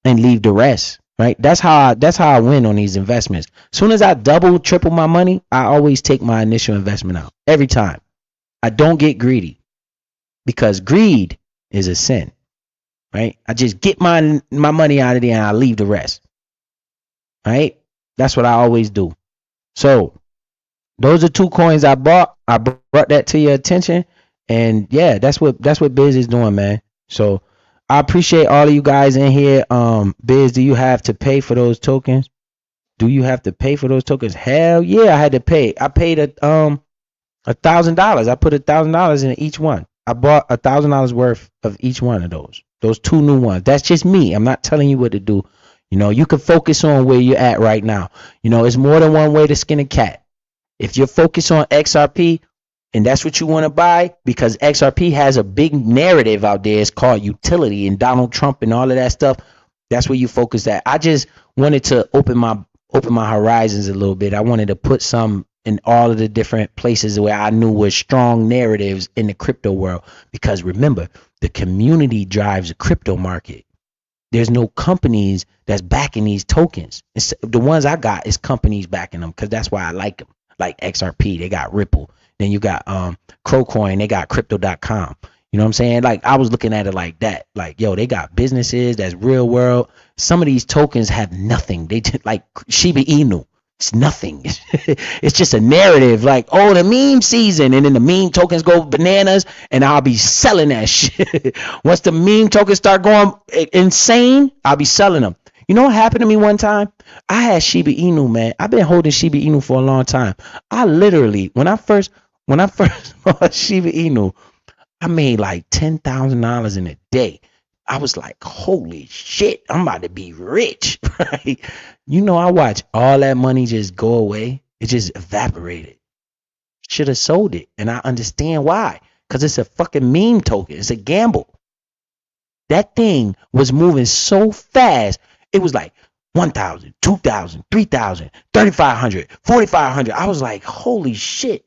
and leave the rest, right? That's how I win on these investments. As soon as I double, triple my money, I always take my initial investment out every time. I don't get greedy, because greed is a sin, right? I just get my money out of there and I leave the rest. Right? That's what I always do. So those are two coins I bought. I brought that to your attention. And yeah, that's what Biz is doing, man. So I appreciate all of you guys in here. Biz, do you have to pay for those tokens? Do you have to pay for those tokens? Hell yeah, I had to pay. I paid $1,000. I put $1,000 in each one. I bought $1,000 worth of each one of those two new ones. That's just me. I'm not telling you what to do. You can focus on where you're at right now. It's more than one way to skin a cat. If you're focused on XRP and that's what you want to buy, because XRP has a big narrative out there, it's called utility and Donald Trump and all of that stuff. That's where you focus at. I just wanted to open my horizons a little bit. I wanted to put some in all of the different places where I knew were strong narratives in the crypto world. Because remember, the community drives the crypto market. There's no companies that's backing these tokens. The ones I got is companies backing them, because that's why I like them. Like XRP, they got Ripple. Then you got Crowcoin, they got Crypto.com. You know what I'm saying? Like, I was looking at it like that. Like, yo, they got businesses that's real world. Some of these tokens have nothing. They just like Shiba Inu. It's nothing. It's just a narrative. Like, oh, the meme season, and then the meme tokens go bananas, and I'll be selling that shit. Once the meme tokens start going insane, I'll be selling them. You know what happened to me one time? I had Shiba Inu, man. I've been holding Shiba Inu for a long time. I literally, when I first bought Shiba Inu, I made like $10,000 in a day. I was like, holy shit, I'm about to be rich, right? I watch all that money just go away. It just evaporated. Should have sold it. And I understand why. Because it's a fucking meme token. It's a gamble. That thing was moving so fast. It was like 1,000, 2,000, 3,000, 3,500, 4,500. I was like, holy shit.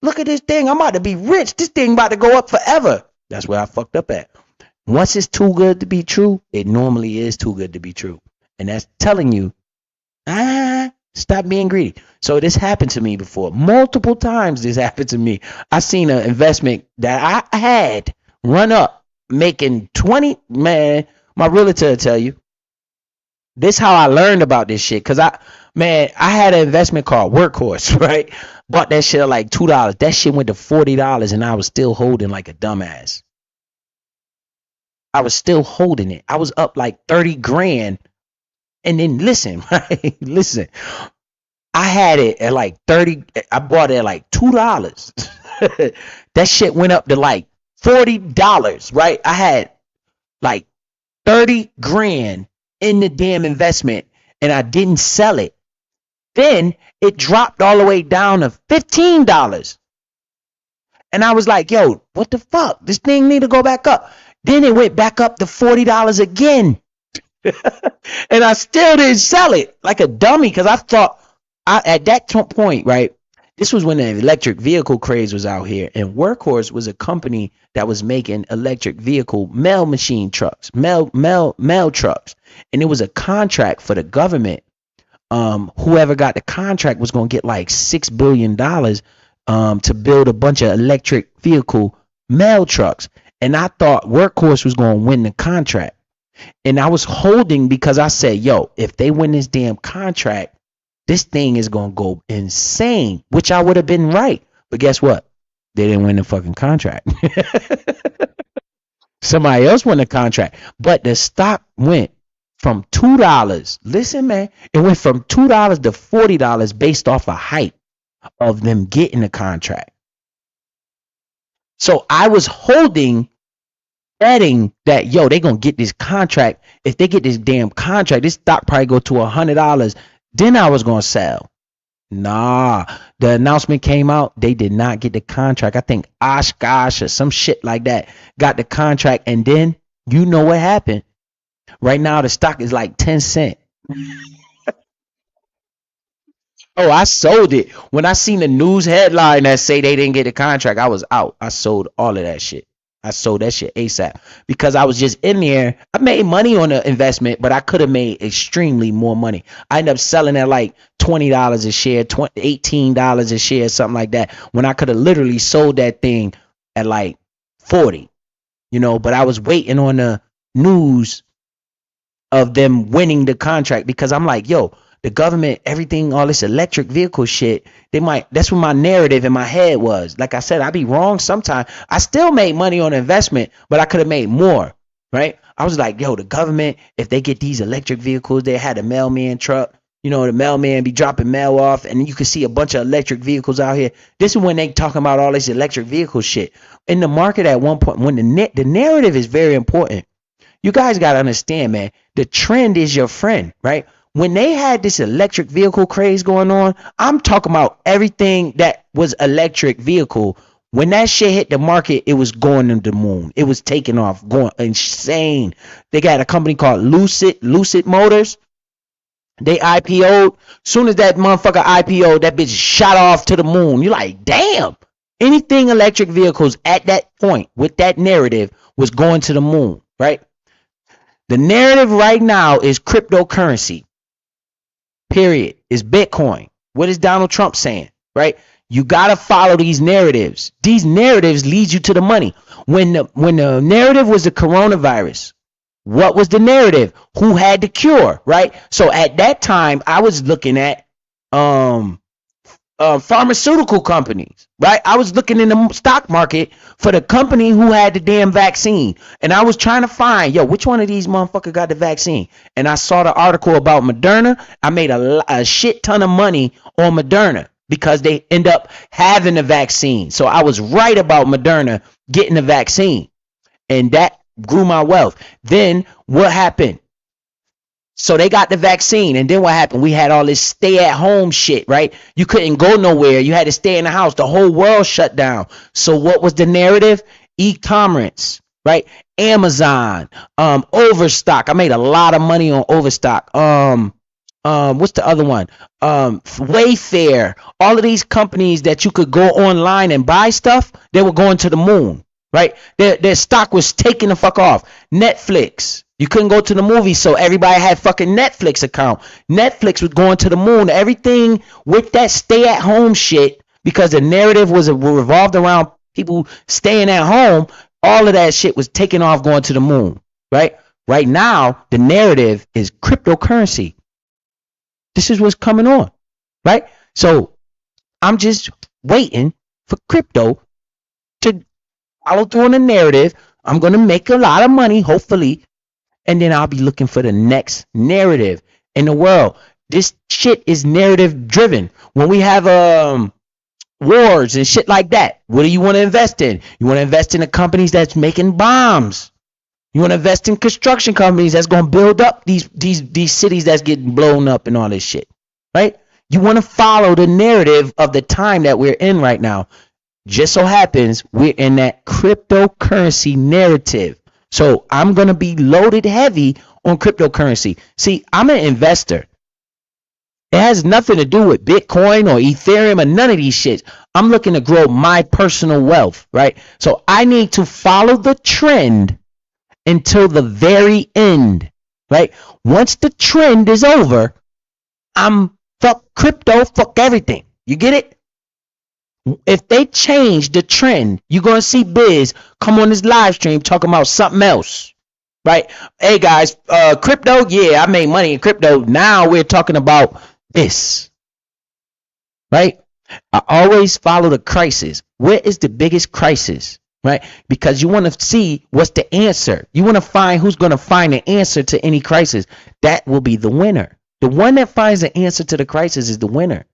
Look at this thing. I'm about to be rich. This thing about to go up forever. That's where I fucked up at. Once it's too good to be true, it normally is too good to be true. And that's telling you, stop being greedy. So this happened to me before. Multiple times this happened to me. I seen an investment that I had run up, making 20, man, my realtor will tell you. This how I learned about this shit. Because I had an investment called Workhorse, right? Bought that shit at like $2. That shit went to $40 and I was still holding like a dumbass. I was still holding it. I was up like 30 grand. And then listen, right? Listen, I had it at like 30. I bought it at like $2. That shit went up to like $40, right? I had like 30 grand in the damn investment and I didn't sell it. Then it dropped all the way down to $15. And I was like, yo, what the fuck? This thing need to go back up. Then it went back up to $40 again. And I still didn't sell it like a dummy because I thought at that point, right? This was when the electric vehicle craze was out here, and Workhorse was a company that was making electric vehicle mail machine trucks, mail trucks, and it was a contract for the government. Whoever got the contract was gonna get like $6 billion to build a bunch of electric vehicle mail trucks, and I thought Workhorse was gonna win the contract. And I was holding because I said, yo, if they win this damn contract, this thing is going to go insane, which I would have been right. But guess what? They didn't win the fucking contract. Somebody else won the contract. But the stock went from $2. Listen, man, it went from $2 to $40 based off a hype of them getting the contract. So I was holding, betting that, yo, they gonna get this contract. If they get this damn contract, this stock probably go to $100. Then I was gonna sell. Nah, the announcement came out. They did not get the contract. I think Oshkosh or some shit like that got the contract, and then you know what happened. Right now the stock is like 10 cents. Oh, I sold it. When I seen the news headline that say they didn't get the contract, I was out. I sold all of that shit. I sold that shit ASAP because I was just in there. I made money on the investment, but I could have made extremely more money. I ended up selling at like $20 a share, $18 a share, something like that, when I could have literally sold that thing at like 40, but I was waiting on the news of them winning the contract because I'm like, yo, the government, everything, all this electric vehicle shit, that's what my narrative in my head was. Like I said, I be wrong sometimes. I still made money on investment, but I could have made more, right? I was like, yo, the government, if they get these electric vehicles, they had a mailman truck, the mailman be dropping mail off, and you can see a bunch of electric vehicles out here. This is when they talking about all this electric vehicle shit. In the market at one point, when the narrative is very important. You guys got to understand, man, the trend is your friend, right? When they had this electric vehicle craze going on, I'm talking about everything that was electric vehicle. When that shit hit the market, it was going to the moon. It was taking off, going insane. They got a company called Lucid Motors. They IPO'd. Soon as that motherfucker IPO'd, that bitch shot off to the moon. You're like, damn. Anything electric vehicles at that point with that narrative was going to the moon, right? The narrative right now is cryptocurrency. Period. Is Bitcoin. What is Donald Trump saying? Right? You gotta follow these narratives. These narratives lead you to the money. When the narrative was the coronavirus, what was the narrative? Who had the cure? Right? So at that time, I was looking at pharmaceutical companies, right? I was looking in the stock market for the company who had the damn vaccine, and I was trying to find, yo, which one of these motherfuckers got the vaccine? And I saw the article about Moderna. I made a shit ton of money on Moderna because they end up having the vaccine. So I was right about Moderna getting the vaccine, and that grew my wealth. Then what happened? So they got the vaccine, and then what happened? We had all this stay-at-home shit, right? You couldn't go nowhere. You had to stay in the house. The whole world shut down. So what was the narrative? E-commerce, right? Amazon, Overstock. I made a lot of money on Overstock. What's the other one? Wayfair. All of these companies that you could go online and buy stuff, they were going to the moon, right? Their stock was taking the fuck off. Netflix. You couldn't go to the movies, so everybody had fucking Netflix account. Netflix was going to the moon. Everything with that stay-at-home shit, because the narrative was revolved around people staying at home, all of that shit was taking off going to the moon, right? Right now, the narrative is cryptocurrency. This is what's coming on, right? So I'm just waiting for crypto to follow through on the narrative I'm going to make a lot of money, hopefully, and then I'll be looking for the next narrative in the world. This shit is narrative driven. When we have wars and shit like that, what do you want to invest in? You want to invest in the companies that's making bombs. You want to invest in construction companies that's going to build up these cities that's getting blown up and all this shit, right? You want to follow the narrative of the time that we're in right now. Just so happens we're in that cryptocurrency narrative. So I'm going to be loaded heavy on cryptocurrency. See, I'm an investor. It has nothing to do with Bitcoin or Ethereum or none of these shits. I'm looking to grow my personal wealth, right? So I need to follow the trend until the very end, right? Once the trend is over, I'm fuck crypto, fuck everything. You get it? If they change the trend, you're going to see Biz come on this live stream talking about something else, right? Hey guys, crypto, yeah, I made money in crypto. Now we're talking about this, right? I always follow the crisis. Where is the biggest crisis, right? Because you want to see what's the answer. You want to find who's going to find the answer to any crisis. That will be the winner. The one that finds the answer to the crisis is the winner.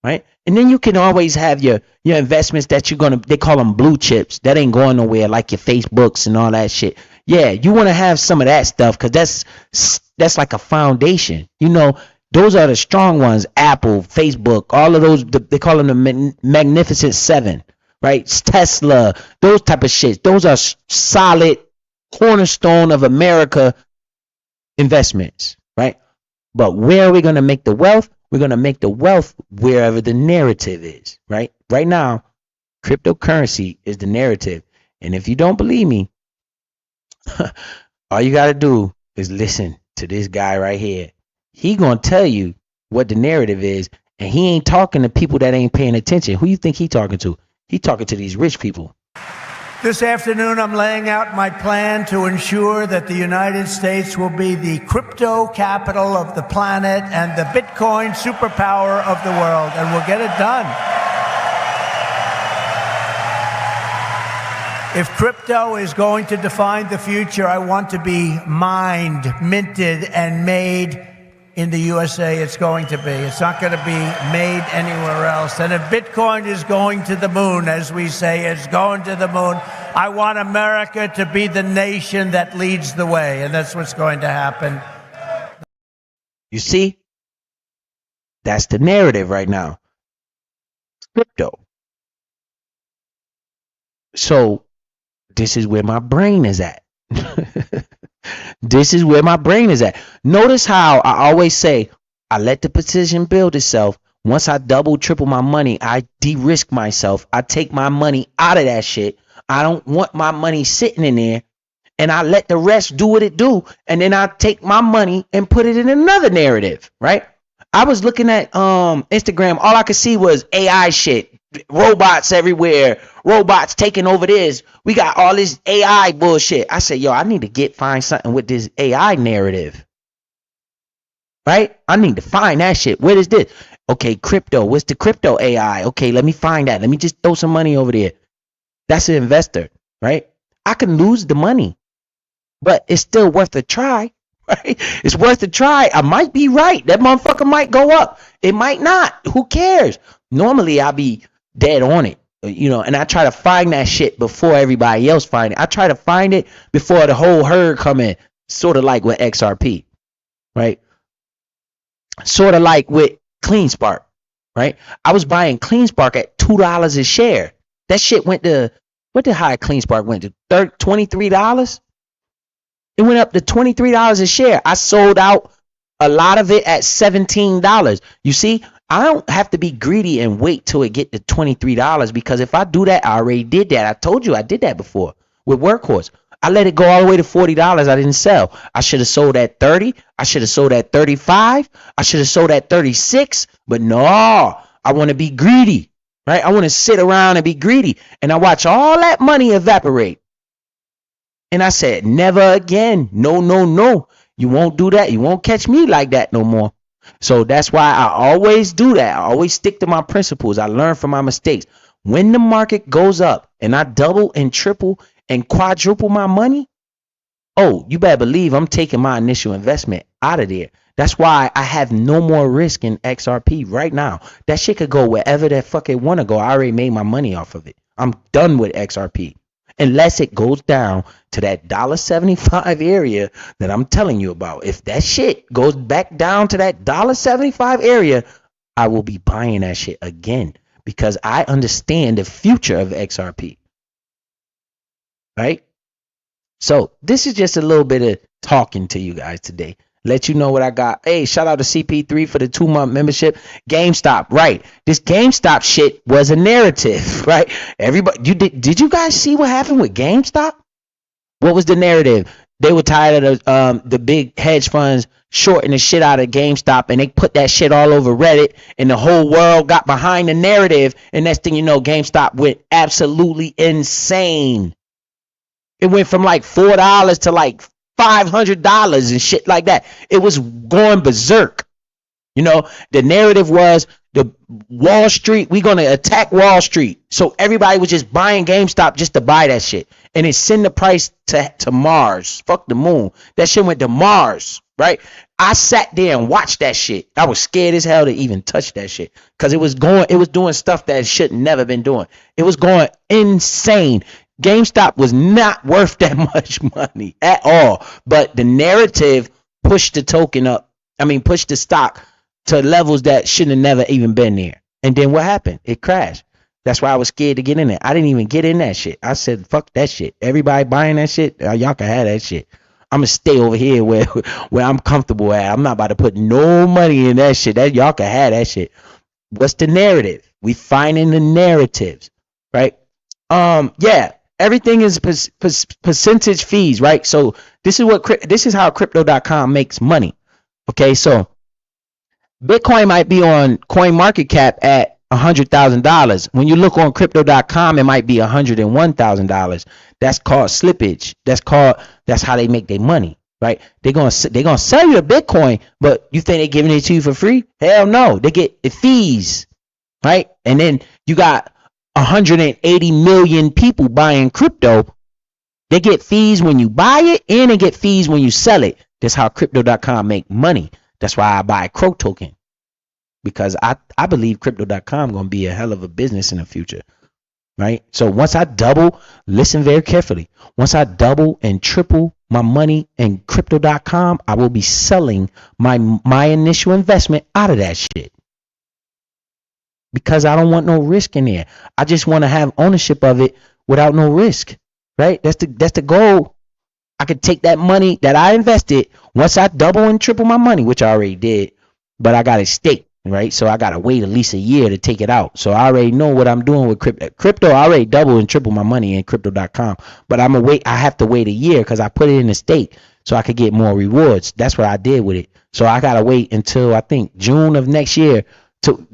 Right? And then you can always have your investments that you're going to, they call them blue chips. That ain't going nowhere, like your Facebooks and all that shit. Yeah, you want to have some of that stuff because that's like a foundation. You know, those are the strong ones. Apple, Facebook, all of those, they call them the Magnificent Seven, right? Tesla, those type of shit. Those are solid cornerstone of America investments, right? But where are we going to make the wealth? We're going to make the wealth wherever the narrative is, right? Right now, cryptocurrency is the narrative. And if you don't believe me, all you got to do is listen to this guy right here. He going to tell you what the narrative is, and he ain't talking to people that ain't paying attention. Who you think he talking to? He talking to these rich people. This afternoon, I'm laying out my plan to ensure that the United States will be the crypto capital of the planet and the Bitcoin superpower of the world, and we'll get it done. If crypto is going to define the future, I want to be mined, minted, and made in the USA. It's going to be. It's not going to be made anywhere else. And if Bitcoin is going to the moon, as we say, it's going to the moon, I want America to be the nation that leads the way. And that's what's going to happen. You see? That's the narrative right now. Crypto. So this is where my brain is at. This is where my brain is at. Notice how I always say, I let the position build itself. Once I double, triple my money, I de-risk myself. I take my money out of that shit. I don't want my money sitting in there. And I let the rest do what it do. And then I take my money and put it in another narrative, right? I was looking at Instagram. All I could see was AI shit. Robots everywhere. Robots taking over this. We got all this AI bullshit. I said, yo, I need to find something with this AI narrative. Right? I need to find that shit. What is this? Okay, crypto. What's the crypto AI? Okay, let me find that. Let me just throw some money over there. That's an investor, right? I can lose the money, but it's still worth a try. Right? It's worth a try. I might be right. That motherfucker might go up. It might not. Who cares? Normally, I'll be dead on it, you know, and I try to find that shit before everybody else find it. I try to find it before the whole herd come in, sort of like with XRP, right? Sort of like with CleanSpark, right? I was buying CleanSpark at $2 a share. That shit went to, what the high CleanSpark went to? $23? It went up to $23 a share. I sold out a lot of it at $17. You see, I don't have to be greedy and wait till it get to $23 because if I do that, I already did that. I told you I did that before with Workhorse. I let it go all the way to $40. I didn't sell. I should have sold at 30. I should have sold at 35. I should have sold at 36. But no, I want to be greedy, right? I want to sit around and be greedy. And I watch all that money evaporate. And I said, never again. No, no, no. You won't do that. You won't catch me like that no more. So that's why I always do that. I always stick to my principles. I learn from my mistakes. When the market goes up and I double and triple and quadruple my money, oh, you better believe I'm taking my initial investment out of there. That's why I have no more risk in XRP right now. That shit could go wherever the fuck it want to go. I already made my money off of it. I'm done with XRP. Unless it goes down to that $1.75 area that I'm telling you about. If that shit goes back down to that $1.75 area, I will be buying that shit again because I understand the future of XRP. Right? So this is just a little bit of talking to you guys today. Let you know what I got. Hey, shout out to CP3 for the 2-month membership. GameStop, right? This GameStop shit was a narrative, right? Everybody, did you guys see what happened with GameStop? What was the narrative? They were tired of the big hedge funds shorting the shit out of GameStop, and they put that shit all over Reddit, and the whole world got behind the narrative, and next thing you know, GameStop went absolutely insane. It went from like $4 to like $500 and shit like that. It was going berserk. You know, the narrative was the Wall Street, we're going to attack Wall Street. So everybody was just buying GameStop just to buy that shit. And it sent the price to Mars. Fuck the moon. That shit went to Mars, right? I sat there and watched that shit. I was scared as hell to even touch that shit. Because it was doing stuff that it should never been doing. It was going insane. GameStop was not worth that much money at all. But the narrative pushed the token up. I mean, pushed the stock to levels that shouldn't have never even been there. And then what happened? It crashed. That's why I was scared to get in it. I didn't even get in that shit. I said, fuck that shit. Everybody buying that shit, y'all can have that shit. I'm going to stay over here where I'm comfortable at. I'm not about to put no money in that shit. That y'all can have that shit. What's the narrative? We finding the narratives, right? Yeah. Everything is percentage fees, right? So this is how crypto.com makes money. Okay, so Bitcoin might be on CoinMarketCap at $100,000. When you look on crypto.com, it might be $101,000. That's called slippage. That's how they make their money, right? They're gonna sell you a Bitcoin, but you think they're giving it to you for free? Hell no, they get the fees, right? And then you got 180 million people buying crypto. They get fees when you buy it, and they get fees when you sell it. That's how crypto.com make money. That's why I buy Crow token, because I believe crypto.com going to be a hell of a business in the future, right? So once I double, listen very carefully. Once I double and triple my money in crypto.com, I will be selling my initial investment out of that shit. Because I don't want no risk in there. I just want to have ownership of it without no risk, right? That's the goal. I could take that money that I invested once I double and triple my money, which I already did, but I got it staked, right? So I got to wait at least a year to take it out. So I already know what I'm doing with crypto. Crypto, I already double and triple my money in crypto.com, but I have to wait a year because I put it in the stake so I could get more rewards. That's what I did with it. So I got to wait until I think June of next year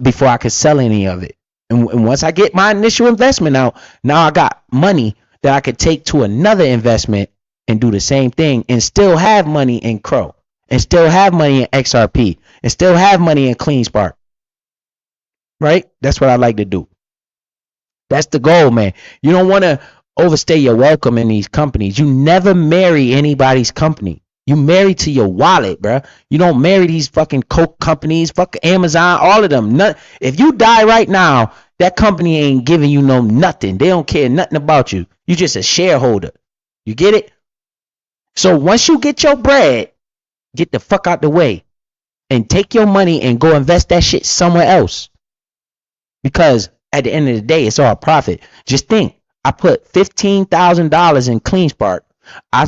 before I could sell any of it. And once I get my initial investment out, now I got money that I could take to another investment and do the same thing and still have money in Crow and still have money in XRP and still have money in CleanSpark. Right? That's what I like to do. That's the goal, man. You don't want to overstay your welcome in these companies. You never marry anybody's company. You marry to your wallet, bro. You don't marry these fucking Coke companies, fuck Amazon, all of them. If you die right now, that company ain't giving you nothing. They don't care nothing about you. You just a shareholder. You get it? So once you get your bread, get the fuck out the way and take your money and go invest that shit somewhere else. Because at the end of the day, it's all profit. Just think, I put $15,000 in CleanSpark.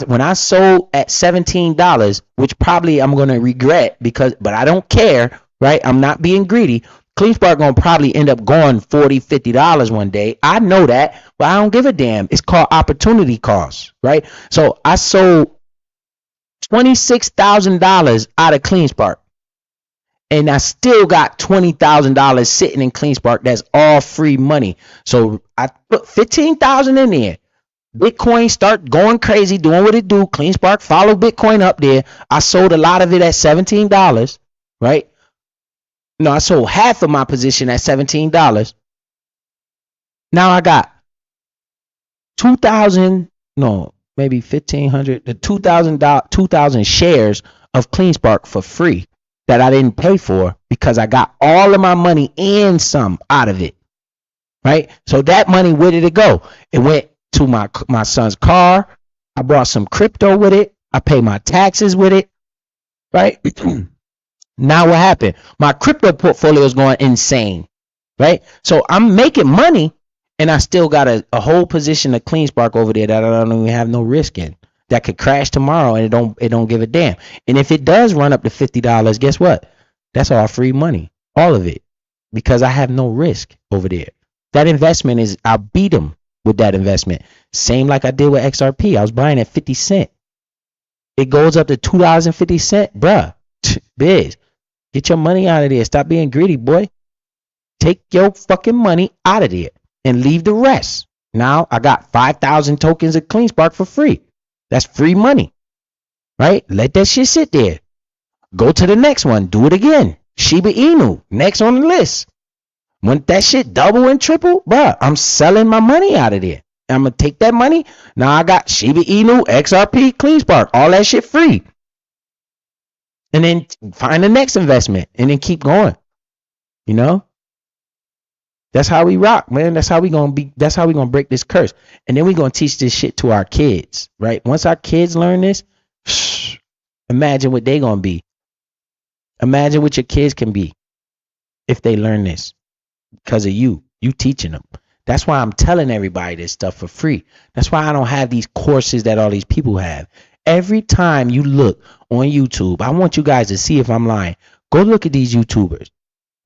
When I sold at $17, which probably I'm gonna regret but I don't care, right? I'm not being greedy. CleanSpark gonna probably end up going $40, $50 one day. I know that, but I don't give a damn. It's called opportunity cost, right? So I sold $26,000 out of CleanSpark, and I still got $20,000 sitting in CleanSpark. That's all free money. So I put $15,000 in there. Bitcoin start going crazy, doing what it do. CleanSpark follow Bitcoin up there. I sold a lot of it at $17, right? No, I sold half of my position at $17. Now I got $2,000 no, maybe 1,500 to 2,000 shares of CleanSpark for free that I didn't pay for because I got all of my money and some out of it. Right? So that money, where did it go? It went to my son's car. I bought some crypto with it. I paid my taxes with it. Right? Now what happened? My crypto portfolio is going insane. Right? So I'm making money and I still got a whole position of CleanSpark over there that I don't even have no risk in. That could crash tomorrow and it don't give a damn. And if it does run up to $50, guess what? That's all free money. All of it. Because I have no risk over there. That investment is, I beat them with that investment. Same like I did with XRP. I was buying at 50 cents. It goes up to $2.50. Bruh. Biz. Get your money out of there. Stop being greedy, boy. Take your fucking money out of there and leave the rest. Now I got 5,000 tokens of CleanSpark for free. That's free money. Right? Let that shit sit there. Go to the next one. Do it again. Shiba Inu. Next on the list. When that shit double and triple, bruh, I'm selling my money out of there. I'm going to take that money. Now I got Shiba Inu, XRP, CleanSpark. All that shit free. And then find the next investment. And then keep going. You know? That's how we rock, man. That's how we gonna break this curse. And then we gonna teach this shit to our kids, right? Once our kids learn this, imagine what they gonna be. Imagine what your kids can be if they learn this because of you teaching them. That's why I'm telling everybody this stuff for free. That's why I don't have these courses that all these people have. Every time you look on YouTube, I want you guys to see if I'm lying. Go look at these YouTubers.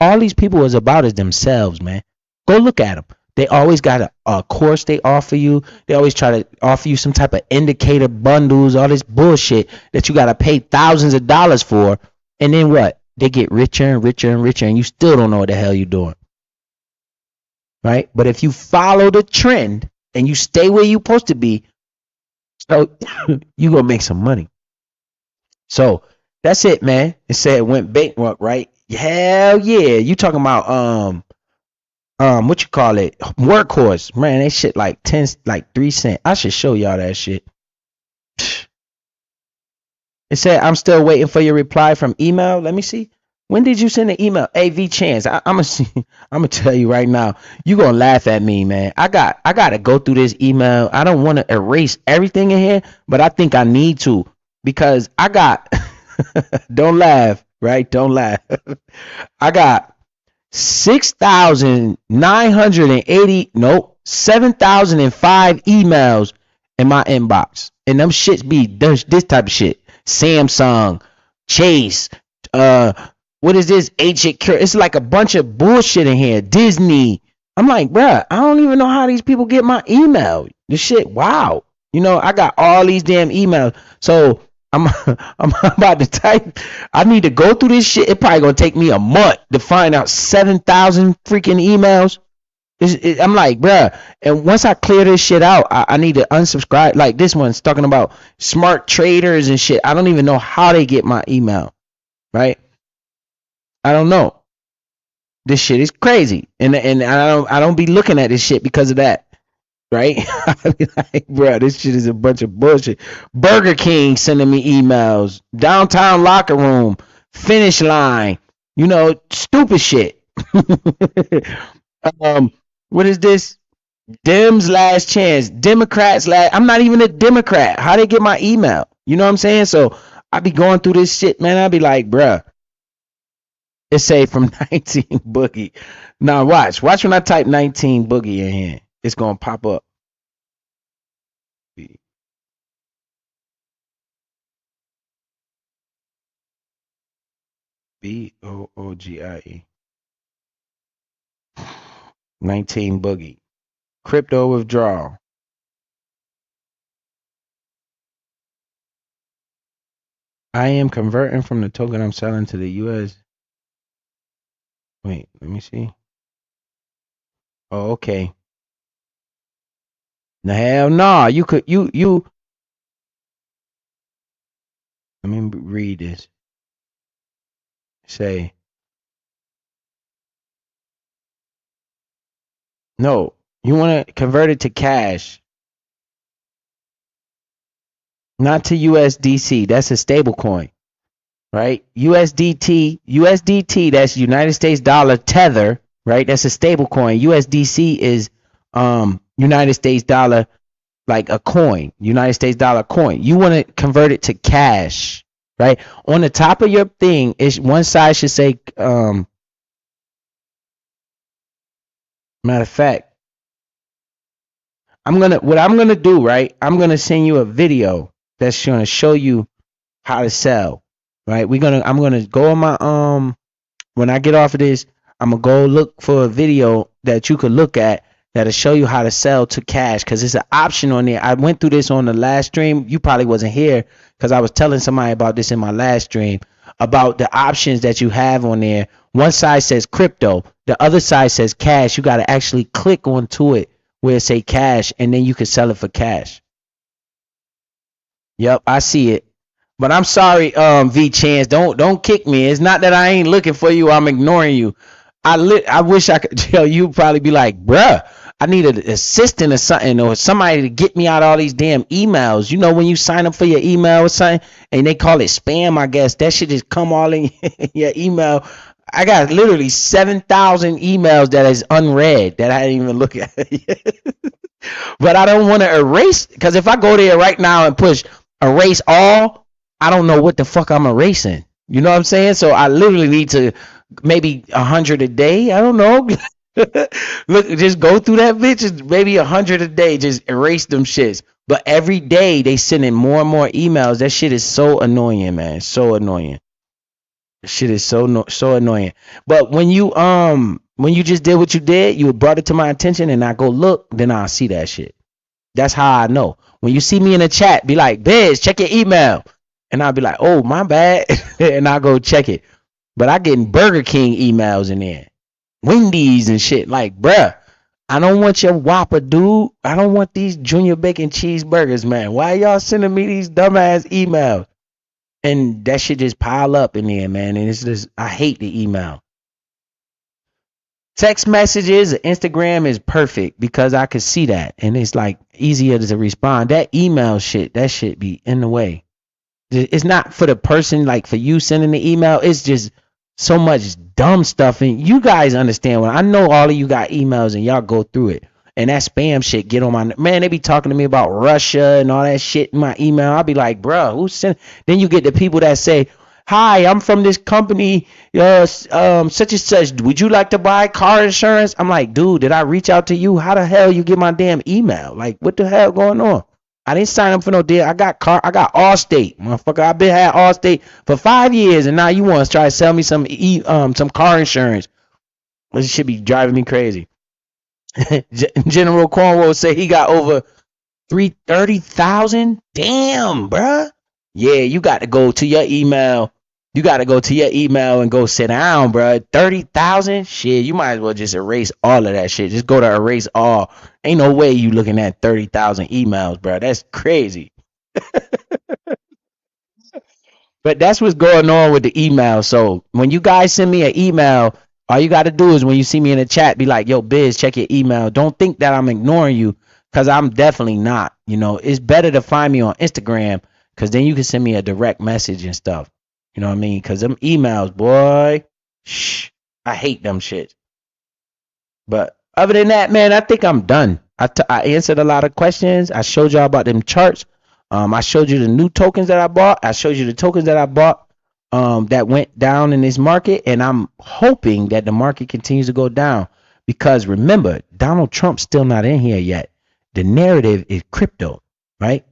All these people is about is themselves, man. Go look at them. They always got a course they offer you. They always try to offer you some type of indicator bundles, all this bullshit that you got to pay thousands of dollars for. And then what? They get richer and richer and richer, and you still don't know what the hell you're doing. Right? But if you follow the trend and you stay where you're supposed to be, so you're going to make some money. So that's it, man. It said it went bankrupt, right? Hell yeah. You talking about what you call it? Workhorse. Man, that shit like 3 cents. I should show y'all that shit. It said, I'm still waiting for your reply from email. Let me see. When did you send the email? AV Chance. I'm gonna tell you right now. You gonna laugh at me, man. I gotta go through this email. I don't want to erase everything in here, but I think I need to because I got. Don't laugh, right? Don't laugh. I got 6,980. Nope, 7,005 emails in my inbox, and them shits be this type of shit. Samsung, Chase, what is this? Ancient Cure. It's like a bunch of bullshit in here. Disney. I'm like, bruh, I don't even know how these people get my email. This shit, wow. You know, I got all these damn emails. So I'm about to type. I need to go through this shit. It probably gonna take me a month to find out 7,000 freaking emails. I'm like, bruh. And once I clear this shit out, I need to unsubscribe. Like this one's talking about smart traders and shit. I don't even know how they get my email, right? I don't know. This shit is crazy, and I don't be looking at this shit because of that, right? I be like, bro, this shit is a bunch of bullshit. Burger King sending me emails, Downtown Locker Room, Finish Line, you know, stupid shit. What is this? Dems last chance, Democrats last. I'm not even a Democrat. How they get my email? You know what I'm saying? So I be going through this shit, man. I be like, bruh. It say from 19 Boogie. Now watch when I type 19 Boogie in here. It's gonna pop up. BOOGIE. 19 Boogie. Crypto withdrawal. I am converting from the token I'm selling to the US. Wait, let me see. Oh, okay. The hell nah. You could you let me read this. Say no, you wanna convert it to cash. not to USDC. That's a stable coin, right? USDT, that's United States dollar tether, right? That's a stable coin. USDC is United States dollar, like a coin, United States dollar coin. You want to convert it to cash, right? On the top of your thing, is one side should say, matter of fact, what I'm gonna do, right? I'm gonna send you a video that's gonna show you how to sell, right? I'm gonna go on my when I get off of this, I'm gonna go look for a video that you could look at that'll show you how to sell to cash, because it's an option on there. I went through this on the last stream. You probably wasn't here because I was telling somebody about this in my last stream about the options that you have on there. One side says crypto, the other side says cash. You got to actually click onto it where it say cash, and then you can sell it for cash. Yep, I see it. But I'm sorry, V Chance, don't kick me. It's not that I ain't looking for you. I'm ignoring you. I wish I could tell you. Probably be like, bruh, I need an assistant or something, or somebody to get me out all these damn emails. You know, when you sign up for your email or something and they call it spam, I guess that should just come all in your email. I got literally 7,000 emails that is unread that I didn't even look at. But I don't want to erase, because if I go there right now and push erase all, I don't know what the fuck I'm erasing. You know what I'm saying? So I literally need to maybe 100 a day. I don't know. Look, just go through that bitch. Maybe 100 a day. Just erase them shits. But every day they send in more and more emails. That shit is so annoying, man. So annoying. Shit is so annoying. But when you just did what you did, you brought it to my attention, and I go look, then I'll see that shit. That's how I know. When you see me in the chat, be like, Biz, check your email. And I'll be like, oh, my bad. And I'll go check it. But I get Burger King emails in there. Wendy's and shit. Like, bruh, I don't want your Whopper, dude. I don't want these Junior Bacon cheeseburgers, man. Why y'all sending me these dumbass emails? And that shit just pile up in there, man. And it's just, I hate the email. Text messages, Instagram is perfect because I could see that. And it's like easier to respond. That email shit, that shit be in the way. It's not for the person, like for you sending the email. It's just so much dumb stuff. And you guys understand when I know all of you got emails and y'all go through it. And that spam shit get on my, man, they be talking to me about Russia and all that shit in my email. I'll be like, bro, who sent? Then you get the people that say, hi, I'm from this company, such and such. Would you like to buy car insurance? I'm like, dude, did I reach out to you? How the hell you get my damn email? Like, what the hell going on? I didn't sign up for no deal. I got Allstate, motherfucker. I've been had Allstate for 5 years, and now you want to try to sell me some car insurance? This should be driving me crazy. General Cornwall say he got over 330,000. Damn, bruh. Yeah, you got to go to your email. You got to go to your email and go sit down, bruh. 30,000? Shit, you might as well just erase all of that shit. Just go to erase all. Ain't no way you looking at 30,000 emails, bruh. That's crazy. But that's what's going on with the email. So when you guys send me an email, all you got to do is when you see me in the chat, be like, yo, Biz, check your email. Don't think that I'm ignoring you, because I'm definitely not. You know, it's better to find me on Instagram, because then you can send me a direct message and stuff. You know what I mean? Because them emails, boy, I hate them shit. But other than that, man, I think I'm done. I answered a lot of questions. I showed y'all about them charts. I showed you the new tokens that I bought. I showed you the tokens that I bought that went down in this market. And I'm hoping that the market continues to go down. Because remember, Donald Trump's still not in here yet. The narrative is crypto, right?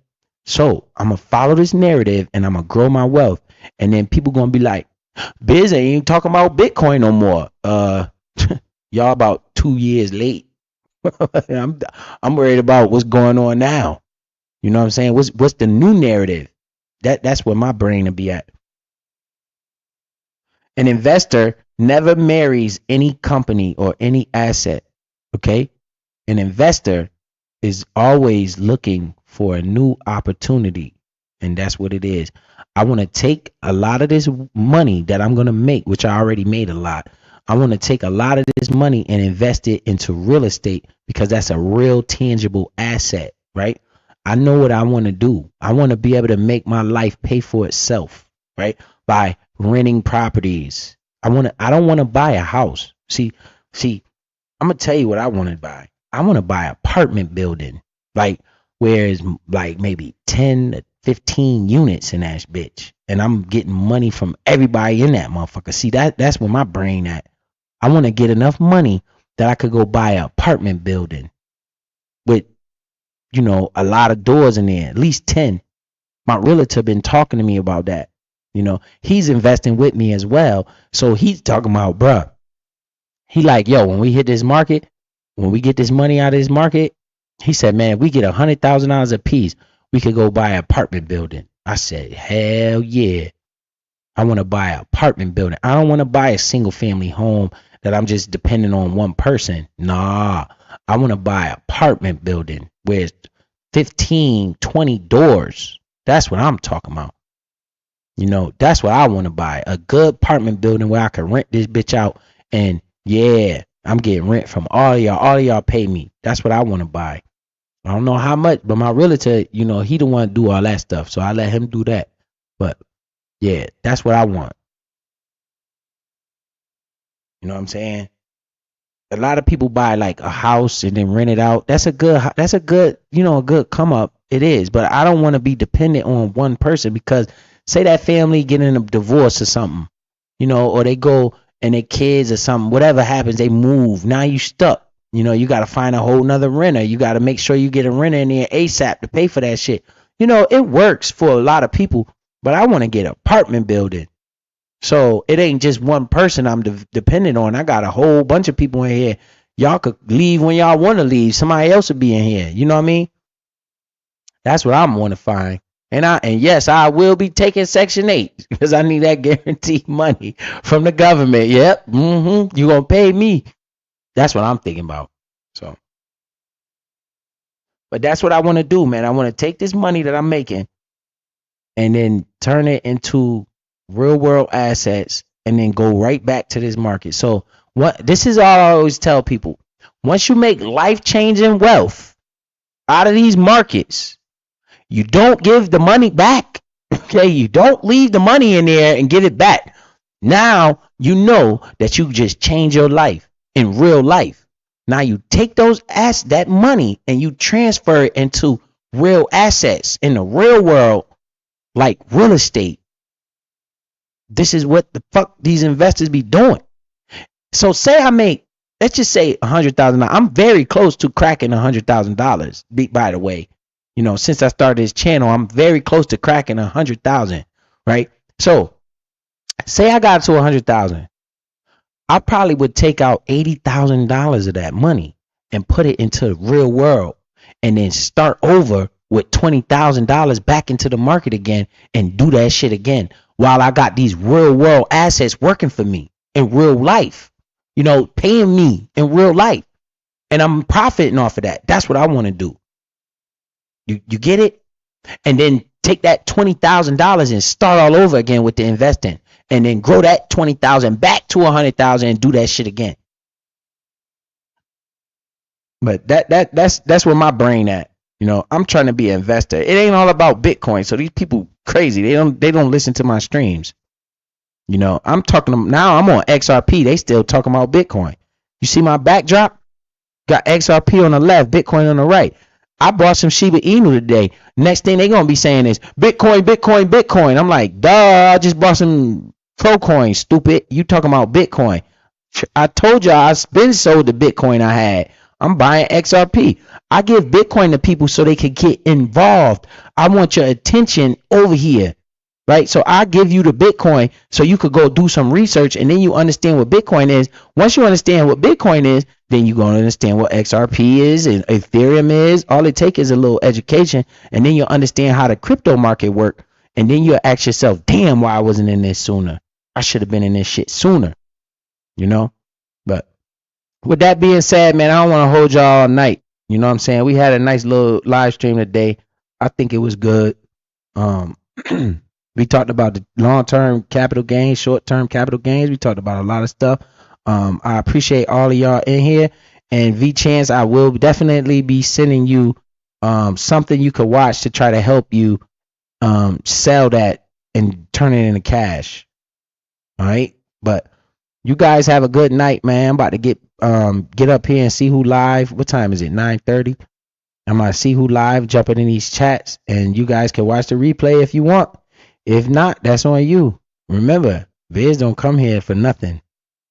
So I'm going to follow this narrative and I'm going to grow my wealth. And then people going to be like, Biz ain't even talking about Bitcoin no more. Y'all about 2 years late. I'm worried about what's going on now. You know what I'm saying? What's the new narrative? That's where my brain will be at. An investor never marries any company or any asset. Okay? An investor is always looking for a new opportunity. And that's what it is. I want to take a lot of this money that I'm going to make, which I already made a lot. I want to take a lot of this money and invest it into real estate, because that's a real tangible asset, right? I know what I want to do. I want to be able to make my life pay for itself, right? By renting properties. I don't want to buy a house. See, I'm gonna tell you what I want to buy. I want to buy an apartment building, like where it's like maybe 10 to 15 units in that bitch, and I'm getting money from everybody in that motherfucker. See, that's where my brain at. I want to get enough money that I could go buy an apartment building with, a lot of doors in there, at least 10. My realtor been talking to me about that. He's investing with me as well. So he's talking about, bruh, he like, yo, when we hit this market, when we get this money out of this market, he said, man, if we get $100,000 a piece, we could go buy an apartment building. I said, hell yeah. I want to buy an apartment building. I don't want to buy a single family home that I'm just depending on one person. Nah, I want to buy an apartment building where it's 15, 20 doors. That's what I'm talking about. That's what I want to buy. A good apartment building where I can rent this bitch out. And yeah, I'm getting rent from all of y'all. All of y'all pay me. That's what I want to buy. I don't know how much, but my realtor, he don't want to do all that stuff. So I let him do that. But yeah, that's what I want. You know what I'm saying? A lot of people buy like a house and then rent it out. That's a good, a good come up. It is, but I don't want to be dependent on one person, because say that family get in a divorce or something, or they go and their kids or something, whatever happens, they move. Now you stuck. You got to find a whole nother renter. You got to make sure you get a renter in there ASAP to pay for that shit. It works for a lot of people, but I want to get an apartment building. So it ain't just one person I'm dependent on. I got a whole bunch of people in here. Y'all could leave when y'all want to leave. Somebody else will be in here. You know what I mean? That's what I'm want to find. And yes, I will be taking Section 8 because I need that guaranteed money from the government. Yep. You gonna pay me. That's what I'm thinking about. So, but that's what I want to do, man. I want to take this money that I'm making and then turn it into real world assets and then go right back to this market. So this is all I always tell people. Once you make life-changing wealth out of these markets, you don't give the money back. Okay, you don't leave the money in there and give it back. Now you know that you just change your life in real life. Now you take that money and you transfer it into real assets in the real world, like real estate. This is what the fuck these investors be doing. So say I make, let's just say $100,000. I'm very close to cracking $100,000. By the way, since I started this channel, I'm very close to cracking 100,000. Right? So say I got to 100,000. I probably would take out $80,000 of that money and put it into the real world, and then start over with $20,000 back into the market again and do that shit again while I got these real world assets working for me in real life, paying me in real life, and I'm profiting off of that. That's what I want to do. You get it? And then take that $20,000 and start all over again with the investing, and then grow that 20,000 back to 100,000 and do that shit again. But that's where my brain at. I'm trying to be an investor. It ain't all about Bitcoin. So these people crazy. They don't listen to my streams. I'm talking now. I'm on XRP. They still talking about Bitcoin. You see my backdrop? Got XRP on the left, Bitcoin on the right. I bought some Shiba Inu today. Next thing they gonna be saying is Bitcoin, Bitcoin, Bitcoin. I'm like, duh, I just bought some Procoin, stupid. You talking about Bitcoin. I told y'all I been sold the Bitcoin I had. I'm buying XRP. I give Bitcoin to people so they can get involved. I want your attention over here. Right? So I give you the Bitcoin so you could go do some research, and then you understand what Bitcoin is. Once you understand what Bitcoin is, then you're going to understand what XRP is and Ethereum is. All it takes is a little education, and then you'll understand how the crypto market works. And then you'll ask yourself, damn, why I wasn't in this sooner? I should have been in this shit sooner. But with that being said, man, I don't want to hold y'all all night. You know what I'm saying? We had a nice little live stream today. I think it was good. We talked about the long-term capital gains, short-term capital gains. We talked about a lot of stuff. I appreciate all of y'all in here. And V Chance, I will definitely be sending you something you could watch to try to help you sell that and turn it into cash. All right, but you guys have a good night, man. I'm about to get up here and see who live. What time is it? 9:30. I'm gonna see who live, jumping in these chats, and you guys can watch the replay if you want. If not, that's on you. Remember, Viz don't come here for nothing.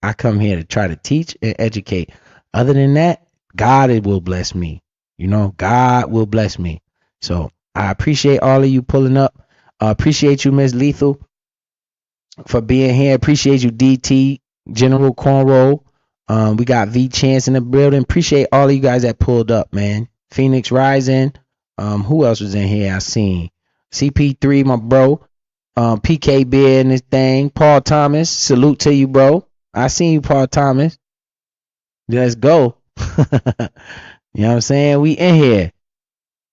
I come here to try to teach and educate. Other than that, God will bless me. You know, God will bless me. So I appreciate all of you pulling up. Appreciate you, Miss Lethal, for being here. Appreciate you, DT, General Cornrow. We got V Chance in the building. Appreciate all of you guys that pulled up, man. Phoenix Rising. Who else was in here? I seen CP3, my bro. PK Beer in this thing. Paul Thomas. Salute to you, bro. I seen you, Paul Thomas. Let's go. You know what I'm saying? We in here.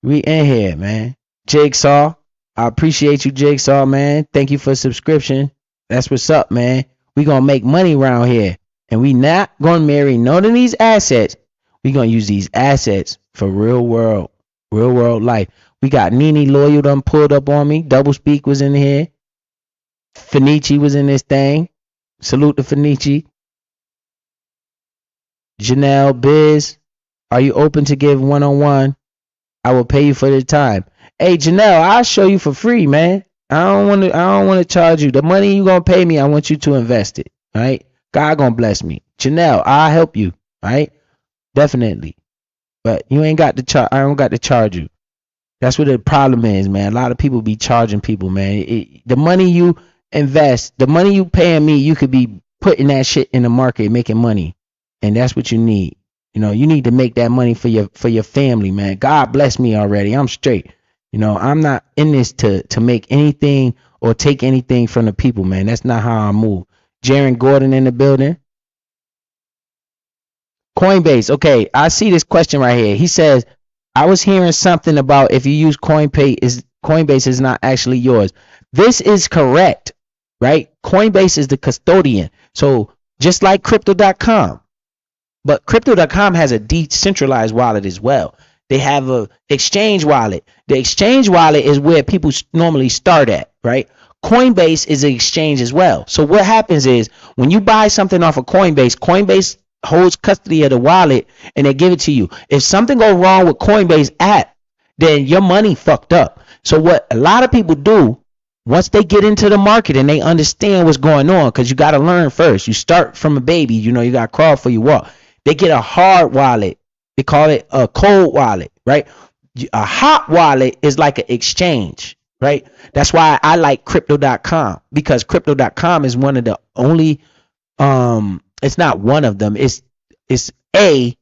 We in here, man. Jigsaw. I appreciate you, Jigsaw, man. Thank you for subscription. That's what's up, man. We gonna make money around here. And we not gonna marry none of these assets. We gonna use these assets for real world life. We got Nene Loyal done pulled up on me. Double Speak was in here. Finici was in this thing. Salute to Finici. Janelle Biz, are you open to give one-on-one? I will pay you for the time. Hey Janelle, I'll show you for free, man. I don't want to charge you. The money you gonna pay me, I want you to invest it. All right? God gonna bless me. Janelle, I'll help you. All right? Definitely. But you ain't got to charge. I don't got to charge you. That's what the problem is, man. A lot of people be charging people, man. The money you invest, the money you paying me, you could be putting that shit in the market, making money, and that's what you need. You know, you need to make that money for your family, man. God bless me already. I'm straight. You know, I'm not in this to make anything or take anything from the people, man. That's not how I move. Jaron Gordon in the building. Coinbase. Okay, I see this question right here. He says, I was hearing something about if you use Coinbase is not actually yours. This is correct, right? Coinbase is the custodian. So just like Crypto.com. But Crypto.com has a decentralized wallet as well. They have a exchange wallet. The exchange wallet is where people normally start at, right? Coinbase is an exchange as well. So what happens is when you buy something off of Coinbase holds custody of the wallet and they give it to you. If something goes wrong with Coinbase app, then your money fucked up. So what a lot of people do, once they get into the market and they understand what's going on, because you got to learn first. You start from a baby, you know, you got to crawl before you walk. They get a hard wallet. They call it a cold wallet, right? A hot wallet is like an exchange, right? That's why I like Crypto.com, because Crypto.com is one of the only, it's not one of them. It's a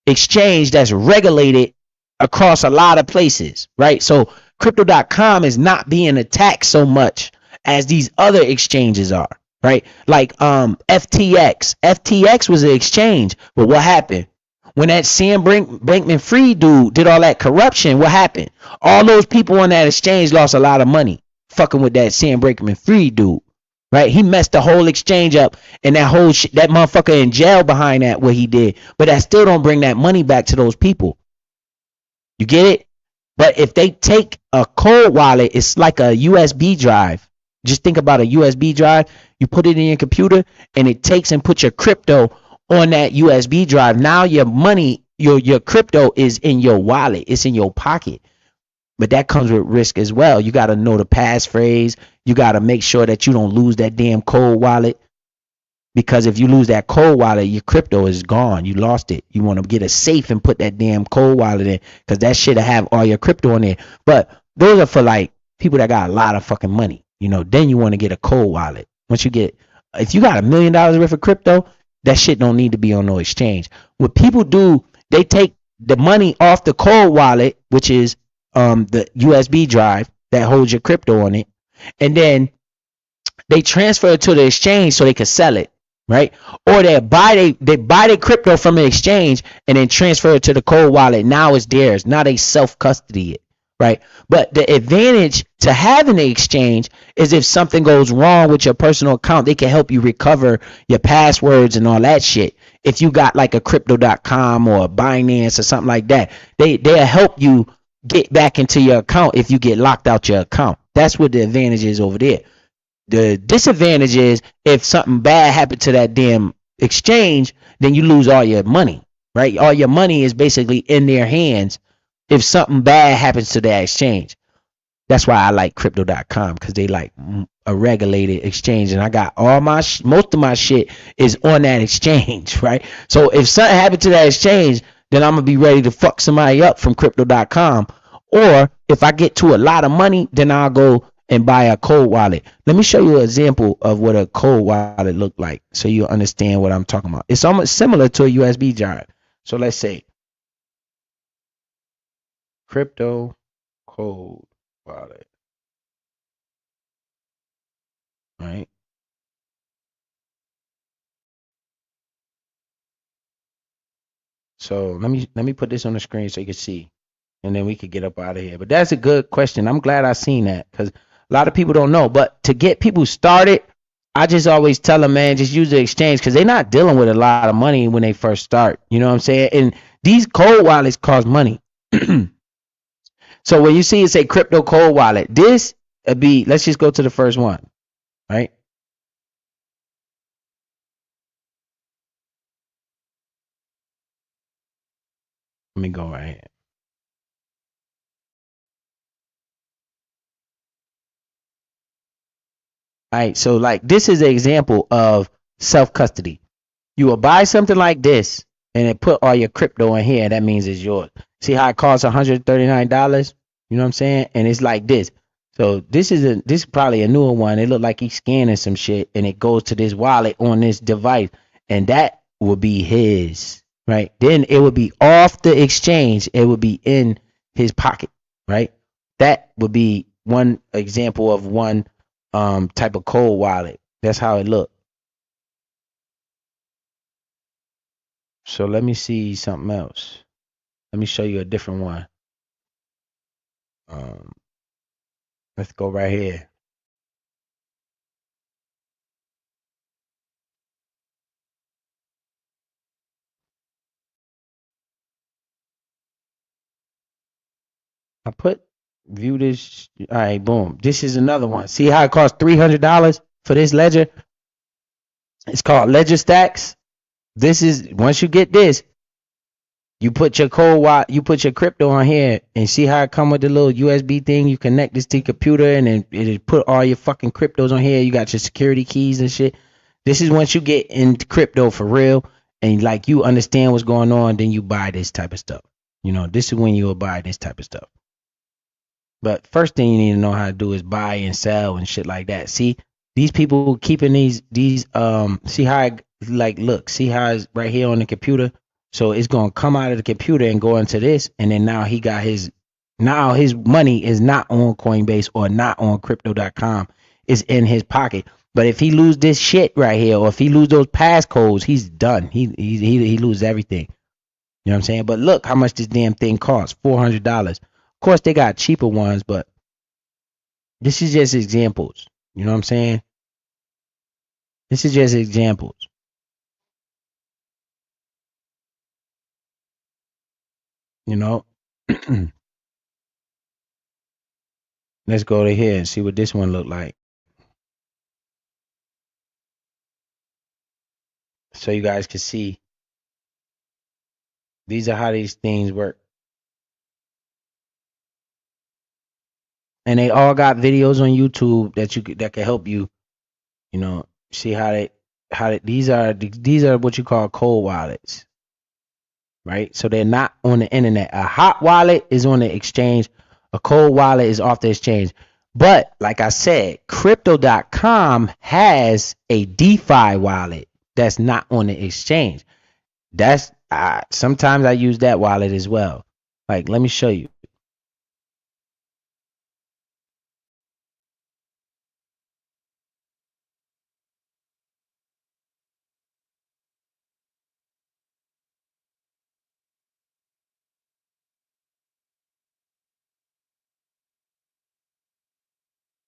exchange that's regulated across a lot of places, right? So Crypto.com is not being attacked so much as these other exchanges are, right? Like FTX. FTX was an exchange, but what happened? When that Sam Bankman-Fried dude did all that corruption, what happened? All those people on that exchange lost a lot of money fucking with that Sam Bankman-Fried dude, right? He messed the whole exchange up, and that whole that motherfucker in jail behind that what he did. But that still don't bring that money back to those people. You get it? But if they take a cold wallet, it's like a USB drive. Just think about a USB drive. You put it in your computer, and it takes and puts your crypto on that USB drive. Now your money, your crypto is in your wallet. It's in your pocket. But that comes with risk as well. You got to know the passphrase. You got to make sure that you don't lose that damn cold wallet. Because if you lose that cold wallet, your crypto is gone. You lost it. You want to get a safe and put that damn cold wallet in, because that shit'll have all your crypto in there. But those are for like people that got a lot of fucking money. You know, then you want to get a cold wallet. Once you get, if you got $1 million worth of crypto, that shit don't need to be on no exchange. What people do, they take the money off the cold wallet, which is the USB drive that holds your crypto on it, and then they transfer it to the exchange so they can sell it, right? Or they buy the crypto from an exchange and then transfer it to the cold wallet. Now it's theirs. Now they self-custody it, right? But the advantage to having the exchange is if something goes wrong with your personal account, they can help you recover your passwords and all that shit. If you got like a Crypto.com or a Binance or something like that, they'll help you get back into your account if you get locked out your account. That's what the advantage is over there. The disadvantage is if something bad happened to that damn exchange, then you lose all your money, right? All your money is basically in their hands if something bad happens to that exchange. That's why I like crypto.com, because they like a regulated exchange, and I got all my most of my shit is on that exchange, right? So if something happened to that exchange, then I'm gonna be ready to fuck somebody up from crypto.com. Or if I get to a lot of money, then I'll go and buy a cold wallet. Let me show you an example of what a cold wallet look like, so you understand what I'm talking about. It's almost similar to a USB drive. So let's say crypto cold wallet, right? So let me put this on the screen so you can see, and then we could get up out of here. But that's a good question. I'm glad I seen that, because a lot of people don't know. But to get people started, I just always tell them, man, just use the exchange, because they're not dealing with a lot of money when they first start. You know what I'm saying? And these cold wallets cost money. So when you see it say crypto cold wallet, this would be, let's just go to the first one, right? Let me go right here. All right, so like this is an example of self-custody. You will buy something like this and then put all your crypto in here. That means it's yours. See how it costs $139? You know what I'm saying? And it's like this. So this is probably a newer one. It look like he's scanning some shit, and it goes to this wallet on this device, and that will be his, right? Then it would be off the exchange. It would be in his pocket, right? That would be one example of one type of cold wallet. That's how it look. So let me see something else. Let me show you a different one. Let's go right here. I put view this. All right, boom. This is another one. See how it costs $300 for this ledger? It's called Ledger Stacks. This is, once you get this, you put your cold wallet, you put your crypto on here, and see how it come with the little USB thing. You connect this to your computer, and then it put all your fucking cryptos on here. You got your security keys and shit. This is once you get into crypto for real, and like you understand what's going on, then you buy this type of stuff. You know, this is when you will buy this type of stuff. But first thing you need to know how to do is buy and sell and shit like that. See, these people keeping these see how it, like, look, see how it's right here on the computer. So it's gonna come out of the computer and go into this, and then now he got his money is not on Coinbase or not on crypto.com. It's in his pocket. But if he lose this shit right here, or if he lose those passcodes, he's done. He loses everything. You know what I'm saying? But look how much this damn thing costs, $400. Of course, they got cheaper ones, but this is just examples. You know what I'm saying? This is just examples. You know? Let's go to here and see what this one look like. So you guys can see. These are how these things work. And they all got videos on YouTube that can help you, you know, see these are what you call cold wallets. Right? So they're not on the internet. A hot wallet is on the exchange. A cold wallet is off the exchange. But like I said, crypto.com has a DeFi wallet that's not on the exchange. That's sometimes I use that wallet as well. Like, let me show you.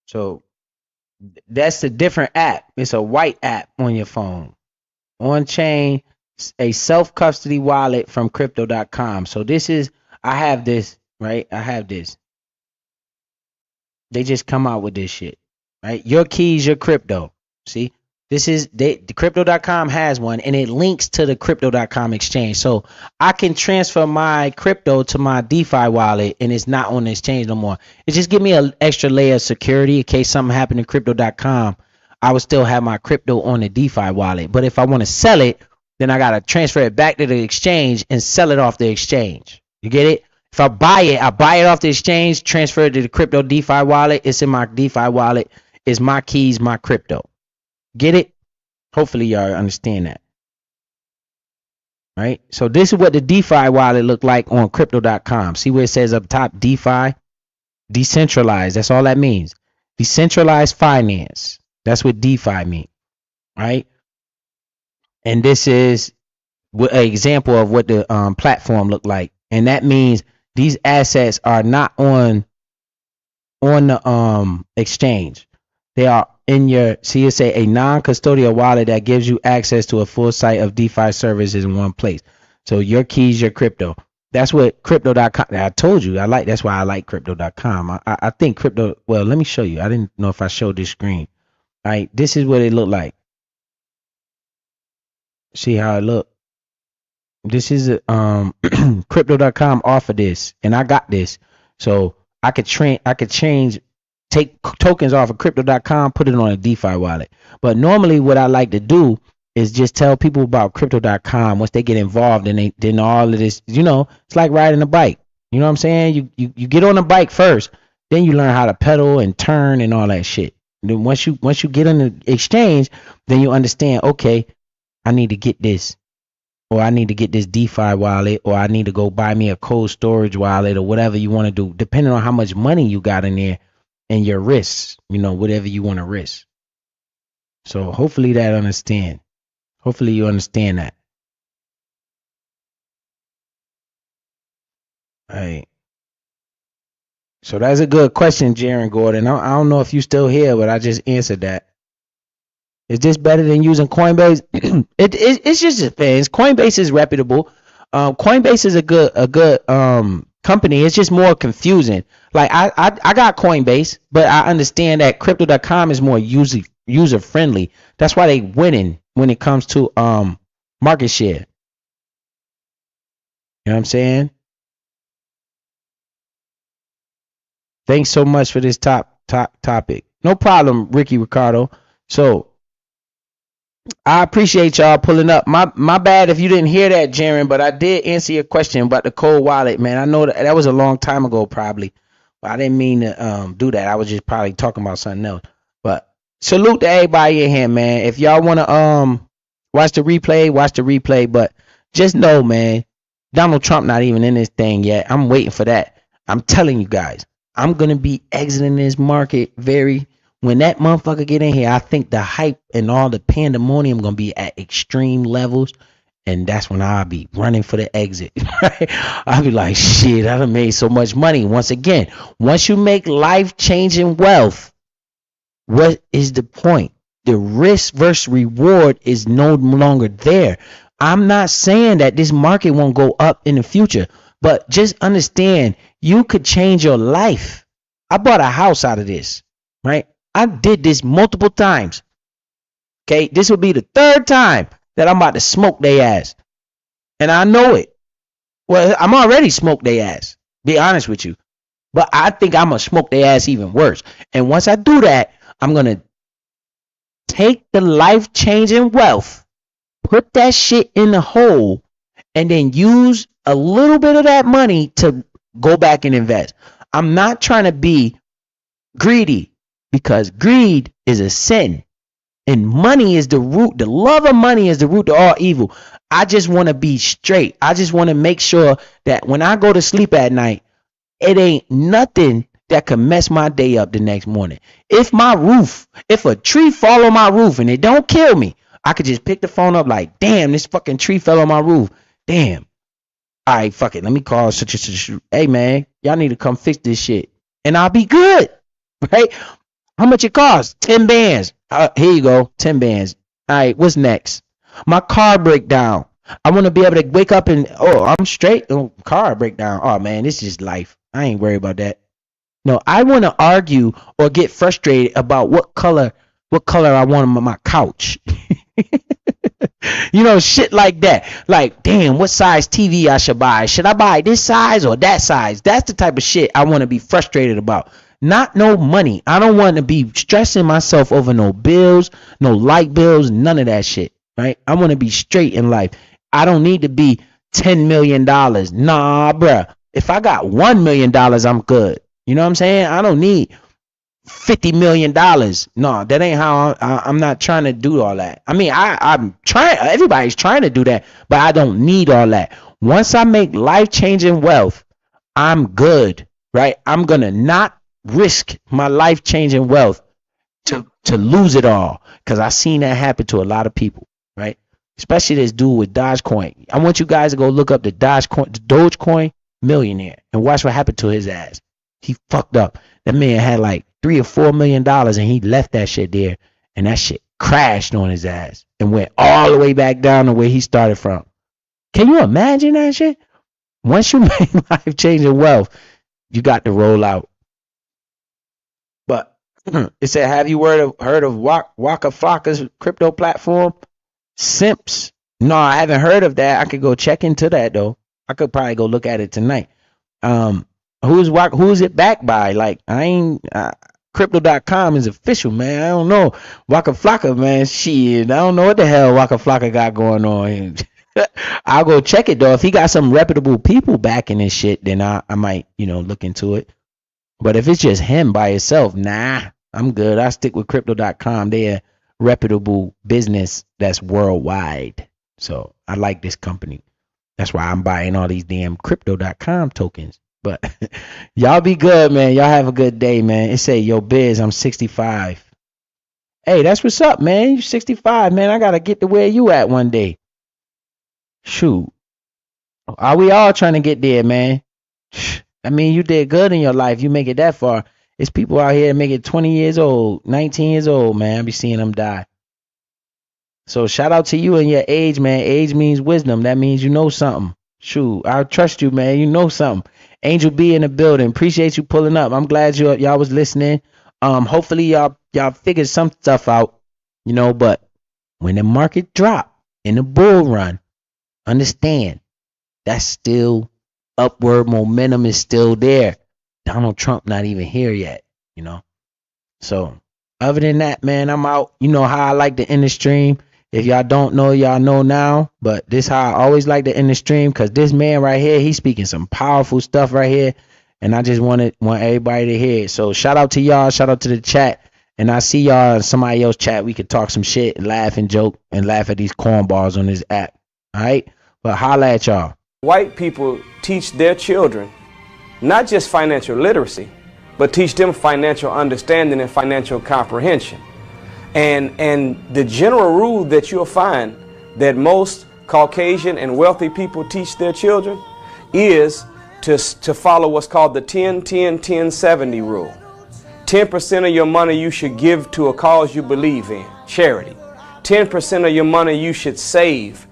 So that's a different app. It's a white app on your phone. On chain, a self custody wallet from crypto.com. So this is, I have this right? I have this. They just come out with this shit, right? Your keys, your crypto. See, the crypto.com has one and it links to the crypto.com exchange. So I can transfer my crypto to my DeFi wallet and it's not on the exchange no more. It just give me an extra layer of security in case something happened to crypto.com. I would still have my crypto on the DeFi wallet. But if I want to sell it, then I got to transfer it back to the exchange and sell it off the exchange. You get it? If I buy it off the exchange, transfer it to the crypto DeFi wallet. It's in my DeFi wallet. It's my keys, my crypto. Get it? Hopefully y'all understand that. Right? So this is what the DeFi wallet look like on crypto.com. See where it says up top DeFi? Decentralized. That's all that means. Decentralized finance. That's what DeFi means. Right? And this is an example of what the platform look like. And that means these assets are not on the exchange. They are in your, see it say a non-custodial wallet that gives you access to a full site of DeFi services in one place. So your keys, your crypto. That's what crypto.com, I told you, that's why I like crypto.com. I think crypto, well, let me show you. I didn't know if I showed this screen. All right, this is what it looked like. See how it look? This is crypto.com offer this, and I got this. So I could change, take tokens off of crypto.com, put it on a DeFi wallet. But normally what I like to do is just tell people about crypto.com once they get involved and then all of this, it's like riding a bike. You know what I'm saying? You get on a bike first, then you learn how to pedal and turn and all that shit. And then once you get on the exchange, then you understand, okay, I need to get this. Or I need to get this DeFi wallet, or I need to go buy me a cold storage wallet, or whatever you want to do, depending on how much money you got in there and your risks, whatever you want to risk. So hopefully that understand. Hopefully you understand that. All right. So that's a good question, Jaron Gordon. I don't know if you still here, but I just answered that. Is this better than using Coinbase? It's just depends. Coinbase is reputable. Coinbase is a good company. It's just more confusing. Like I got Coinbase, but I understand that crypto.com is more user friendly. That's why they winning when it comes to market share. You know what I'm saying? Thanks so much for this topic. No problem, Ricky Ricardo. So I appreciate y'all pulling up. My bad if you didn't hear that, Jaron, but I did answer your question about the cold wallet, man. I know that was a long time ago, probably. But I didn't mean to do that. I was just probably talking about something else. But salute to everybody in here, man. If y'all want to watch the replay. But just know, man, Donald Trump not even in this thing yet. I'm waiting for that. I'm telling you guys, I'm gonna be exiting this market when that motherfucker get in here. I think the hype and all the pandemonium gonna be at extreme levels, and that's when I'll be running for the exit. Right? I'll be like, shit, I done made so much money. Once again, once you make life-changing wealth, what is the point? The risk versus reward is no longer there. I'm not saying that this market won't go up in the future, but just understand you could change your life. I bought a house out of this, right? I did this multiple times. Okay, this will be the third time that I'm about to smoke their ass. And I know it. Well, I'm already smoked their ass, be honest with you. But I think I'm going to smoke their ass even worse. And once I do that, I'm going to take the life-changing wealth, put that shit in the hole, and then use a little bit of that money to go back and invest. I'm not trying to be greedy, because greed is a sin. And money is the root. The love of money is the root to all evil. I just want to be straight. I just want to make sure that when I go to sleep at night, it ain't nothing that can mess my day up the next morning. If a tree fall on my roof and it don't kill me, I could just pick the phone up like, damn, this fucking tree fell on my roof. Damn. All right, fuck it. Let me call such. Hey, man, y'all need to come fix this shit. And I'll be good. Right? How much it costs? 10 bands. Here you go. 10 bands. All right, what's next? My car break down. I want to be able to wake up and, I'm straight. Oh, car breakdown. Oh, man, this is life. I ain't worried about that. No, I want to argue or get frustrated about what color I want on my couch. Shit like that. Like, damn, what size TV I should buy? Should I buy this size or that size? That's the type of shit I want to be frustrated about. Not no money. I don't want to be stressing myself over no bills, no light bills, none of that shit. Right? I want to be straight in life. I don't need to be $10 million. Nah, bruh. If I got $1 million, I'm good. You know what I'm saying? I don't need $50 million. No, that ain't how I'm not trying to do all that. I mean, I'm trying. Everybody's trying to do that, but I don't need all that. Once I make life-changing wealth, I'm good, right? I'm going to not risk my life-changing wealth to lose it all, because I've seen that happen to a lot of people, right? Especially this dude with Dogecoin. I want you guys to go look up the Dogecoin millionaire and watch what happened to his ass. He fucked up. That man had like $3 or $4 million and he left that shit there, and that shit crashed on his ass and went all the way back down to where he started from. Can you imagine that shit? Once you make life-changing wealth, you got to roll out. But it said, have you heard of Waka Flocka's crypto platform? Simps. No, I haven't heard of that. I could go check into that though. I could probably go look at it tonight. Who's it backed by? Like, I ain't crypto.com is official, man. I don't know. Waka Flocka, man, shit. I don't know what the hell Waka Flocka got going on. I'll go check it though. If he got some reputable people backing his shit, then I might, look into it. But if it's just him by himself, nah, I'm good. I stick with crypto.com. They're a reputable business that's worldwide. So I like this company. That's why I'm buying all these damn crypto.com tokens. But y'all be good, man. Y'all have a good day, man. It say, yo, Biz, I'm 65. Hey, that's what's up, man. You 65, man. I got to get to where you at one day. Shoot. Are we all trying to get there, man? I mean, you did good in your life. You make it that far. It's people out here that make it 20 years old, 19 years old, man. I be seeing them die. So shout out to you and your age, man. Age means wisdom. That means you know something. Shoot, I trust you, man. You know something. Angel B in the building. Appreciate you pulling up. I'm glad y'all was listening. Hopefully y'all figured some stuff out, but when the market drop in the bull run, understand that's still upward momentum is still there. Donald Trump not even here yet, So other than that, man, I'm out. You know how I like to end the stream. If y'all don't know, y'all know now. But this how I always like to end the stream, because this man right here, he's speaking some powerful stuff right here. And I just want everybody to hear it. So shout out to y'all. Shout out to the chat. And I see y'all in somebody else chat. We could talk some shit and laugh and joke and laugh at these cornballs on this app. All right? But holla at y'all. White people teach their children not just financial literacy, but teach them financial understanding and financial comprehension. And the general rule that you'll find that most Caucasian and wealthy people teach their children is to follow what's called the 10-10-10-70 rule. 10% of your money you should give to a cause you believe in, charity. 10% of your money you should save,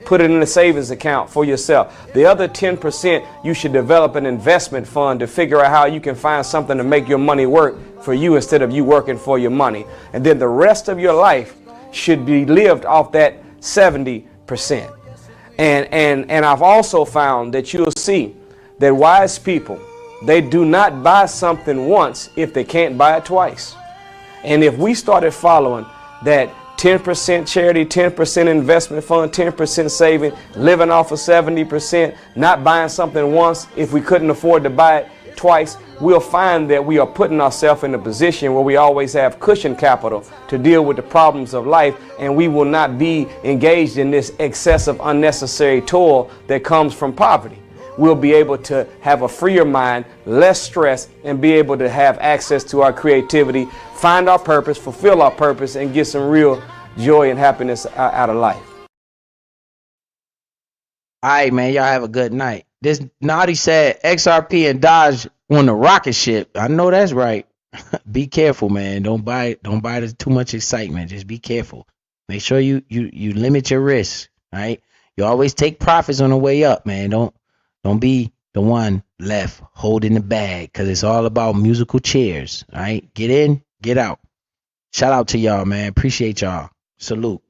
put it in a savings account for yourself. The other 10% you should develop an investment fund to figure out how you can find something to make your money work for you instead of you working for your money. And then the rest of your life should be lived off that 70%. And I've also found that you'll see that wise people, they do not buy something once if they can't buy it twice. And if we started following that 10% charity, 10% investment fund, 10% saving, living off of 70%, not buying something once if we couldn't afford to buy it twice, we'll find that we are putting ourselves in a position where we always have cushion capital to deal with the problems of life, and we will not be engaged in this excessive unnecessary toil that comes from poverty. We'll be able to have a freer mind, less stress, and be able to have access to our creativity, find our purpose, fulfill our purpose, and get some real joy and happiness out of life. All right, man. Y'all have a good night. This Naughty said XRP and Dodge on the rocket ship. I know that's right. Be careful, man. Don't buy too much excitement. Just be careful. Make sure you limit your risk. All right. You always take profits on the way up, man. Don't be the one left holding the bag, because it's all about musical chairs. All right, get in, get out. Shout out to y'all, man. Appreciate y'all. Salute.